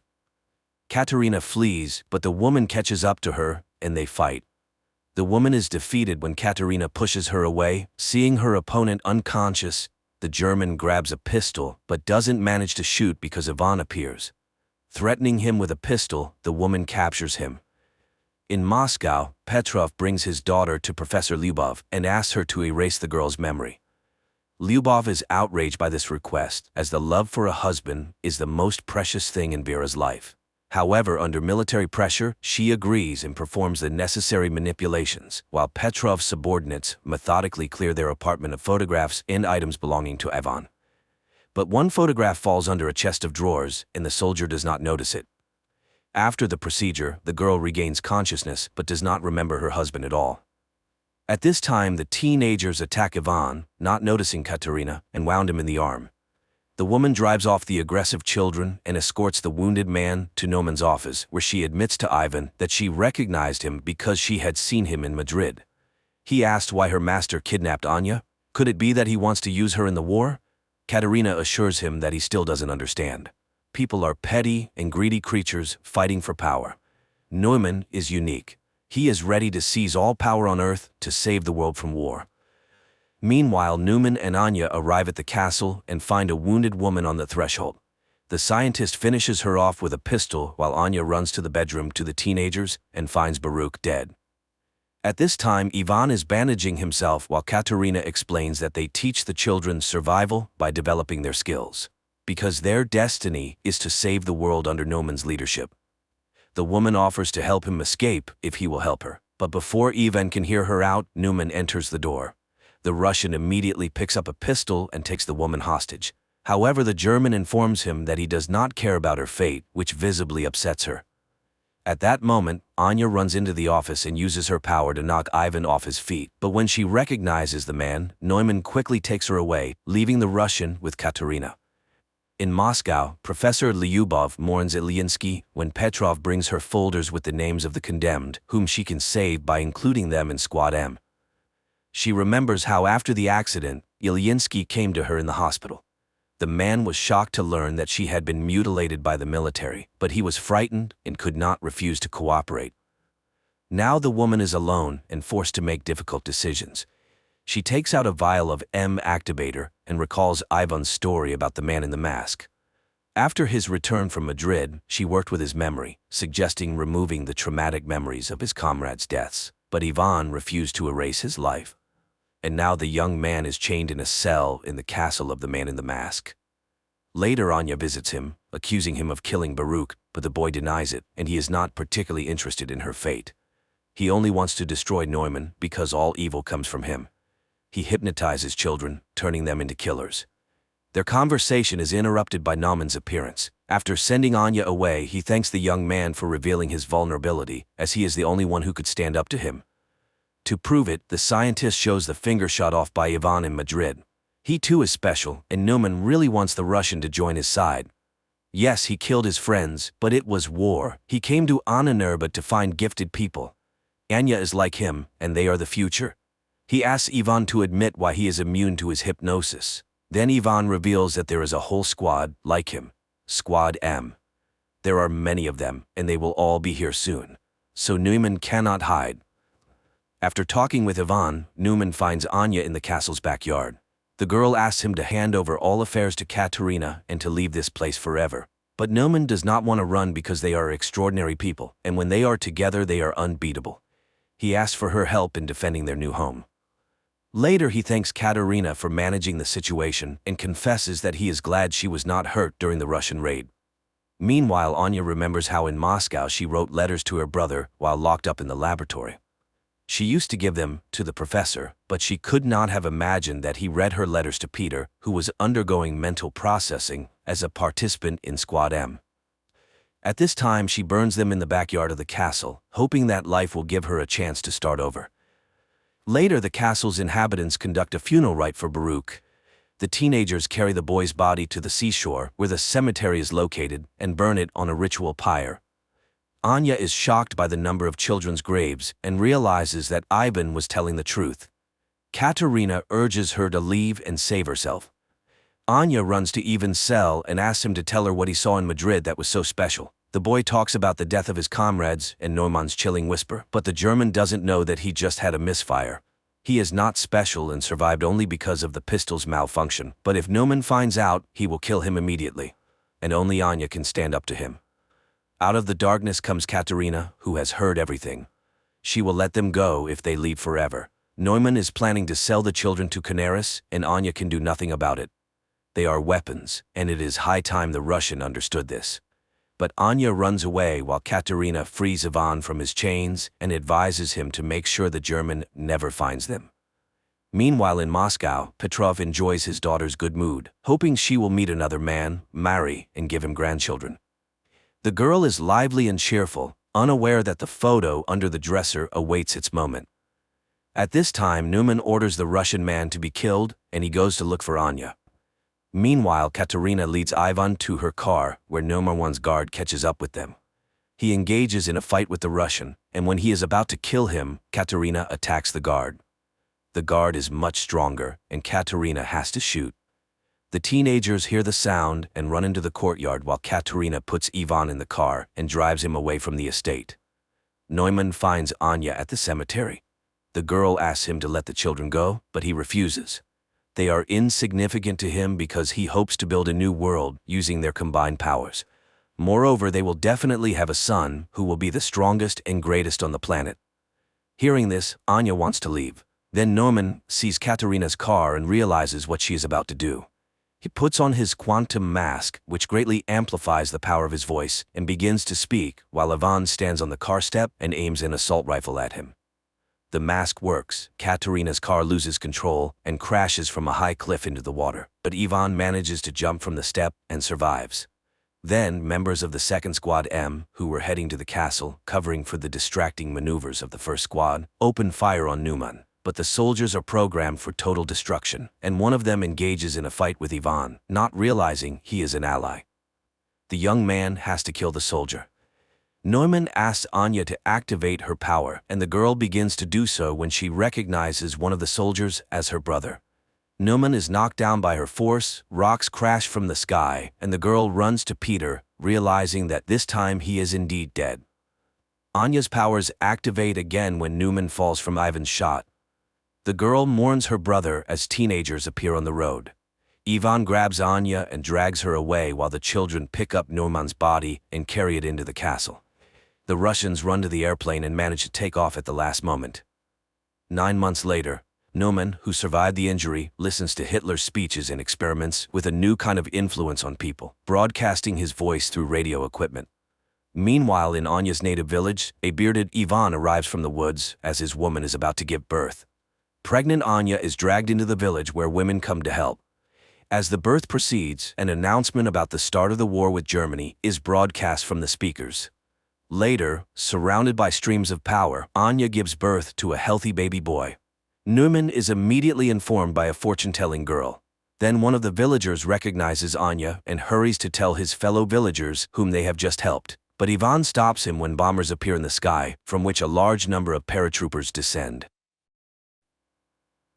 Speaker 1: Katerina flees, but the woman catches up to her, and they fight. The woman is defeated when Katerina pushes her away. Seeing her opponent unconscious, the German grabs a pistol but doesn't manage to shoot because Ivan appears. Threatening him with a pistol, the woman captures him. In Moscow, Petrov brings his daughter to Professor Lyubov and asks her to erase the girl's memory. Lyubov is outraged by this request, as the love for a husband is the most precious thing in Vera's life. However, under military pressure, she agrees and performs the necessary manipulations, while Petrov's subordinates methodically clear their apartment of photographs and items belonging to Ivan. But one photograph falls under a chest of drawers, and the soldier does not notice it. After the procedure, the girl regains consciousness but does not remember her husband at all. At this time, the teenagers attack Ivan, not noticing Katerina, and wound him in the arm. The woman drives off the aggressive children and escorts the wounded man to Neuman's office, where she admits to Ivan that she recognized him because she had seen him in Madrid. He asked why her master kidnapped Anya. Could it be that he wants to use her in the war? Katerina assures him that he still doesn't understand. People are petty and greedy creatures fighting for power. Neumann is unique. He is ready to seize all power on Earth to save the world from war. Meanwhile, Neumann and Anya arrive at the castle and find a wounded woman on the threshold. The scientist finishes her off with a pistol while Anya runs to the bedroom to the teenagers and finds Baruch dead. At this time, Ivan is bandaging himself while Katerina explains that they teach the children survival by developing their skills, because their destiny is to save the world under Neumann's leadership. The woman offers to help him escape if he will help her, but before Ivan can hear her out, Neumann enters the door. The Russian immediately picks up a pistol and takes the woman hostage. However, the German informs him that he does not care about her fate, which visibly upsets her. At that moment, Anya runs into the office and uses her power to knock Ivan off his feet, but when she recognizes the man, Neumann quickly takes her away, leaving the Russian with Katerina. In Moscow, Professor Lyubov mourns Ilyinsky when Petrov brings her folders with the names of the condemned, whom she can save by including them in Squad M. She remembers how after the accident, Ilyinsky came to her in the hospital. The man was shocked to learn that she had been mutilated by the military, but he was frightened and could not refuse to cooperate. Now the woman is alone and forced to make difficult decisions. She takes out a vial of M activator and recalls Ivan's story about the man in the mask. After his return from Madrid, she worked with his memory, suggesting removing the traumatic memories of his comrades' deaths, but Ivan refused to erase his life. And now the young man is chained in a cell in the castle of the man in the mask. Later, Anya visits him, accusing him of killing Baruch, but the boy denies it, and he is not particularly interested in her fate. He only wants to destroy Neumann because all evil comes from him. He hypnotizes children, turning them into killers. Their conversation is interrupted by Neumann's appearance. After sending Anya away, he thanks the young man for revealing his vulnerability, as he is the only one who could stand up to him. To prove it, the scientist shows the finger shot off by Ivan in Madrid. He too is special, and Neumann really wants the Russian to join his side. Yes, he killed his friends, but it was war. He came to Annenurba to find gifted people. Anya is like him, and they are the future. He asks Ivan to admit why he is immune to his hypnosis. Then Ivan reveals that there is a whole squad like him, Squad M. There are many of them, and they will all be here soon. So Neumann cannot hide. After talking with Ivan, Neumann finds Anya in the castle's backyard. The girl asks him to hand over all affairs to Katerina and to leave this place forever. But Neumann does not want to run because they are extraordinary people, and when they are together they are unbeatable. He asks for her help in defending their new home. Later, he thanks Katerina for managing the situation and confesses that he is glad she was not hurt during the Russian raid. Meanwhile, Anya remembers how in Moscow she wrote letters to her brother while locked up in the laboratory. She used to give them to the professor, but she could not have imagined that he read her letters to Peter, who was undergoing mental processing as a participant in Squad M. At this time, she burns them in the backyard of the castle, hoping that life will give her a chance to start over. Later, the castle's inhabitants conduct a funeral rite for Baruch. The teenagers carry the boy's body to the seashore, where the cemetery is located, and burn it on a ritual pyre. Anya is shocked by the number of children's graves and realizes that Ivan was telling the truth. Katerina urges her to leave and save herself. Anya runs to Ivan's cell and asks him to tell her what he saw in Madrid that was so special. The boy talks about the death of his comrades and Neumann's chilling whisper, but the German doesn't know that he just had a misfire. He is not special and survived only because of the pistol's malfunction, but if Neumann finds out, he will kill him immediately. And only Anya can stand up to him. Out of the darkness comes Katerina, who has heard everything. She will let them go if they leave forever. Neumann is planning to sell the children to Canaris, and Anya can do nothing about it. They are weapons, and it is high time the Russian understood this. But Anya runs away while Katerina frees Ivan from his chains and advises him to make sure the German never finds them. Meanwhile in Moscow, Petrov enjoys his daughter's good mood, hoping she will meet another man, marry, and give him grandchildren. The girl is lively and cheerful, unaware that the photo under the dresser awaits its moment. At this time, Neumann orders the Russian man to be killed, and he goes to look for Anya. Meanwhile, Katerina leads Ivan to her car, where number one's guard catches up with them. He engages in a fight with the Russian, and when he is about to kill him, Katerina attacks the guard. The guard is much stronger, and Katerina has to shoot. The teenagers hear the sound and run into the courtyard while Katerina puts Ivan in the car and drives him away from the estate. Neumann finds Anya at the cemetery. The girl asks him to let the children go, but he refuses. They are insignificant to him because he hopes to build a new world using their combined powers. Moreover, they will definitely have a son who will be the strongest and greatest on the planet. Hearing this, Anya wants to leave. Then Neumann sees Katerina's car and realizes what she is about to do. He puts on his quantum mask, which greatly amplifies the power of his voice, and begins to speak while Ivan stands on the car step and aims an assault rifle at him. The mask works. Katerina's car loses control and crashes from a high cliff into the water, but Ivan manages to jump from the step and survives. Then, members of the second squad M, who were heading to the castle, covering for the distracting maneuvers of the first squad, open fire on Neumann. But the soldiers are programmed for total destruction, and one of them engages in a fight with Ivan, not realizing he is an ally. The young man has to kill the soldier. Neumann asks Anya to activate her power, and the girl begins to do so when she recognizes one of the soldiers as her brother. Neumann is knocked down by her force, rocks crash from the sky, and the girl runs to Peter, realizing that this time he is indeed dead. Anya's powers activate again when Neumann falls from Ivan's shot. The girl mourns her brother as teenagers appear on the road. Ivan grabs Anya and drags her away while the children pick up Neumann's body and carry it into the castle. The Russians run to the airplane and manage to take off at the last moment. 9 months later, Neumann, who survived the injury, listens to Hitler's speeches and experiments with a new kind of influence on people, broadcasting his voice through radio equipment. Meanwhile, in Anya's native village, a bearded Ivan arrives from the woods as his woman is about to give birth. Pregnant Anya is dragged into the village where women come to help. As the birth proceeds, an announcement about the start of the war with Germany is broadcast from the speakers. Later, surrounded by streams of power, Anya gives birth to a healthy baby boy. Neumann is immediately informed by a fortune-telling girl. Then one of the villagers recognizes Anya and hurries to tell his fellow villagers whom they have just helped. But Ivan stops him when bombers appear in the sky, from which a large number of paratroopers descend.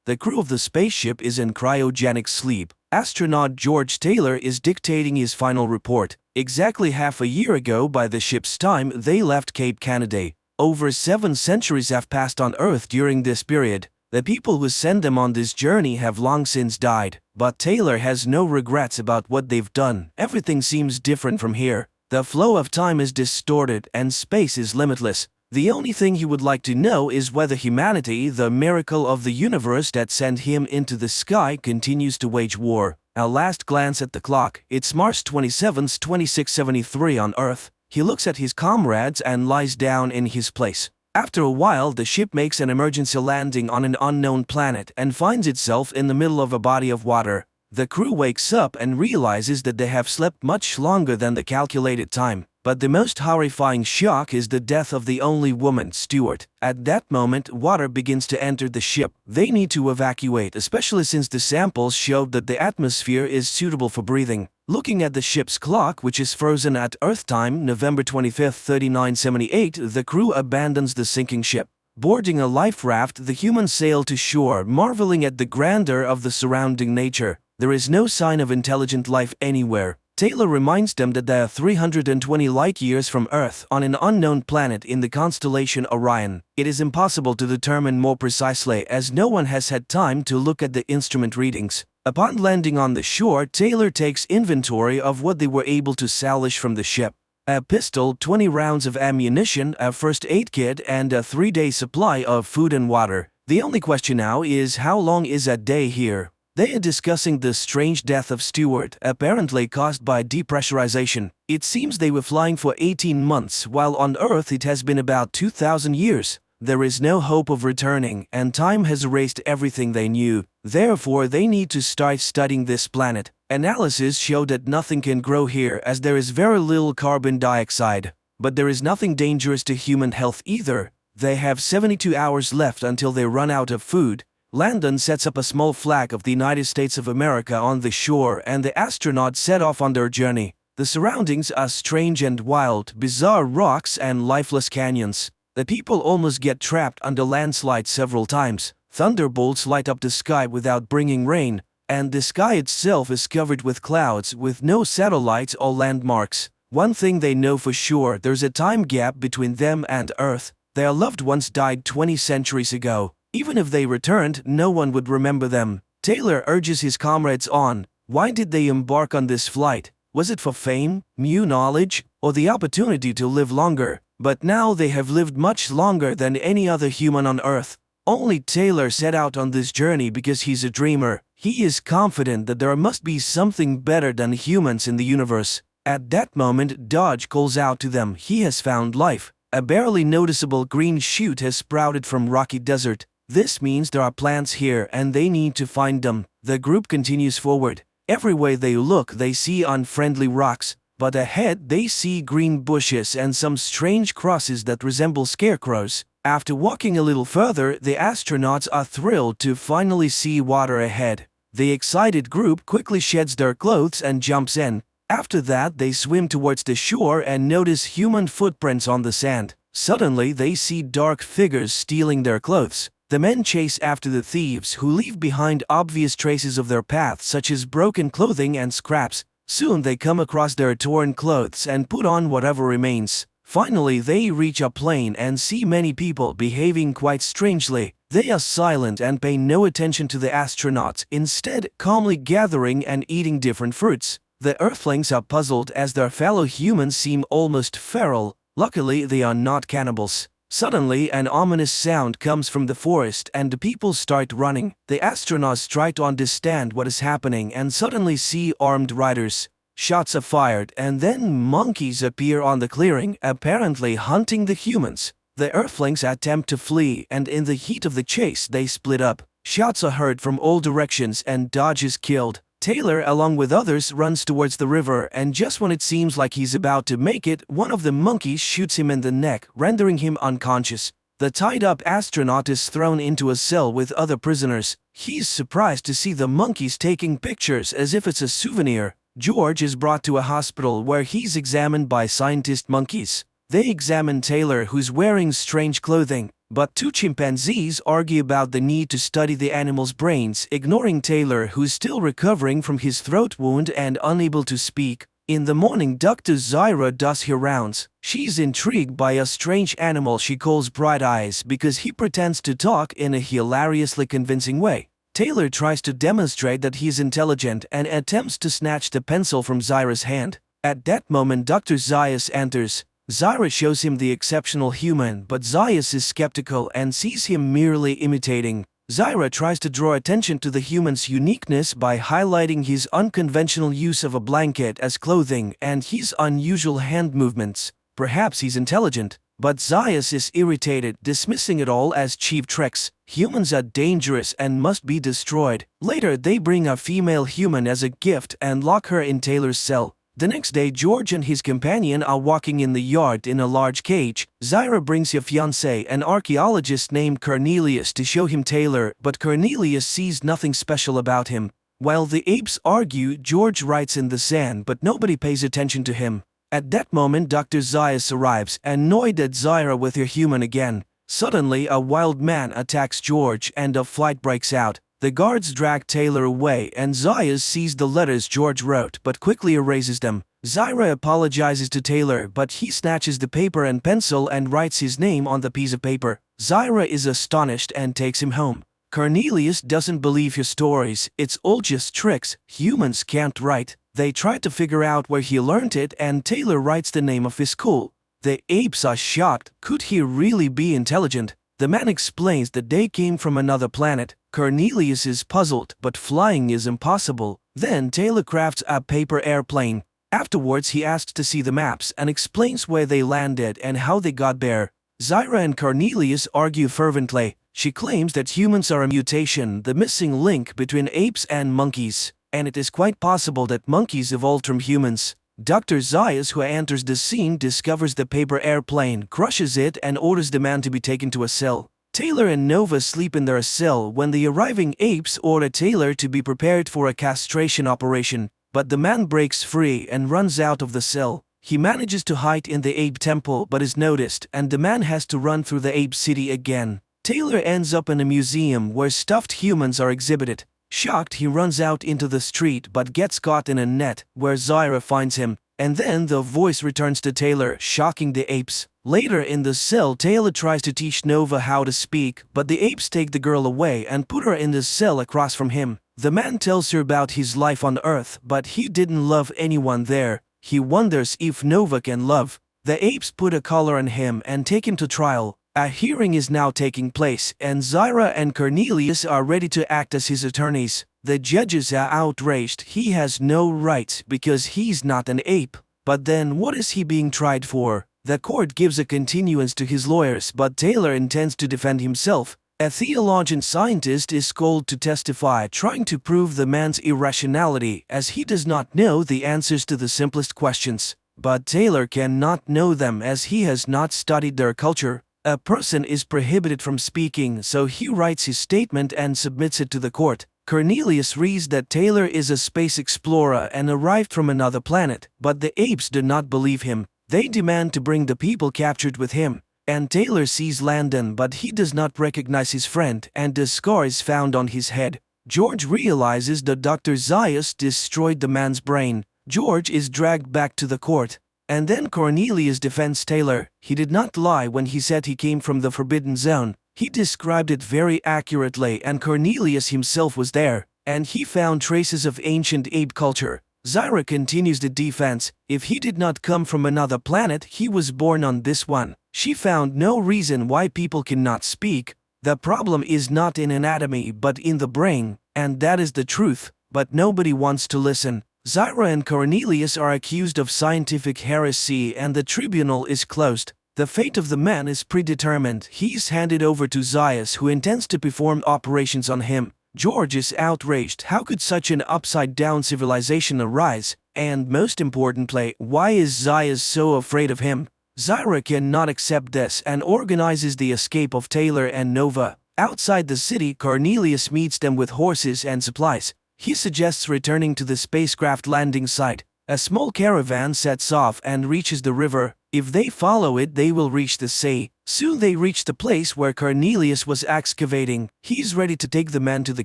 Speaker 1: The crew of the spaceship is in cryogenic sleep. Astronaut George Taylor is dictating his final report. Exactly half a year ago by the ship's time, they left Cape Canaveral. Over 7 centuries have passed on Earth during this period. The people who sent them on this journey have long since died, but Taylor has no regrets about what they've done. Everything seems different from here. The flow of time is distorted and space is limitless. The only thing he would like to know is whether humanity, the miracle of the universe that sent him into the sky, continues to wage war. A last glance at the clock. It's March 27, 2673 on Earth. He looks at his comrades and lies down in his place. After a while, the ship makes an emergency landing on an unknown planet and finds itself in the middle of a body of water. The crew wakes up and realizes that they have slept much longer than the calculated time. But the most horrifying shock is the death of the only woman, Stewart. At that moment, water begins to enter the ship. They need to evacuate, especially since the samples showed that the atmosphere is suitable for breathing. Looking at the ship's clock, which is frozen at Earth time, November 25, 3978, the crew abandons the sinking ship. Boarding a life raft, the humans sail to shore, marveling at the grandeur of the surrounding nature. There is no sign of intelligent life anywhere. Taylor reminds them that they are 320 light-years from Earth on an unknown planet in the constellation Orion. It is impossible to determine more precisely as no one has had time to look at the instrument readings. Upon landing on the shore, Taylor takes inventory of what they were able to salvage from the ship. A pistol, 20 rounds of ammunition, a first aid kit, and a 3-day supply of food and water. The only question now is how long is a day here? They are discussing the strange death of Stewart, apparently caused by depressurization. It seems they were flying for 18 months, while on Earth it has been about 2,000 years. There is no hope of returning, and time has erased everything they knew. Therefore, they need to start studying this planet. Analysis show that nothing can grow here as there is very little carbon dioxide. But there is nothing dangerous to human health either. They have 72 hours left until they run out of food. Landon sets up a small flag of the United States of America on the shore, and the astronauts set off on their journey. The surroundings are strange and wild, bizarre rocks and lifeless canyons. The people almost get trapped under landslides several times. Thunderbolts light up the sky without bringing rain, and the sky itself is covered with clouds with no satellites or landmarks. One thing they know for sure, there's a time gap between them and Earth. Their loved ones died 20 centuries ago. Even if they returned, no one would remember them. Taylor urges his comrades on. Why did they embark on this flight? Was it for fame, new knowledge, or the opportunity to live longer? But now they have lived much longer than any other human on Earth. Only Taylor set out on this journey because he's a dreamer. He is confident that there must be something better than humans in the universe. At that moment, Dodge calls out to them. He has found life. A barely noticeable green shoot has sprouted from rocky desert. This means there are plants here and they need to find them. The group continues forward. Everywhere they look, they see unfriendly rocks, but ahead they see green bushes and some strange crosses that resemble scarecrows. After walking a little further, the astronauts are thrilled to finally see water ahead. The excited group quickly sheds their clothes and jumps in. After that, they swim towards the shore and notice human footprints on the sand. Suddenly, they see dark figures stealing their clothes. The men chase after the thieves, who leave behind obvious traces of their path, such as broken clothing and scraps. Soon they come across their torn clothes and put on whatever remains. Finally, they reach a plane and see many people behaving quite strangely. They are silent and pay no attention to the astronauts, instead calmly gathering and eating different fruits. The Earthlings are puzzled as their fellow humans seem almost feral. Luckily, they are not cannibals. Suddenly, an ominous sound comes from the forest and the people start running. The astronauts try to understand what is happening and suddenly see armed riders. Shots are fired and then monkeys appear on the clearing, apparently hunting the humans. The Earthlings attempt to flee and in the heat of the chase they split up. Shots are heard from all directions and Dodge is killed. Taylor, along with others, runs towards the river, and just when it seems like he's about to make it, one of the monkeys shoots him in the neck, rendering him unconscious. The tied-up astronaut is thrown into a cell with other prisoners. He's surprised to see the monkeys taking pictures as if it's a souvenir. George is brought to a hospital where he's examined by scientist monkeys. They examine Taylor, who's wearing strange clothing. But two chimpanzees argue about the need to study the animal's brains, ignoring Taylor, who's still recovering from his throat wound and unable to speak. In the morning, Dr. Zyra does her rounds. She's intrigued by a strange animal she calls Bright Eyes because he pretends to talk in a hilariously convincing way. Taylor tries to demonstrate that he's intelligent and attempts to snatch the pencil from Zyra's hand. At that moment, Dr. Zayas enters. Zyra shows him the exceptional human, but Zayas is skeptical and sees him merely imitating. Zyra tries to draw attention to the human's uniqueness by highlighting his unconventional use of a blanket as clothing and his unusual hand movements. Perhaps he's intelligent, but Zayas is irritated, dismissing it all as cheap tricks. Humans are dangerous and must be destroyed. Later, they bring a female human as a gift and lock her in Taylor's cell. The next day, George and his companion are walking in the yard in a large cage. Zyra brings her fiancé, an archaeologist named Cornelius, to show him Taylor, but Cornelius sees nothing special about him. While the apes argue, George writes in the sand, but nobody pays attention to him. At that moment, Dr. Zayas arrives, annoyed at Zyra with her human again. Suddenly, a wild man attacks George and a fight breaks out. The guards drag Taylor away and Zayas sees the letters George wrote but quickly erases them. Zyra apologizes to Taylor, but he snatches the paper and pencil and writes his name on the piece of paper. Zyra is astonished and takes him home. Cornelius doesn't believe her stories. It's all just tricks. Humans can't write. They try to figure out where he learned it and Taylor writes the name of his school. The apes are shocked. Could he really be intelligent? The man explains that they came from another planet. Cornelius is puzzled, but flying is impossible. Then Taylor crafts a paper airplane. Afterwards, he asks to see the maps and explains where they landed and how they got there. Zyra and Cornelius argue fervently. She claims that humans are a mutation, the missing link between apes and monkeys, and it is quite possible that monkeys evolved from humans. Dr. Zayas, who enters the scene, discovers the paper airplane, crushes it, and orders the man to be taken to a cell. Taylor and Nova sleep in their cell when the arriving apes order Taylor to be prepared for a castration operation, but the man breaks free and runs out of the cell. He manages to hide in the ape temple but is noticed, and the man has to run through the ape city again. Taylor ends up in a museum where stuffed humans are exhibited. Shocked, he runs out into the street but gets caught in a net, where Zyra finds him, and then the voice returns to Taylor, shocking the apes. Later in the cell, Taylor tries to teach Nova how to speak, but the apes take the girl away and put her in the cell across from him. The man tells her about his life on Earth, but he didn't love anyone there. He wonders if Nova can love. The apes put a collar on him and take him to trial. A hearing is now taking place, and Zyra and Cornelius are ready to act as his attorneys. The judges are outraged. He has no rights because he's not an ape. But then what is he being tried for? The court gives a continuance to his lawyers, but Taylor intends to defend himself. A theologian scientist is called to testify, trying to prove the man's irrationality, as he does not know the answers to the simplest questions. But Taylor cannot know them as he has not studied their culture. A person is prohibited from speaking, so he writes his statement and submits it to the court. Cornelius reads that Taylor is a space explorer and arrived from another planet, but the apes do not believe him. They demand to bring the people captured with him. And Taylor sees Landon, but he does not recognize his friend, and the scar is found on his head. George realizes that Dr. Zaius destroyed the man's brain. George is dragged back to the court. And then Cornelius defends Taylor. He did not lie when he said he came from the Forbidden Zone. He described it very accurately, and Cornelius himself was there, and he found traces of ancient ape culture. Zyra continues the defense. If he did not come from another planet, he was born on this one. She found no reason why people cannot speak. The problem is not in anatomy but in the brain, and that is the truth, but nobody wants to listen. Zyra and Cornelius are accused of scientific heresy and the tribunal is closed. The fate of the man is predetermined. He is handed over to Zaius, who intends to perform operations on him. George is outraged. How could such an upside-down civilization arise? And most importantly, why is Zaius so afraid of him? Zyra cannot accept this and organizes the escape of Taylor and Nova. Outside the city, Cornelius meets them with horses and supplies. He suggests returning to the spacecraft landing site. A small caravan sets off and reaches the river. If they follow it, they will reach the sea. Soon they reach the place where Cornelius was excavating. He's ready to take the man to the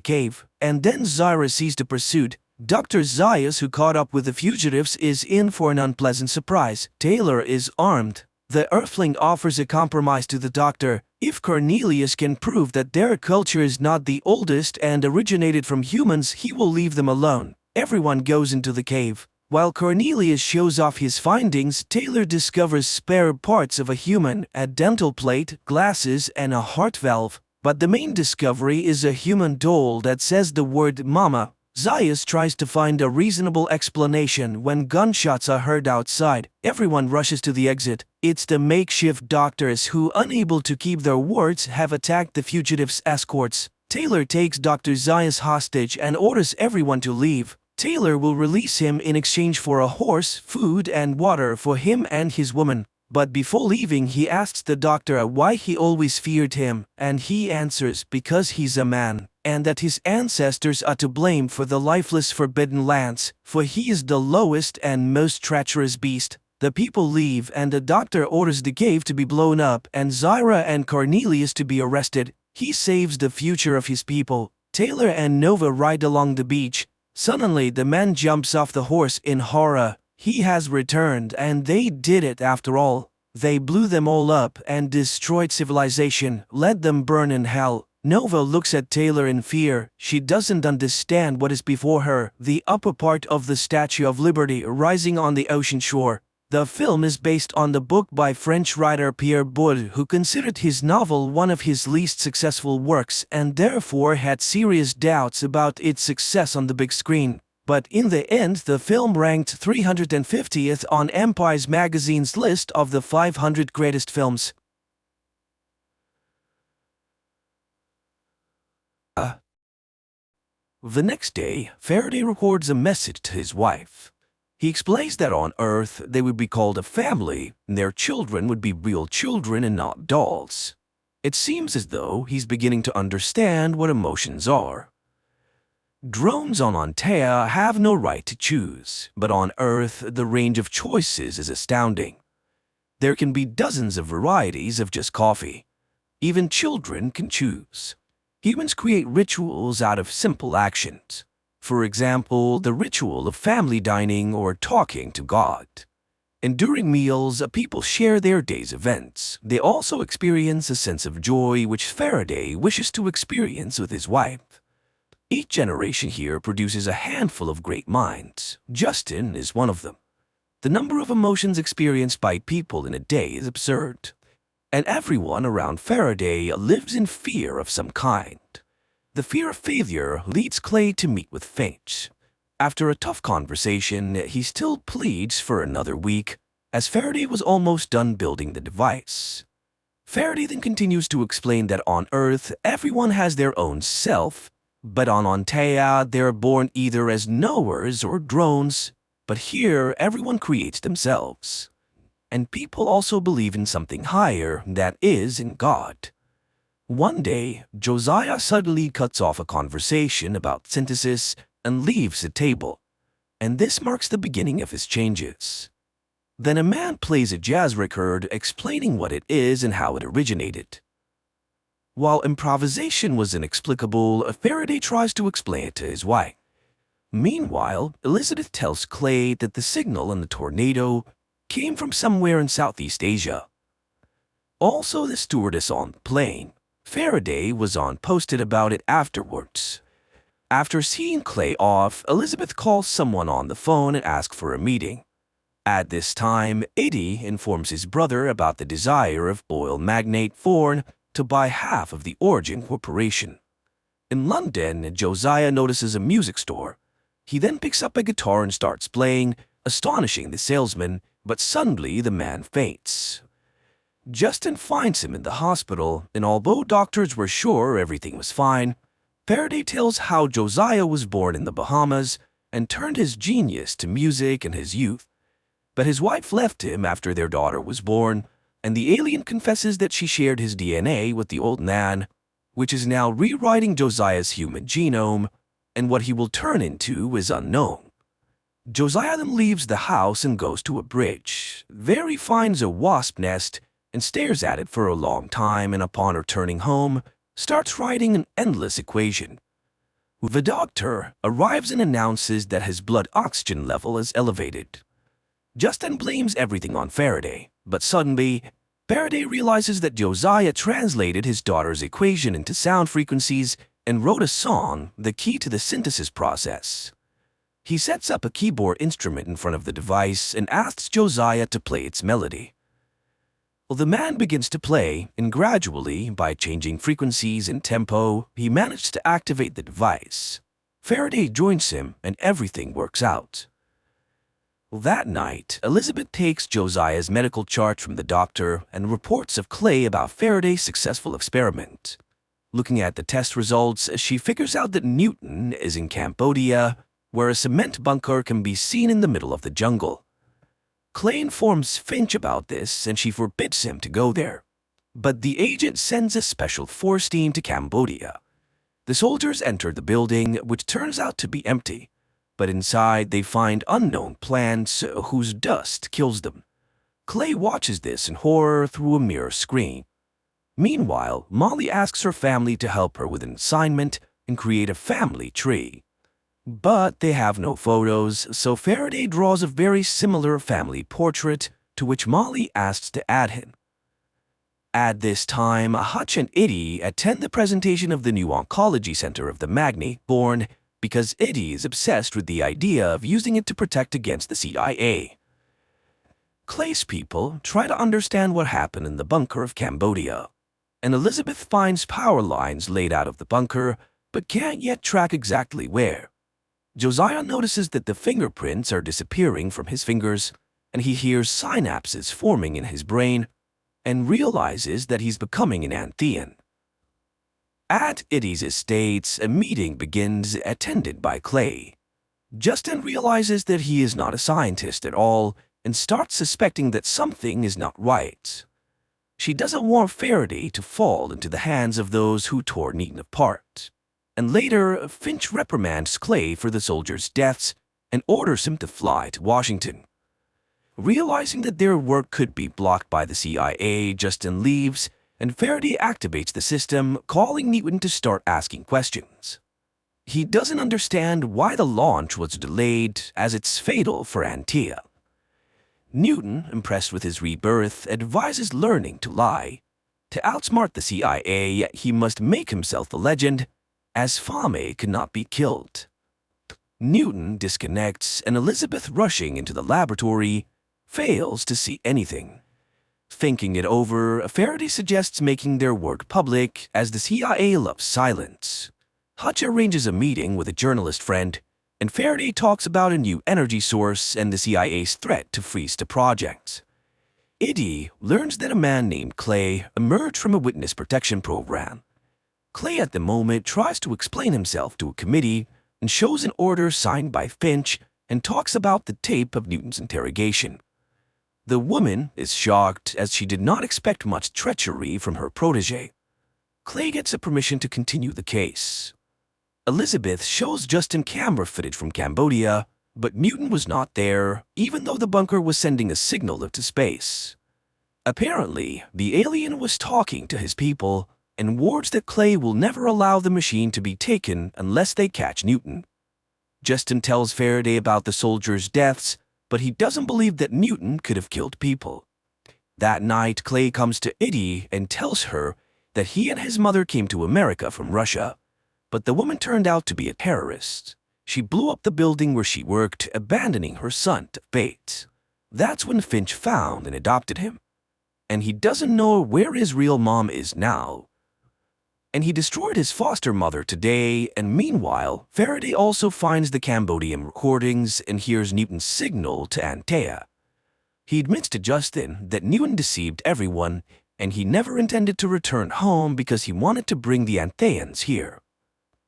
Speaker 1: cave. And then Zyra sees the pursuit. Dr. Zaius, who caught up with the fugitives, is in for an unpleasant surprise. Taylor is armed. The Earthling offers a compromise to the doctor. If Cornelius can prove that their culture is not the oldest and originated from humans, he will leave them alone. Everyone goes into the cave. While Cornelius shows off his findings, Taylor discovers spare parts of a human, a dental plate, glasses, and a heart valve. But the main discovery is a human doll that says the word mama. Zaius tries to find a reasonable explanation when gunshots are heard outside. Everyone rushes to the exit. It's the makeshift doctors who, unable to keep their words, have attacked the fugitives' escorts. Taylor takes Dr. Zaius hostage and orders everyone to leave. Taylor will release him in exchange for a horse, food, and water for him and his woman. But before leaving, he asks the doctor why he always feared him, and he answers because he's a man, and that his ancestors are to blame for the lifeless Forbidden Lands, for he is the lowest and most treacherous beast. The people leave, and the doctor orders the cave to be blown up and Zyra and Cornelius to be arrested. He saves the future of his people. Taylor and Nova ride along the beach. Suddenly, the man jumps off the horse in horror. He has returned, and they did it after all. They blew them all up and destroyed civilization, let them burn in hell. Nova looks at Taylor in fear. She doesn't understand what is before her, the upper part of the Statue of Liberty rising on the ocean shore. The film is based on the book by French writer Pierre Boulle, who considered his novel one of his least successful works and therefore had serious doubts about its success on the big screen. But in the end, the film ranked 350th on Empire's magazine's list of the 500 greatest films. The next day, Faraday records a message to his wife. He explains that on Earth they would be called a family, and their children would be real children and not dolls. It seems as though he's beginning to understand what emotions are. Drones on Antea have no right to choose, but on Earth, the range of choices is astounding. There can be dozens of varieties of just coffee. Even children can choose. Humans create rituals out of simple actions. For example, the ritual of family dining or talking to God. And during meals, people share their day's events. They also experience a sense of joy which Faraday wishes to experience with his wife. Each generation here produces a handful of great minds. Justin is one of them. The number of emotions experienced by people in a day is absurd. And everyone around Faraday lives in fear of some kind. The fear of failure leads Clay to meet with Finch. After a tough conversation, he still pleads for another week, as Faraday was almost done building the device. Faraday then continues to explain that on Earth, everyone has their own self, but on Antea, they're born either as knowers or drones, but here everyone creates themselves. And people also believe in something higher, that is, in God. One day, Josiah suddenly cuts off a conversation about synthesis and leaves the table, and this marks the beginning of his changes. Then a man plays a jazz record explaining what it is and how it originated. While improvisation was inexplicable, Faraday tries to explain it to his wife. Meanwhile, Elizabeth tells Clay that the signal in the tornado came from somewhere in Southeast Asia. Also, the stewardess on the plane, Faraday, was posted about it afterwards. After seeing Clay off, Elizabeth calls someone on the phone and asks for a meeting. At this time, Eddie informs his brother about the desire of oil magnate Thorne to buy half of the Origin Corporation. In London, Josiah notices a music store. He then picks up a guitar and starts playing, astonishing the salesman, but suddenly the man faints. Justin finds him in the hospital, and although doctors were sure everything was fine, Faraday tells how Josiah was born in the Bahamas and turned his genius to music in his youth. But his wife left him after their daughter was born, and the alien confesses that she shared his DNA with the old man, which is now rewriting Josiah's human genome, and what he will turn into is unknown. Josiah then leaves the house and goes to a bridge. There he finds a wasp nest and stares at it for a long time, and upon returning home, starts writing an endless equation. The doctor arrives and announces that his blood oxygen level is elevated. Justin blames everything on Faraday, but suddenly, Faraday realizes that Josiah translated his daughter's equation into sound frequencies and wrote a song, the key to the synthesis process. He sets up a keyboard instrument in front of the device and asks Josiah to play its melody. Well, the man begins to play, and gradually, by changing frequencies and tempo, he manages to activate the device. Faraday joins him, and everything works out. That night, Elizabeth takes Josiah's medical chart from the doctor and reports of Clay about Faraday's successful experiment. Looking at the test results, she figures out that Newton is in Cambodia, where a cement bunker can be seen in the middle of the jungle. Clay informs Finch about this, and she forbids him to go there. But the agent sends a special force team to Cambodia. The soldiers enter the building, which turns out to be empty. But inside they find unknown plants whose dust kills them. Clay watches this in horror through a mirror screen. Meanwhile, Molly asks her family to help her with an assignment and create a family tree. But they have no photos, so Faraday draws a very similar family portrait to which Molly asks to add him. At this time, Hutch and Eddie attend the presentation of the new oncology center of the Magnate born because Eddie is obsessed with the idea of using it to protect against the CIA. Clay's people try to understand what happened in the bunker of Cambodia, and Elizabeth finds power lines laid out of the bunker, but can't yet track exactly where. Josiah notices that the fingerprints are disappearing from his fingers, and he hears synapses forming in his brain, and realizes that he's becoming an Anthean. At Eddie's estates, a meeting begins attended by Clay. Justin realizes that he is not a scientist at all and starts suspecting that something is not right. She doesn't want Faraday to fall into the hands of those who tore Newton apart. And later, Finch reprimands Clay for the soldiers' deaths and orders him to fly to Washington. Realizing that their work could be blocked by the CIA, Justin leaves, and Faraday activates the system, calling Newton to start asking questions. He doesn't understand why the launch was delayed, as it's fatal for Antea. Newton, impressed with his rebirth, advises learning to lie. To outsmart the CIA, he must make himself a legend, as Fame cannot be killed. Newton disconnects, and Elizabeth, rushing into the laboratory, fails to see anything. Thinking it over, Faraday suggests making their work public, as the CIA loves silence. Hutch arranges a meeting with a journalist friend, and Faraday talks about a new energy source and the CIA's threat to freeze the project. Eddie learns that a man named Clay emerged from a witness protection program. Clay at the moment tries to explain himself to a committee and shows an order signed by Finch and talks about the tape of Newton's interrogation. The woman is shocked, as she did not expect much treachery from her protege. Clay gets a permission to continue the case. Elizabeth shows Justin camera footage from Cambodia, but Newton was not there, even though the bunker was sending a signal to space. Apparently, the alien was talking to his people and warns that Clay will never allow the machine to be taken unless they catch Newton. Justin tells Faraday about the soldiers' deaths, but he doesn't believe that Newton could have killed people. That night, Clay comes to Eddie and tells her that he and his mother came to America from Russia, but the woman turned out to be a terrorist. She blew up the building where she worked, abandoning her son to fate. That's when Finch found and adopted him. And he doesn't know where his real mom is now. And he destroyed his foster mother today, and meanwhile, Faraday also finds the Cambodian recordings and hears Newton's signal to Antea. He admits to Justin that Newton deceived everyone, and he never intended to return home because he wanted to bring the Antheans here.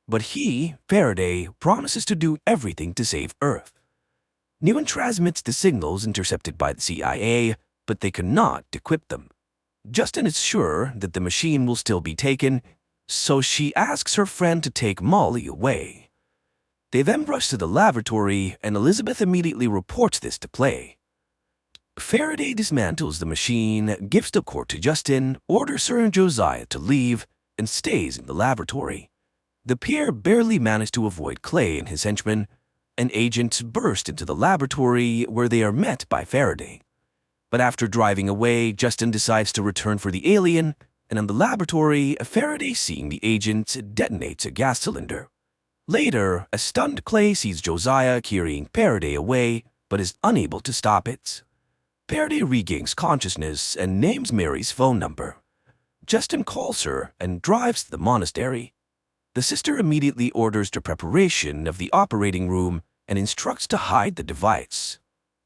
Speaker 1: But he, Faraday, promises to do everything to save Earth. Newton transmits the signals intercepted by the CIA, but they cannot decrypt them. Justin is sure that the machine will still be taken, so she asks her friend to take Molly away. They then rush to the laboratory, and Elizabeth immediately reports this to Clay. Faraday dismantles the machine, gives the core to Justin, orders her and Josiah to leave, and stays in the laboratory. The pair barely manage to avoid Clay and his henchmen, and agents burst into the laboratory where they are met by Faraday. But after driving away, Justin decides to return for the alien, and in the laboratory, Faraday, seeing the agents, detonates a gas cylinder. Later, a stunned Clay sees Josiah carrying Faraday away, but is unable to stop it. Faraday regains consciousness and names Mary's phone number. Justin calls her and drives to the monastery. The sister immediately orders the preparation of the operating room and instructs to hide the device.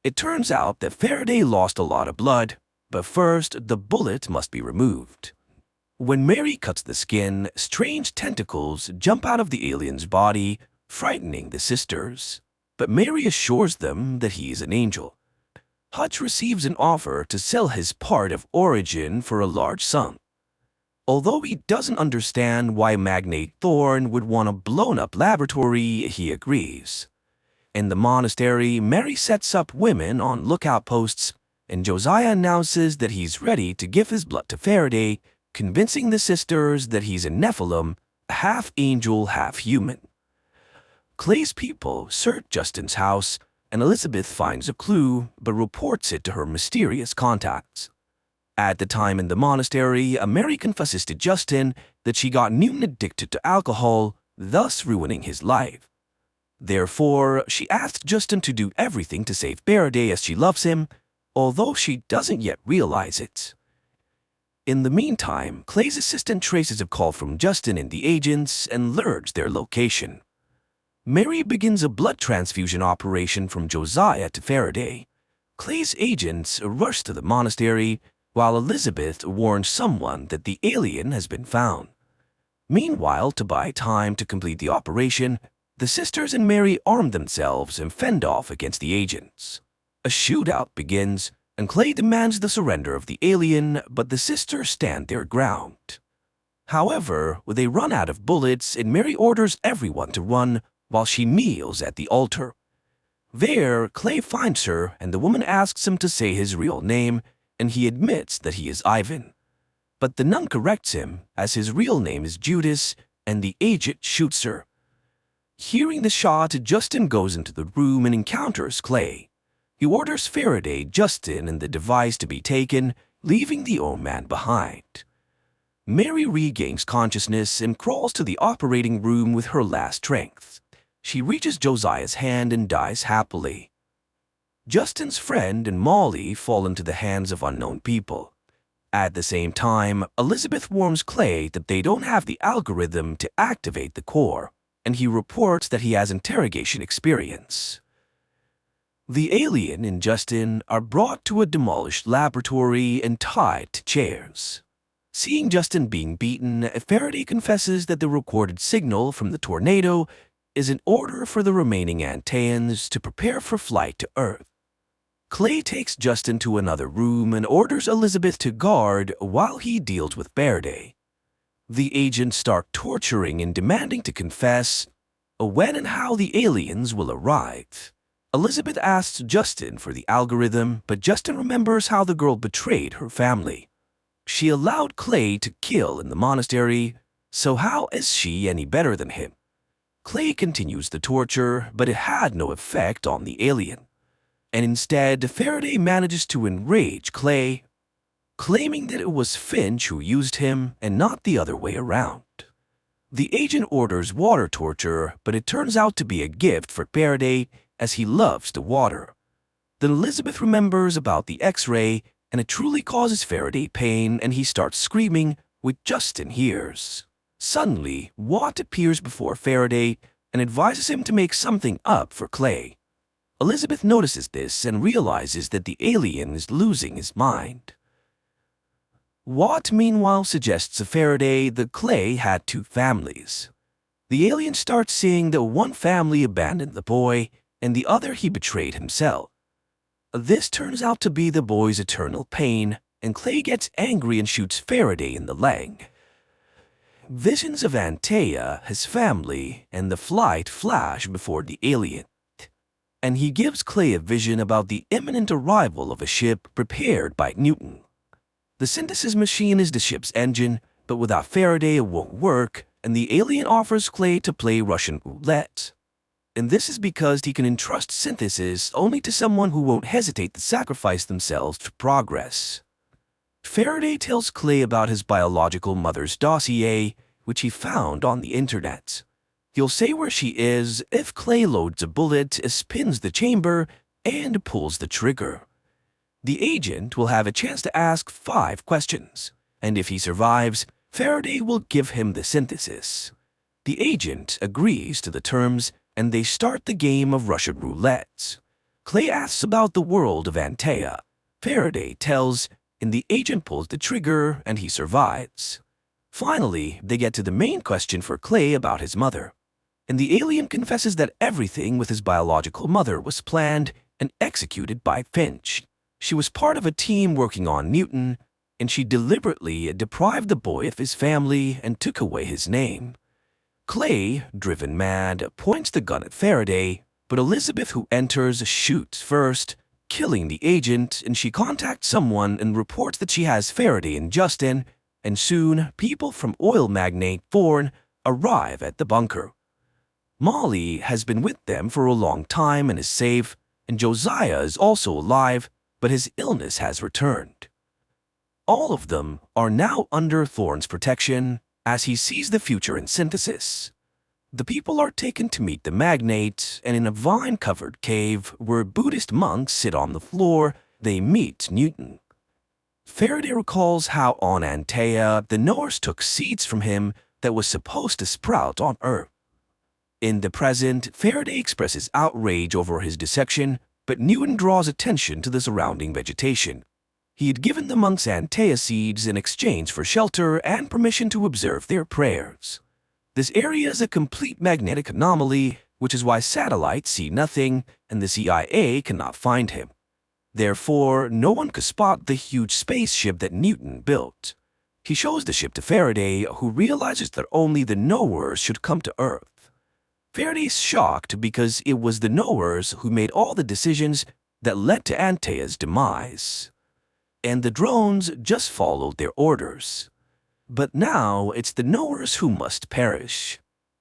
Speaker 1: It turns out that Faraday lost a lot of blood, but first the bullet must be removed. When Mary cuts the skin, strange tentacles jump out of the alien's body, frightening the sisters. But Mary assures them that he is an angel. Hutch receives an offer to sell his part of Origin for a large sum. Although he doesn't understand why Magnate Thorne would want a blown-up laboratory, he agrees. In the monastery, Mary sets up women on lookout posts, and Josiah announces that he's ready to give his blood to Faraday, convincing the sisters that he's a Nephilim, a half-angel, half-human. Clay's people search Justin's house, and Elizabeth finds a clue, but reports it to her mysterious contacts. At the time in the monastery, Mary confesses to Justin that she got Newton addicted to alcohol, thus ruining his life. Therefore, she asked Justin to do everything to save Faraday as she loves him, although she doesn't yet realize it. In the meantime, Clay's assistant traces a call from Justin and the agents and learns their location. Mary begins a blood transfusion operation from Josiah to Faraday. Clay's agents rush to the monastery, while Elizabeth warns someone that the alien has been found. Meanwhile, to buy time to complete the operation, the sisters and Mary arm themselves and fend off against the agents. A shootout begins, and Clay demands the surrender of the alien, but the sisters stand their ground. However, they run out of bullets and Mary orders everyone to run while she kneels at the altar. There, Clay finds her and the woman asks him to say his real name, and he admits that he is Ivan. But the nun corrects him, as his real name is Judas, and the agent shoots her. Hearing the shot, Justin goes into the room and encounters Clay. He orders Faraday, Justin, and the device to be taken, leaving the old man behind. Mary regains consciousness and crawls to the operating room with her last strength. She reaches Josiah's hand and dies happily. Justin's friend and Molly fall into the hands of unknown people. At the same time, Elizabeth warns Clay that they don't have the algorithm to activate the core, and he reports that he has interrogation experience. The alien and Justin are brought to a demolished laboratory and tied to chairs. Seeing Justin being beaten, Faraday confesses that the recorded signal from the tornado is an order for the remaining Antaeans to prepare for flight to Earth. Clay takes Justin to another room and orders Elizabeth to guard while he deals with Faraday. The agents start torturing and demanding to confess when and how the aliens will arrive. Elizabeth asks Justin for the algorithm, but Justin remembers how the girl betrayed her family. She allowed Clay to kill in the monastery, so how is she any better than him? Clay continues the torture, but it had no effect on the alien. And instead, Faraday manages to enrage Clay, claiming that it was Finch who used him and not the other way around. The agent orders water torture, but it turns out to be a gift for Faraday as he loves the water. Then Elizabeth remembers about the X-ray, and it truly causes Faraday pain, and he starts screaming, which Justin hears. Suddenly, Watt appears before Faraday and advises him to make something up for Clay. Elizabeth notices this and realizes that the alien is losing his mind. Watt, meanwhile, suggests to Faraday that Clay had two families. The alien starts seeing that one family abandoned the boy and the other he betrayed himself. This turns out to be the boy's eternal pain, and Clay gets angry and shoots Faraday in the leg. Visions of Antea, his family, and the flight flash before the alien, and he gives Clay a vision about the imminent arrival of a ship prepared by Newton. The synthesis machine is the ship's engine, but without Faraday it won't work, and the alien offers Clay to play Russian roulette. And this is because he can entrust synthesis only to someone who won't hesitate to sacrifice themselves for progress. Faraday tells Clay about his biological mother's dossier, which he found on the internet. He'll say where she is if Clay loads a bullet, spins the chamber, and pulls the trigger. The agent will have a chance to ask 5 questions, and if he survives, Faraday will give him the synthesis. The agent agrees to the terms, and they start the game of Russian roulette. Clay asks about the world of Antea. Faraday tells, and the agent pulls the trigger, and he survives. Finally, they get to the main question for Clay about his mother, and the alien confesses that everything with his biological mother was planned and executed by Finch. She was part of a team working on Newton, and she deliberately deprived the boy of his family and took away his name. Clay, driven mad, points the gun at Faraday, but Elizabeth, who enters, shoots first, killing the agent, and she contacts someone and reports that she has Faraday and Justin, and soon people from oil magnate Thorne arrive at the bunker. Molly has been with them for a long time and is safe, and Josiah is also alive, but his illness has returned. All of them are now under Thorne's protection as he sees the future in synthesis. The people are taken to meet the magnate, and in a vine-covered cave where Buddhist monks sit on the floor, they meet Newton. Faraday recalls how on Antea the knowers took seeds from him that was supposed to sprout on Earth. In the present, Faraday expresses outrage over his dissection, but Newton draws attention to the surrounding vegetation. He had given the monks Antea seeds in exchange for shelter and permission to observe their prayers. This area is a complete magnetic anomaly, which is why satellites see nothing and the CIA cannot find him. Therefore, no one could spot the huge spaceship that Newton built. He shows the ship to Faraday, who realizes that only the knowers should come to Earth. Faraday's shocked because it was the knowers who made all the decisions that led to Antaea's demise. And the drones just followed their orders. But now it's the knowers who must perish.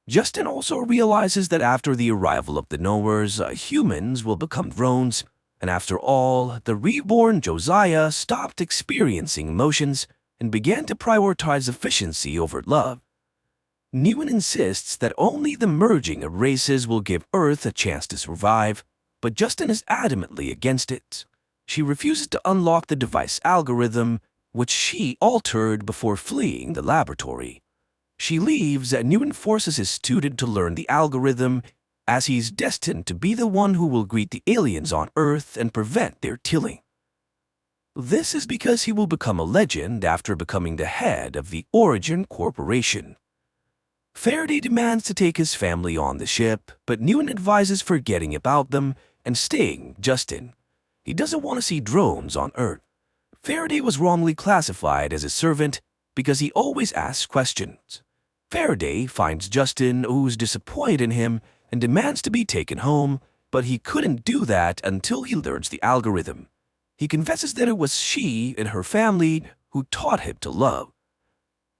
Speaker 1: Justin also realizes that after the arrival of the knowers, humans will become drones, and after all, the reborn Josiah stopped experiencing emotions and began to prioritize efficiency over love. Newton insists that only the merging of races will give Earth a chance to survive, but Justin is adamantly against it. She refuses to unlock the device algorithm, which she altered before fleeing the laboratory. She leaves and Newton forces his student to learn the algorithm, as he's destined to be the one who will greet the aliens on Earth and prevent their killing. This is because he will become a legend after becoming the head of the Origin Corporation. Faraday demands to take his family on the ship, but Newton advises forgetting about them and staying Justin. He doesn't want to see drones on Earth. Faraday was wrongly classified as a servant because he always asks questions. Faraday finds Justin, who's disappointed in him, and demands to be taken home, but he couldn't do that until he learns the algorithm. He confesses that it was she and her family who taught him to love.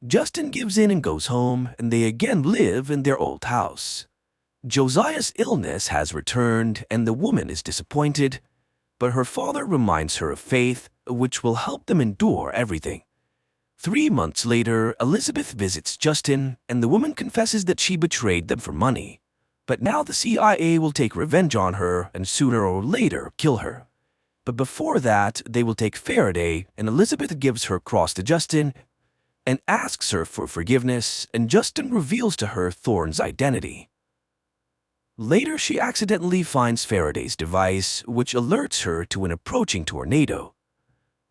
Speaker 1: Justin gives in and goes home, and they again live in their old house. Josiah's illness has returned, and the woman is disappointed, but her father reminds her of faith, which will help them endure everything. 3 months later, Elizabeth visits Justin, and the woman confesses that she betrayed them for money. But now the CIA will take revenge on her and sooner or later kill her. But before that, they will take Faraday, and Elizabeth gives her cross to Justin and asks her for forgiveness, and Justin reveals to her Thorne's identity. Later, she accidentally finds Faraday's device, which alerts her to an approaching tornado.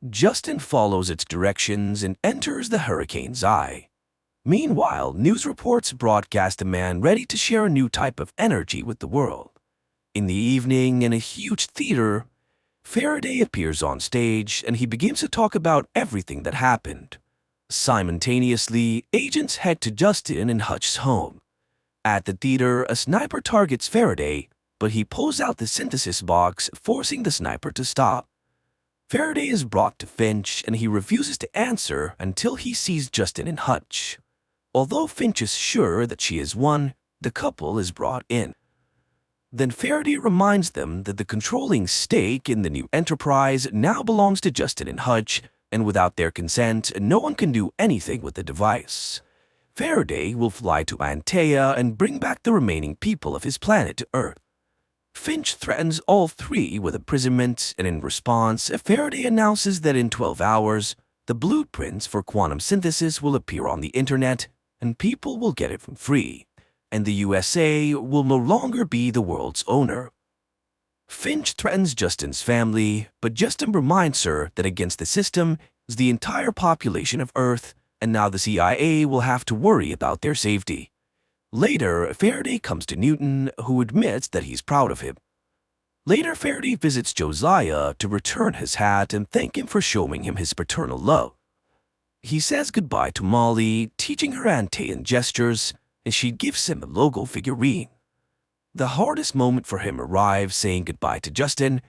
Speaker 1: Justin follows its directions and enters the hurricane's eye. Meanwhile, news reports broadcast a man ready to share a new type of energy with the world. In the evening, in a huge theater, Faraday appears on stage and he begins to talk about everything that happened. Simultaneously, agents head to Justin and Hutch's home. At the theater, a sniper targets Faraday, but he pulls out the synthesis box, forcing the sniper to stop. Faraday is brought to Finch, and he refuses to answer until he sees Justin and Hutch. Although Finch is sure that she is one, the couple is brought in. Then Faraday reminds them that the controlling stake in the new enterprise now belongs to Justin and Hutch, and without their consent, no one can do anything with the device. Faraday will fly to Antaea and bring back the remaining people of his planet to Earth. Finch threatens all three with imprisonment, and in response, Faraday announces that in 12 hours, the blueprints for quantum synthesis will appear on the internet, and people will get it for free, and the USA will no longer be the world's owner. Finch threatens Justin's family, but Justin reminds her that against the system is the entire population of Earth, and now the CIA will have to worry about their safety. Later, Faraday comes to Newton, who admits that he's proud of him. Later, Faraday visits Josiah to return his hat and thank him for showing him his paternal love. He says goodbye to Molly, teaching her Antaean gestures, and she gives him a logo figurine. The hardest moment for him arrives saying goodbye to Justin,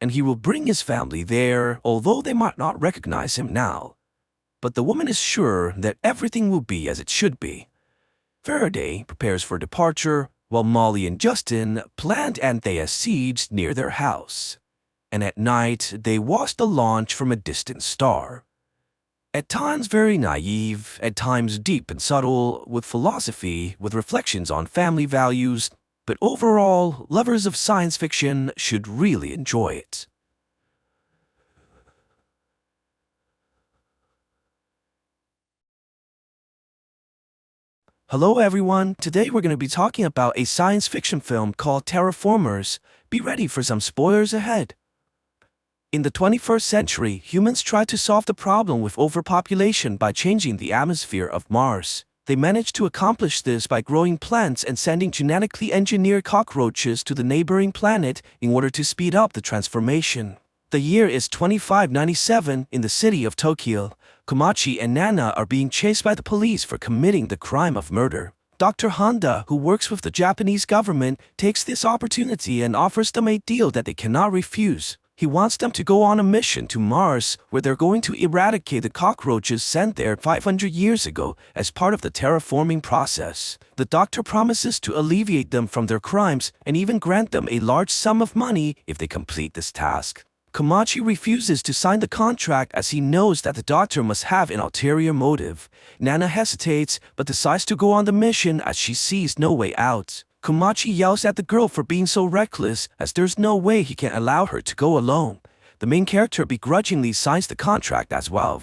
Speaker 1: and he will bring his family there, although they might not recognize him now. But the woman is sure that everything will be as it should be. Faraday prepares for departure, while Molly and Justin planned Antaea's siege near their house. And at night, they watch the launch from a distant star. At times very naive, at times deep and subtle, with philosophy, with reflections on family values, but overall, lovers of science fiction should really enjoy it. Hello everyone, today we're going to be talking about a science fiction film called Terraformers. Be ready for some spoilers ahead. In the 21st century, humans tried to solve the problem with overpopulation by changing the atmosphere of Mars. They managed to accomplish this by growing plants and sending genetically engineered cockroaches to the neighboring planet in order to speed up the transformation. The year is 2597 in the city of Tokyo. Komachi and Nana are being chased by the police for committing the crime of murder. Dr. Honda, who works with the Japanese government, takes this opportunity and offers them a deal that they cannot refuse. He wants them to go on a mission to Mars, where they're going to eradicate the cockroaches sent there 500 years ago as part of the terraforming process. The doctor promises to alleviate them from their crimes and even grant them a large sum of money if they complete this task. Komachi refuses to sign the contract as he knows that the doctor must have an ulterior motive. Nana hesitates but decides to go on the mission as she sees no way out. Komachi yells at the girl for being so reckless as there's no way he can allow her to go alone. The main character begrudgingly signs the contract as well.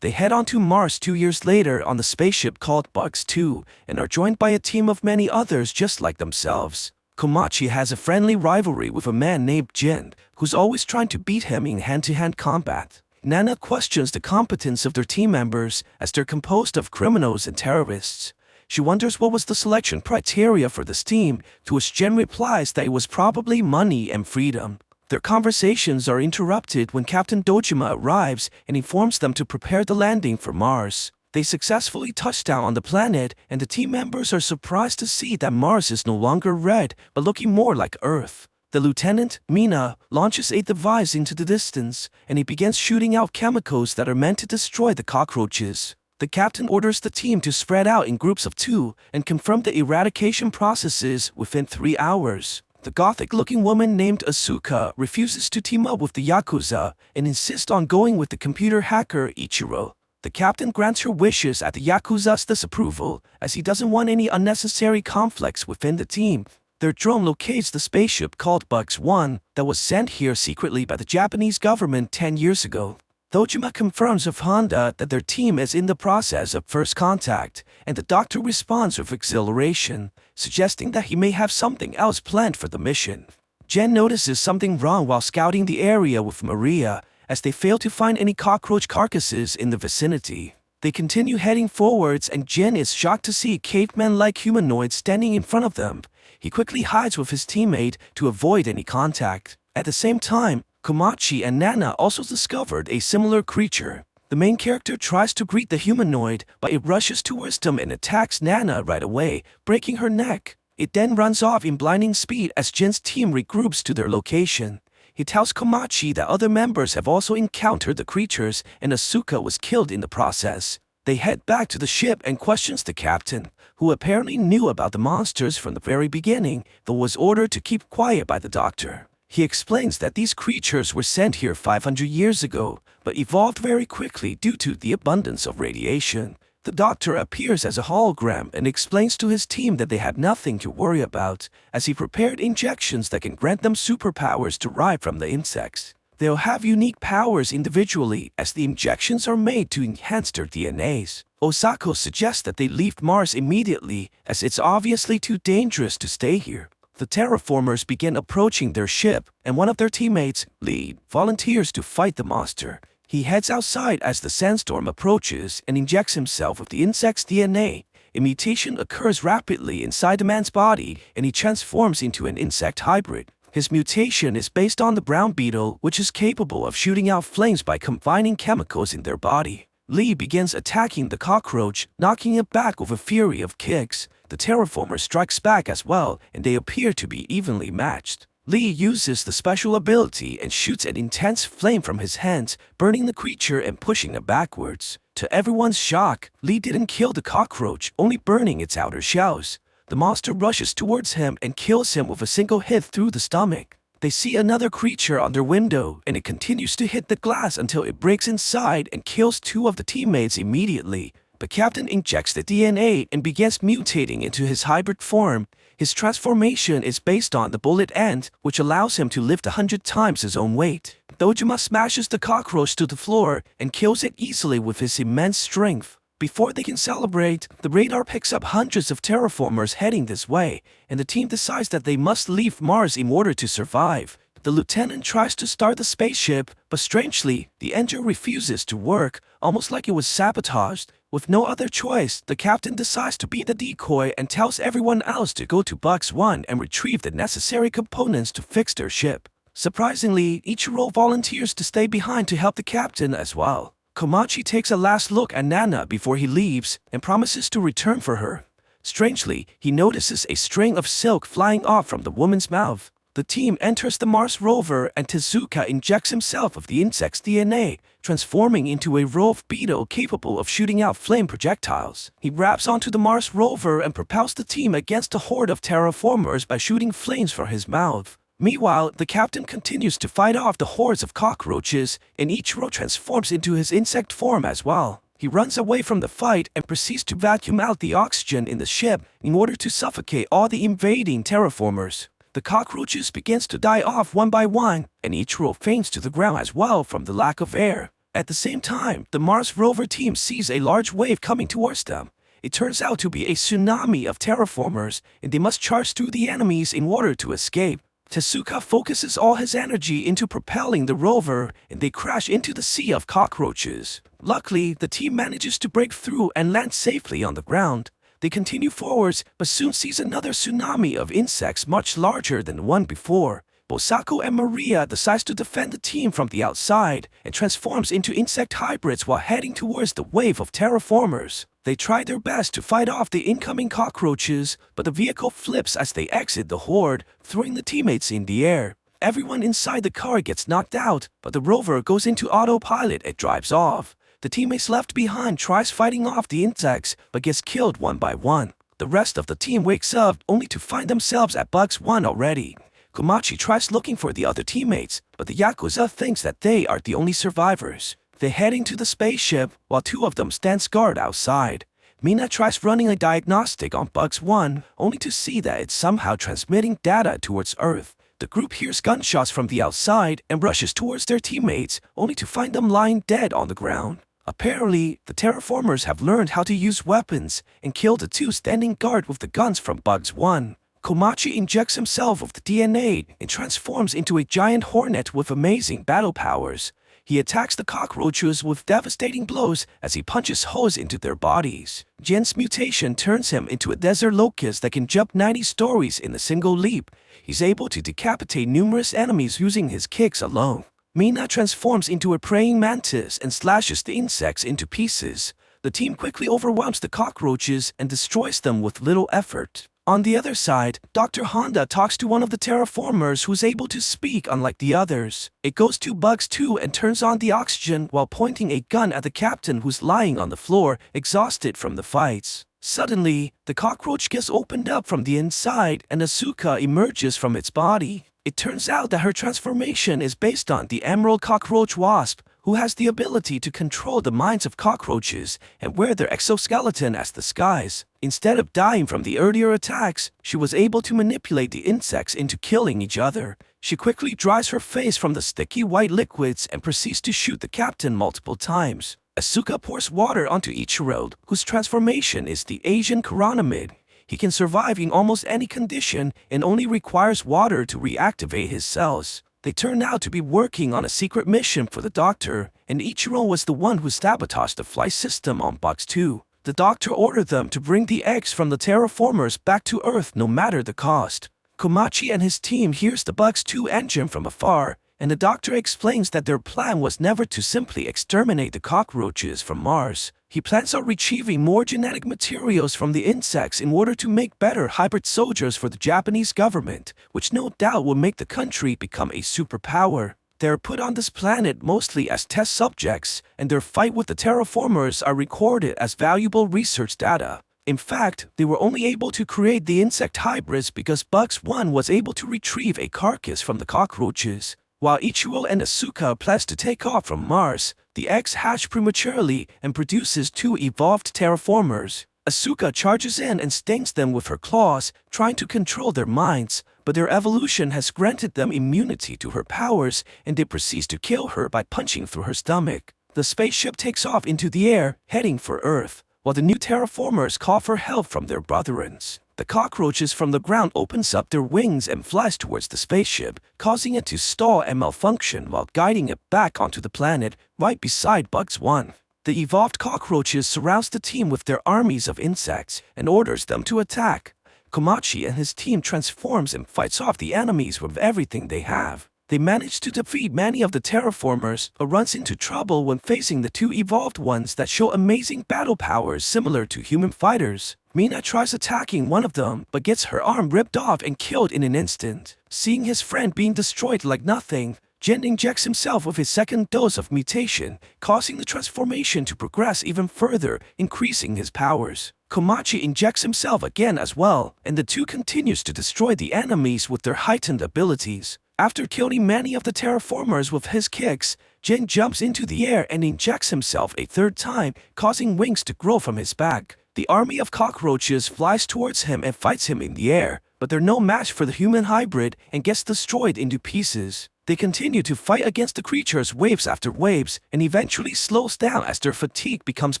Speaker 1: They head on to Mars 2 years later on the spaceship called Bugs 2 and are joined by a team of many others just like themselves. Komachi has a friendly rivalry with a man named Jin, who's always trying to beat him in hand-to-hand combat. Nana questions the competence of their team members as they're composed of criminals and terrorists. She wonders what was the selection criteria for this team, to which Jen replies that it was probably money and freedom. Their conversations are interrupted when Captain Dojima arrives and informs them to prepare the landing for Mars. They successfully touch down on the planet, and the team members are surprised to see that Mars is no longer red, but looking more like Earth. The lieutenant, Mina, launches a device into the distance, and he begins shooting out chemicals that are meant to destroy the cockroaches. The captain orders the team to spread out in groups of 2 and confirm the eradication processes within 3 hours. The gothic-looking woman named Asuka refuses to team up with the Yakuza and insists on going with the computer hacker Ichiro. The captain grants her wishes at the Yakuza's disapproval, as he doesn't want any unnecessary conflicts within the team. Their drone locates the spaceship called Bugs 1 that was sent here secretly by the Japanese government 10 years ago. Dojima confirms with Honda that their team is in the process of first contact, and the doctor responds with exhilaration, suggesting that he may have something else planned for the mission. Jen notices something wrong while scouting the area with Maria, as they fail to find any cockroach carcasses in the vicinity. They continue heading forwards and Jen is shocked to see caveman-like humanoids standing in front of them. He quickly hides with his teammate to avoid any contact. At the same time, Komachi and Nana also discovered a similar creature. The main character tries to greet the humanoid, but it rushes towards them and attacks Nana right away, breaking her neck. It then runs off in blinding speed as Jin's team regroups to their location. He tells Komachi that other members have also encountered the creatures and Asuka was killed in the process. They head back to the ship and questions the captain, who apparently knew about the monsters from the very beginning, though was ordered to keep quiet by the doctor. He explains that these creatures were sent here 500 years ago, but evolved very quickly due to the abundance of radiation. The doctor appears as a hologram and explains to his team that they had nothing to worry about, as he prepared injections that can grant them superpowers derived from the insects. They'll have unique powers individually, as the injections are made to enhance their DNAs. Osako suggests that they leave Mars immediately, as it's obviously too dangerous to stay here. The terraformers begin approaching their ship, and one of their teammates, Lee, volunteers to fight the monster. He heads outside as the sandstorm approaches and injects himself with the insect's DNA. A mutation occurs rapidly inside the man's body, and he transforms into an insect hybrid. His mutation is based on the brown beetle, which is capable of shooting out flames by combining chemicals in their body. Lee begins attacking the cockroach, knocking it back with a fury of kicks. The terraformer strikes back as well, and they appear to be evenly matched. Lee uses the special ability and shoots an intense flame from his hands, burning the creature and pushing it backwards. To everyone's shock, Lee didn't kill the cockroach, only burning its outer shells. The monster rushes towards him and kills him with a single hit through the stomach. They see another creature on their window, and it continues to hit the glass until it breaks inside and kills 2 of the teammates immediately. The captain injects the DNA and begins mutating into his hybrid form. His transformation is based on the bullet end, which allows him to lift 100 times his own weight. Dojima smashes the cockroach to the floor and kills it easily with his immense strength. Before they can celebrate, the radar picks up hundreds of terraformers heading this way, and the team decides that they must leave Mars in order to survive. The lieutenant tries to start the spaceship, but strangely, the engine refuses to work, almost like it was sabotaged. With no other choice, the captain decides to be the decoy and tells everyone else to go to Bugs 1 and retrieve the necessary components to fix their ship. Surprisingly, Ichiro volunteers to stay behind to help the captain as well. Komachi takes a last look at Nana before he leaves and promises to return for her. Strangely, he notices a string of silk flying off from the woman's mouth. The team enters the Mars rover and Tezuka injects himself of the insect's DNA, transforming into a rove beetle capable of shooting out flame projectiles. He grabs onto the Mars rover and propels the team against a horde of terraformers by shooting flames from his mouth. Meanwhile, the captain continues to fight off the hordes of cockroaches, and Ichiro transforms into his insect form as well. He runs away from the fight and proceeds to vacuum out the oxygen in the ship in order to suffocate all the invading terraformers. The cockroaches begins to die off one by one, and Ichiro faints to the ground as well from the lack of air. At the same time, the Mars rover team sees a large wave coming towards them. It turns out to be a tsunami of terraformers, and they must charge through the enemies in order to escape. Tezuka focuses all his energy into propelling the rover, and they crash into the sea of cockroaches. Luckily, the team manages to break through and land safely on the ground. They continue forwards, but soon sees another tsunami of insects much larger than the one before. Bosako and Maria decides to defend the team from the outside and transforms into insect hybrids while heading towards the wave of terraformers. They try their best to fight off the incoming cockroaches, but the vehicle flips as they exit the horde, throwing the teammates in the air. Everyone inside the car gets knocked out, but the rover goes into autopilot and drives off. The teammates left behind tries fighting off the insects, but gets killed one by one. The rest of the team wakes up only to find themselves at Bugs 1 already. Komachi tries looking for the other teammates, but the Yakuza thinks that they are the only survivors. They head into the spaceship, while two of them stands guard outside. Mina tries running a diagnostic on Bugs 1, only to see that it's somehow transmitting data towards Earth. The group hears gunshots from the outside and rushes towards their teammates, only to find them lying dead on the ground. Apparently, the terraformers have learned how to use weapons and kill the two standing guard with the guns from Bugs 1. Komachi injects himself with the DNA and transforms into a giant hornet with amazing battle powers. He attacks the cockroaches with devastating blows as he punches holes into their bodies. Jen's mutation turns him into a desert locust that can jump 90 stories in a single leap. He's able to decapitate numerous enemies using his kicks alone. Mina transforms into a praying mantis and slashes the insects into pieces. The team quickly overwhelms the cockroaches and destroys them with little effort. On the other side, Dr. Honda talks to one of the terraformers who's able to speak unlike the others. It goes to Bugs 2 and turns on the oxygen while pointing a gun at the captain who's lying on the floor, exhausted from the fights. Suddenly, the cockroach gets opened up from the inside and Asuka emerges from its body. It turns out that her transformation is based on the emerald cockroach wasp, who has the ability to control the minds of cockroaches and wear their exoskeleton as disguise. Instead of dying from the earlier attacks, she was able to manipulate the insects into killing each other. She quickly dries her face from the sticky white liquids and proceeds to shoot the captain multiple times. Asuka pours water onto Ichiro, whose transformation is the Asian chironomid. He can survive in almost any condition and only requires water to reactivate his cells. They turn out to be working on a secret mission for the doctor, and Ichiro was the one who sabotaged the flight system on Bugs 2. The doctor ordered them to bring the eggs from the terraformers back to Earth no matter the cost. Komachi and his team hears the Bugs 2 engine from afar, and the doctor explains that their plan was never to simply exterminate the cockroaches from Mars. He plans on retrieving more genetic materials from the insects in order to make better hybrid soldiers for the Japanese government, which no doubt will make the country become a superpower. They are put on this planet mostly as test subjects, and their fight with the terraformers are recorded as valuable research data. In fact, they were only able to create the insect hybrids because Bugs 1 was able to retrieve a carcass from the cockroaches. While Ichiro and Asuka plans to take off from Mars, the eggs hatch prematurely and produces two evolved terraformers. Asuka charges in and stings them with her claws, trying to control their minds, but their evolution has granted them immunity to her powers, and they proceed to kill her by punching through her stomach. The spaceship takes off into the air, heading for Earth, while the new terraformers call for help from their brethren. The cockroaches from the ground opens up their wings and flies towards the spaceship, causing it to stall and malfunction while guiding it back onto the planet right beside Bugs 1. The evolved cockroaches surrounds the team with their armies of insects and orders them to attack. Komachi and his team transforms and fights off the enemies with everything they have. They manage to defeat many of the terraformers, but runs into trouble when facing the two evolved ones that show amazing battle powers similar to human fighters. Mina tries attacking one of them, but gets her arm ripped off and killed in an instant. Seeing his friend being destroyed like nothing, Jin injects himself with his second dose of mutation, causing the transformation to progress even further, increasing his powers. Komachi injects himself again as well, and the two continues to destroy the enemies with their heightened abilities. After killing many of the terraformers with his kicks, Jin jumps into the air and injects himself a third time, causing wings to grow from his back. The army of cockroaches flies towards him and fights him in the air, but they're no match for the human hybrid and gets destroyed into pieces. They continue to fight against the creatures waves after waves, and eventually slows down as their fatigue becomes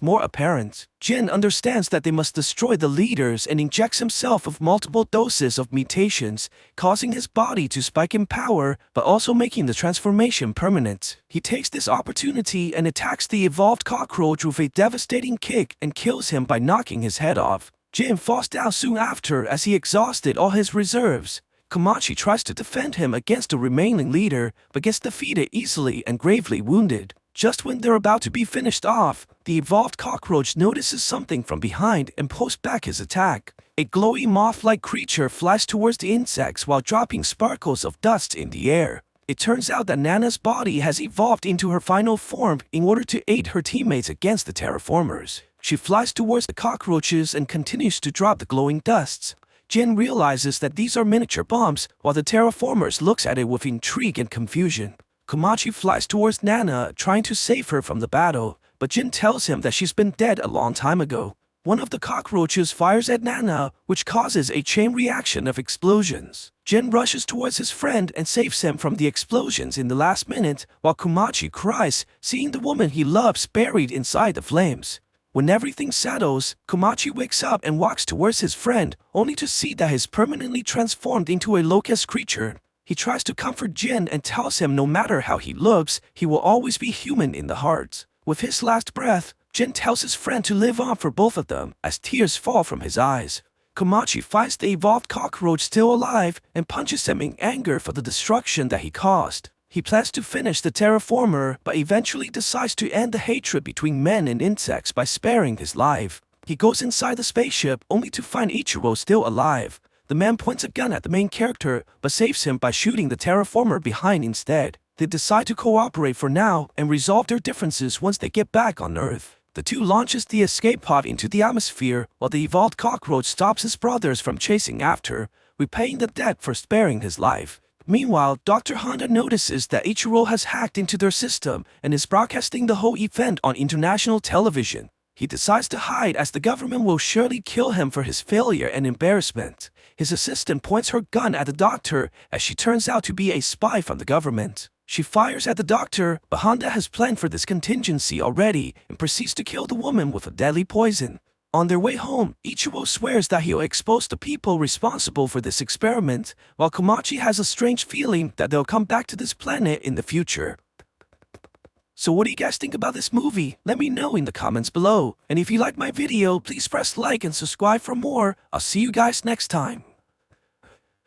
Speaker 1: more apparent. Jin understands that they must destroy the leaders and injects himself with multiple doses of mutations, causing his body to spike in power, but also making the transformation permanent. He takes this opportunity and attacks the evolved cockroach with a devastating kick and kills him by knocking his head off. Jin falls down soon after as he exhausted all his reserves. Komachi tries to defend him against the remaining leader, but gets defeated easily and gravely wounded. Just when they're about to be finished off, the evolved cockroach notices something from behind and pulls back his attack. A glowy moth-like creature flies towards the insects while dropping sparkles of dust in the air. It turns out that Nana's body has evolved into her final form in order to aid her teammates against the terraformers. She flies towards the cockroaches and continues to drop the glowing dusts. Jin realizes that these are miniature bombs, while the terraformers looks at it with intrigue and confusion. Komachi flies towards Nana, trying to save her from the battle, but Jin tells him that she's been dead a long time ago. One of the cockroaches fires at Nana, which causes a chain reaction of explosions. Jin rushes towards his friend and saves him from the explosions in the last minute, while Komachi cries, seeing the woman he loves buried inside the flames. When everything settles, Komachi wakes up and walks towards his friend, only to see that he's permanently transformed into a locust creature. He tries to comfort Jin and tells him no matter how he looks, he will always be human in the heart. With his last breath, Jin tells his friend to live on for both of them, as tears fall from his eyes. Komachi finds the evolved cockroach still alive and punches him in anger for the destruction that he caused. He plans to finish the terraformer, but eventually decides to end the hatred between men and insects by sparing his life. He goes inside the spaceship only to find Ichiro still alive. The man points a gun at the main character, but saves him by shooting the terraformer behind instead. They decide to cooperate for now and resolve their differences once they get back on Earth. The two launches the escape pod into the atmosphere, while the evolved cockroach stops his brothers from chasing after, repaying the debt for sparing his life. Meanwhile, Dr. Honda notices that Ichiro has hacked into their system and is broadcasting the whole event on international television. He decides to hide as the government will surely kill him for his failure and embarrassment. His assistant points her gun at the doctor as she turns out to be a spy from the government. She fires at the doctor, but Honda has planned for this contingency already and proceeds to kill the woman with a deadly poison. On their way home, Ichiro swears that he'll expose the people responsible for this experiment, while Komachi has a strange feeling that they'll come back to this planet in the future. So what do you guys think about this movie? Let me know in the comments below. And if you like my video, please press like and subscribe for more. I'll see you guys next time.